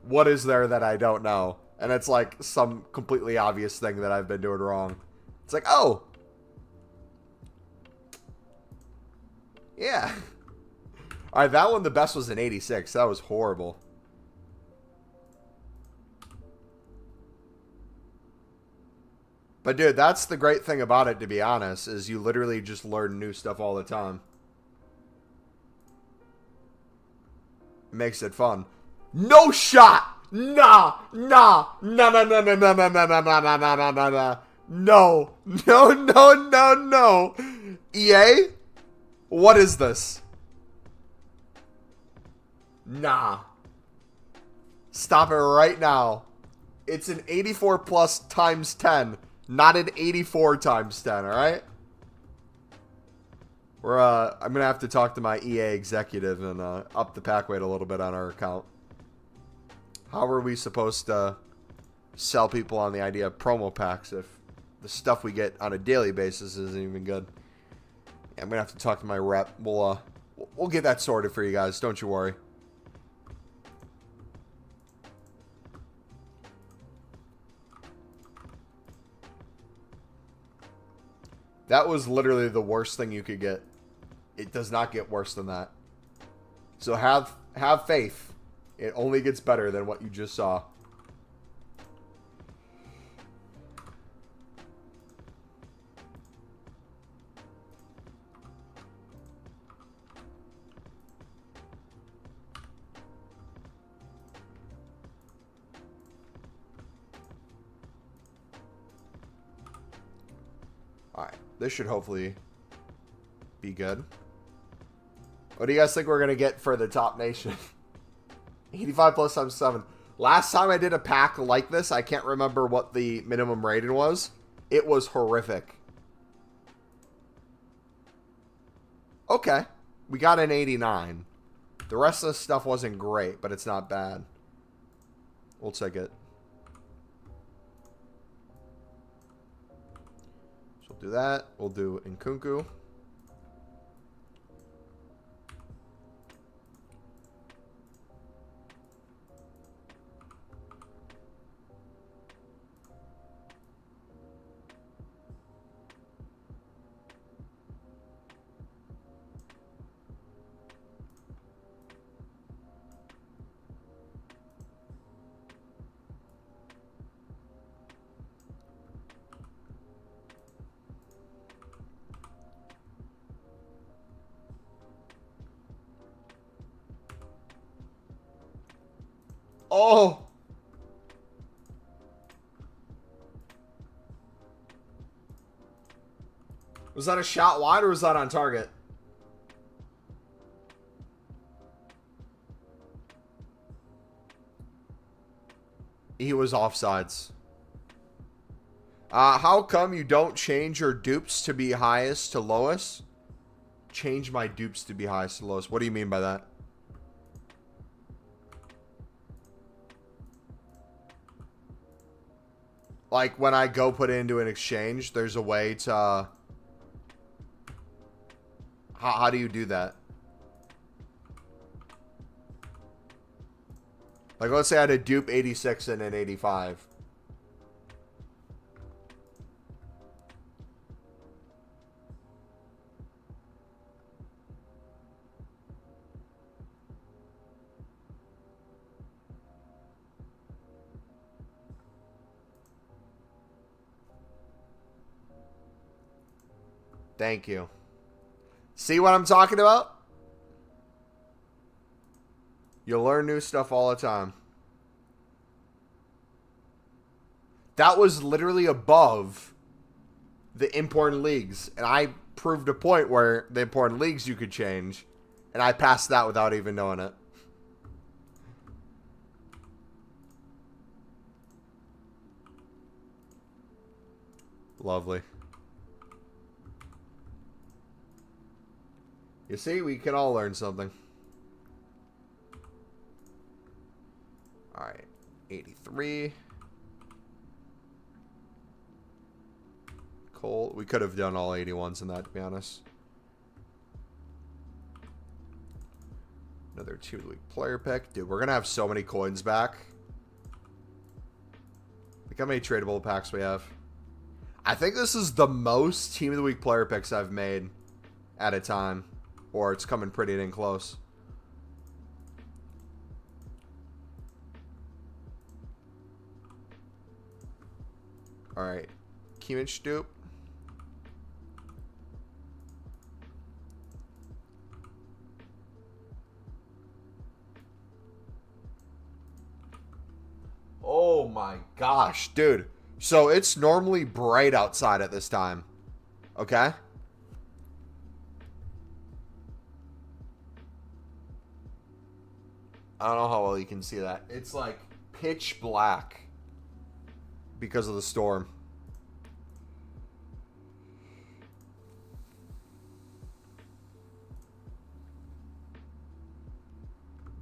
What is there that I don't know? And it's like some completely obvious thing that I've been doing wrong. It's like, oh. Yeah. All right, that one, the best was an 86. That was horrible. But, dude, that's the great thing about it, to be honest, is you literally just learn new stuff all the time. It makes it fun. No shot! Nah, nah, nah, nah, nah, nah, nah, nah, nah, nah, nah, nah, nah, nah, nah. No, no, no, no, no. EA? What is this? Nah. Stop it right now. It's an 84 plus times 10, not an 84 times 10, alright? I'm gonna have to talk to my EA executive and up the pack weight a little bit on our account. How are we supposed to sell people on the idea of promo packs if the stuff we get on a daily basis isn't even good? Yeah, I'm gonna have to talk to my rep. We'll get that sorted for you guys. Don't you worry. That was literally the worst thing you could get. It does not get worse than that. So have faith. It only gets better than what you just saw. Alright, this should hopefully be good. What do you guys think we're going to get for the top nation? 85 plus times 7. Last time I did a pack like this, I can't remember what the minimum rating was. It was horrific. Okay. We got an 89. The rest of the stuff wasn't great, but it's not bad. We'll take it. So we'll do that. We'll do Nkunku. Oh! Was that a shot wide or was that on target? He was offsides. How come you don't change your dupes to be highest to lowest? Change my dupes to be highest to lowest. What do you mean by that? Like when I go put it into an exchange, there's a way to... How do you do that? Like let's say I had a dupe 86 and an 85. Thank you. See what I'm talking about? You'll learn new stuff all the time. That was literally above the important leagues. And I proved a point where the important leagues you could change. And I passed that without even knowing it. Lovely. You see, we can all learn something. Alright, 83. Cole. We could have done all 81s in that, to be honest. Another Team of the Week player pick. Dude, we're going to have so many coins back. Look how many tradable packs we have. I think this is the most Team of the Week player picks I've made at a time. Or it's coming pretty dang close. Alright. Kimmich dupe. Oh my gosh, dude. So it's normally bright outside at this time. Okay? I don't know how well you can see that. It's like pitch black because of the storm.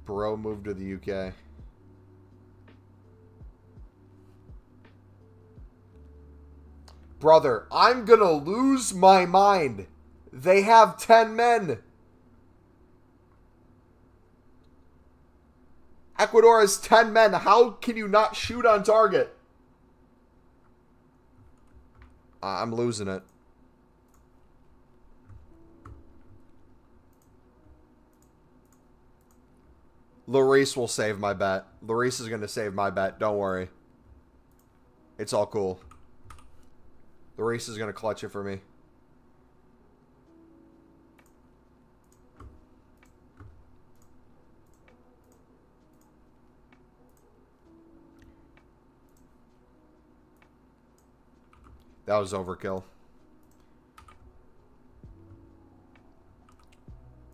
Bro moved to the UK. Brother, I'm gonna lose my mind. They have 10 men. Ecuador has 10 men. How can you not shoot on target? I'm losing it. Lloris will save my bet. Lloris is going to save my bet. Don't worry. It's all cool. Lloris is going to clutch it for me. That was overkill.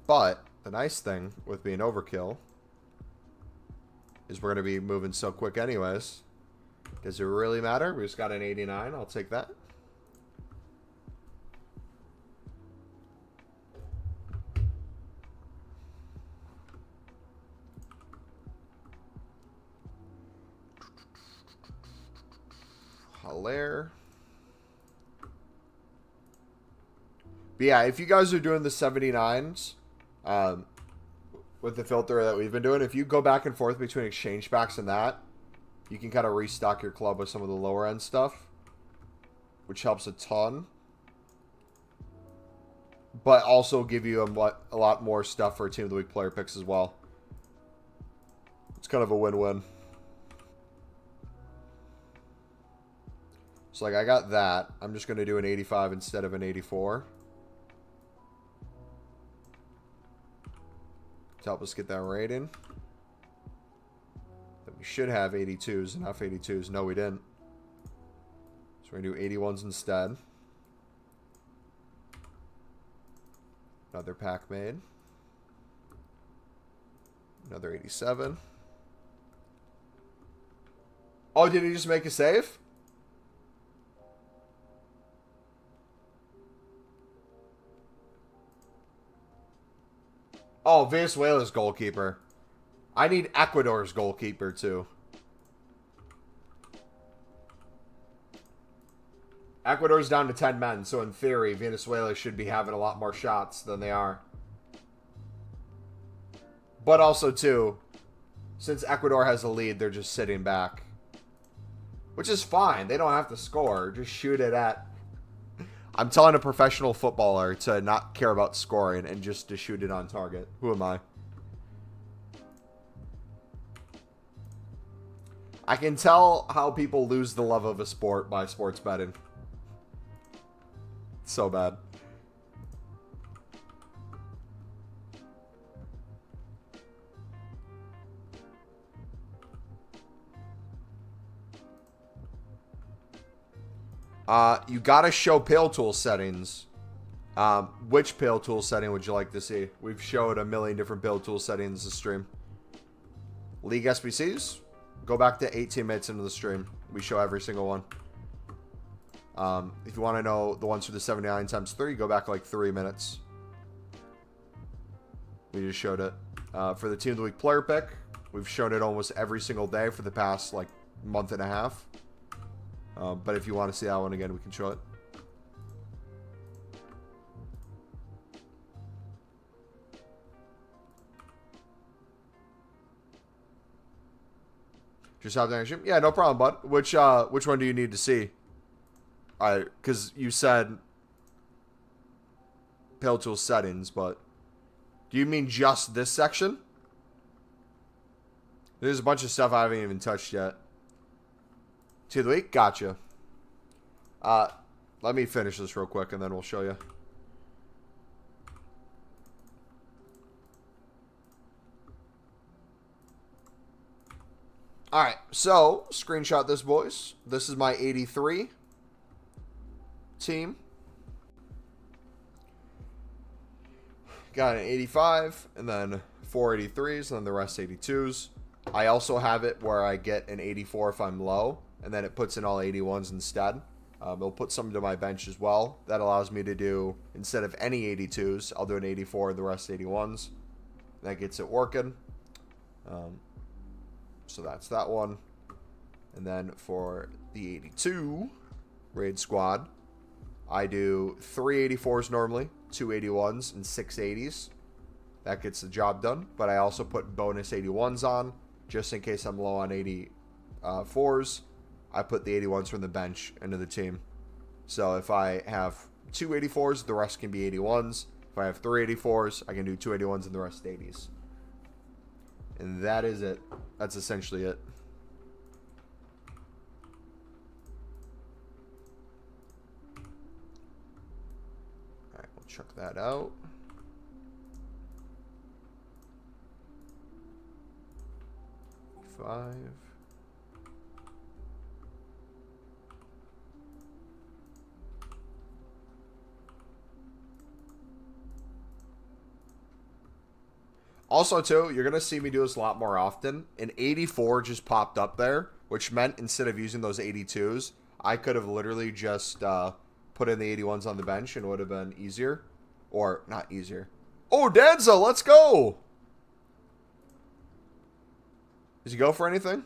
But the nice thing with being overkill is we're going to be moving so quick anyways. Does it really matter? We just got an 89. I'll take that. Haller. But yeah, if you guys are doing the 79s with the filter that we've been doing, if you go back and forth between exchange packs and that, you can kind of restock your club with some of the lower end stuff, which helps a ton. But also give you a lot more stuff for Team of the Week player picks as well. It's kind of a win-win. So like I got that. I'm just going to do an 85 instead of an 84. To help us get that rating. Then we should have 82s. Enough 82s. No, we didn't. So we're going to do 81s instead. Another pack made. Another 87. Oh, did he just make a save? Oh, Venezuela's goalkeeper. I need Ecuador's goalkeeper, too. Ecuador's down to 10 men, so in theory, Venezuela should be having a lot more shots than they are. But also, too, since Ecuador has a lead, they're just sitting back. Which is fine. They don't have to score. Just shoot it at... I'm telling a professional footballer to not care about scoring and just to shoot it on target. Who am I? I can tell how people lose the love of a sport by sports betting. So bad. You gotta show Pale Tool settings. Which Pale Tool setting would you like to see? We've showed a million different Pale Tool settings this stream. League SBCs? Go back to 18 minutes into the stream. We show every single one. If you want to know the ones for the 79 times 3, go back like 3 minutes. We just showed it. For the Team of the Week player pick, we've shown it almost every single day for the past like month and a half. But if you want to see that one again, we can show it. Just have the action? Yeah, no problem, bud. Which one do you need to see? Because you said Pale Tool settings, but do you mean just this section? There's a bunch of stuff I haven't even touched yet. Team of the Week? Gotcha. Let me finish this real quick and then we'll show you. Alright, so, screenshot this, boys. This is my 83 team. Got an 85, and then 4 83s, and then the rest 82s. I also have it where I get an 84 if I'm low, and then it puts in all 81s instead. It'll put some to my bench as well. That allows me to do, instead of any 82s, I'll do an 84 and the rest 81s. That gets it working. So that's that one. And then for the 82 raid squad, I do 3 84s normally, 2 81s, and 6 80s. That gets the job done. But I also put bonus 81s on, just in case I'm low on 84s. I put the 81s from the bench into the team. So if I have 2 84s, the rest can be 81s. If I have 3 84s, I can do 2 81s and the rest 80s. And that is it. That's essentially it. Alright, we'll check that out. Five. Also, too, you're going to see me do this a lot more often. An 84 just popped up there, which meant instead of using those 82s, I could have literally just put in the 81s on the bench and it would have been easier. Or, not easier. Oh, Danza, let's go! Does he go for anything?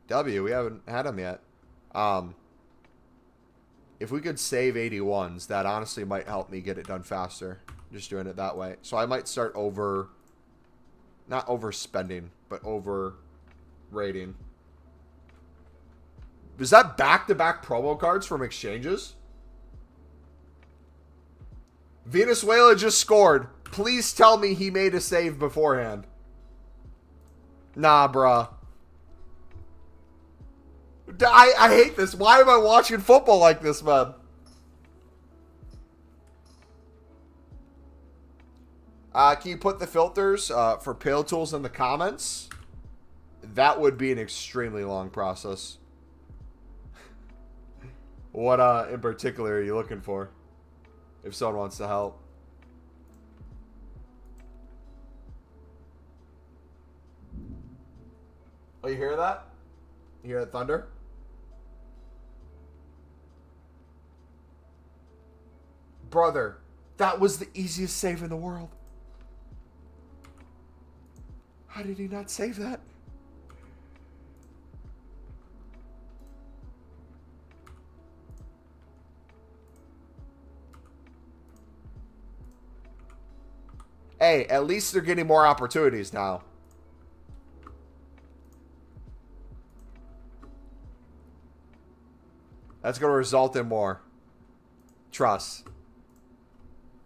W, we haven't had him yet. If we could save 81s, that honestly might help me get it done faster. Just doing it that way. So I might start not overspending, but over rating. Is that back-to-back promo cards from exchanges? Venezuela just scored. Please tell me he made a save beforehand. Nah, bruh. I hate this. Why am I watching football like this, man? Can you put the filters for Pale Tools in the comments? That would be an extremely long process. What in particular are you looking for? if someone wants to help. Oh, you hear that? You hear that thunder? Brother, that was the easiest save in the world. How did he not save that? Hey, at least they're getting more opportunities now. That's going to result in more. Trust.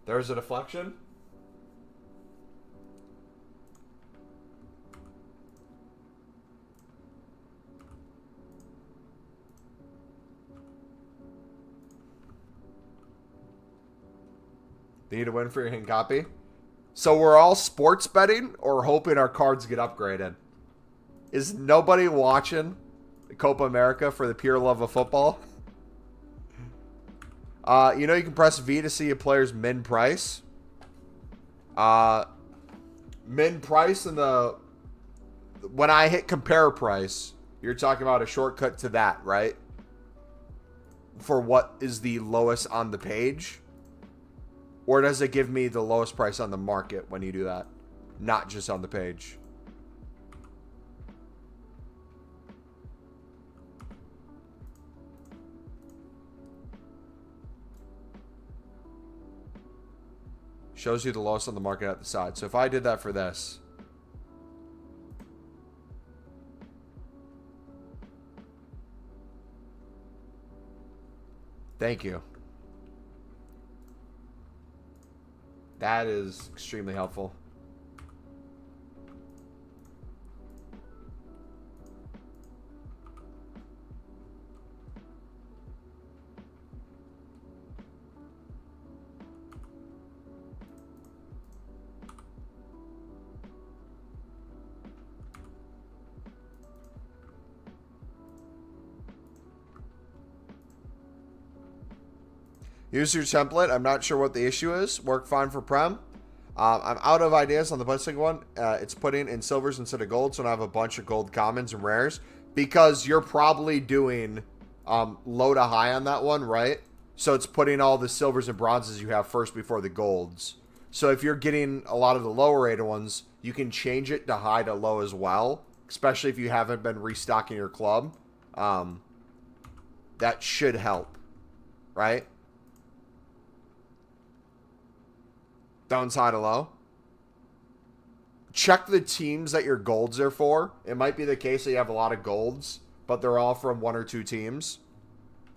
There's a deflection. They need a win for your Hincapi. So we're all sports betting or hoping our cards get upgraded? Is nobody watching Copa America for the pure love of football? You know you can press V to see a player's min price. Min price and the... When I hit compare price, you're talking about a shortcut to that, right? For what is the lowest on the page? Or does it give me the lowest price on the market when you do that? Not just on the page. Shows you the lowest on the market at the side. So if I did that for this. Thank you. That is extremely helpful. Use your template. I'm not sure what the issue is. Work fine for Prem. I'm out of ideas on the Bundesliga one. It's putting in silvers instead of gold, so I have a bunch of gold commons and rares. Because you're probably doing low to high on that one, right? So it's putting all the silvers and bronzes you have first before the golds. So if you're getting a lot of the lower rated ones, you can change it to high to low as well. Especially if you haven't been restocking your club. That should help, right? Downside to low. Check the teams that your golds are for. It might be the case that you have a lot of golds, but they're all from one or two teams.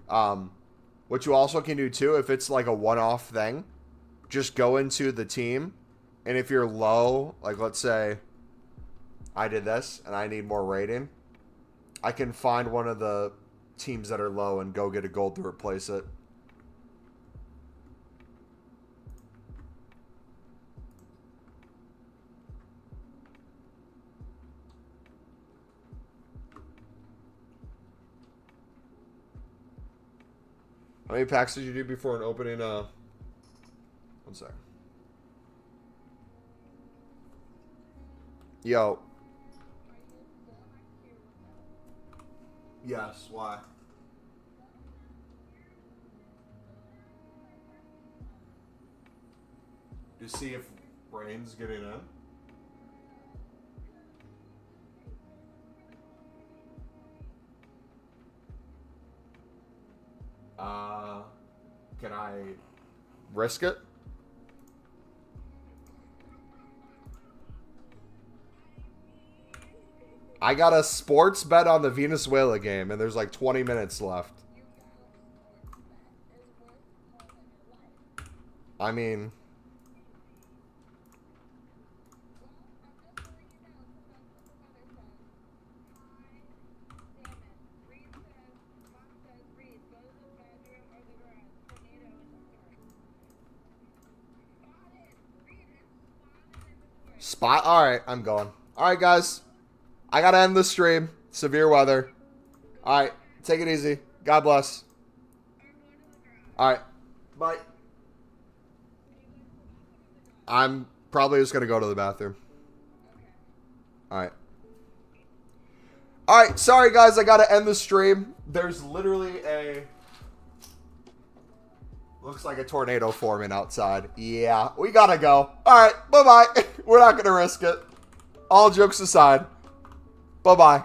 What you also can do too, if it's like a one-off thing, just go into the team, and if you're low, like let's say I did this and I need more rating, I can find one of the teams that are low and go get a gold to replace it. How many packs did you do before an opening? One sec. Yo. Yes, why? To see if rain's getting in. Can I risk it? I got a sports bet on the Venezuela game, and there's like 20 minutes left. I mean... Spot. All right, I'm going. All right, guys. I got to end the stream. Severe weather. All right. Take it easy. God bless. All right. Bye. I'm probably just going to go to the bathroom. All right. All right. Sorry, guys. I got to end the stream. There's literally looks like a tornado forming outside. Yeah, we got to go. All right. Bye-bye. We're not going to risk it. All jokes aside. Bye-bye.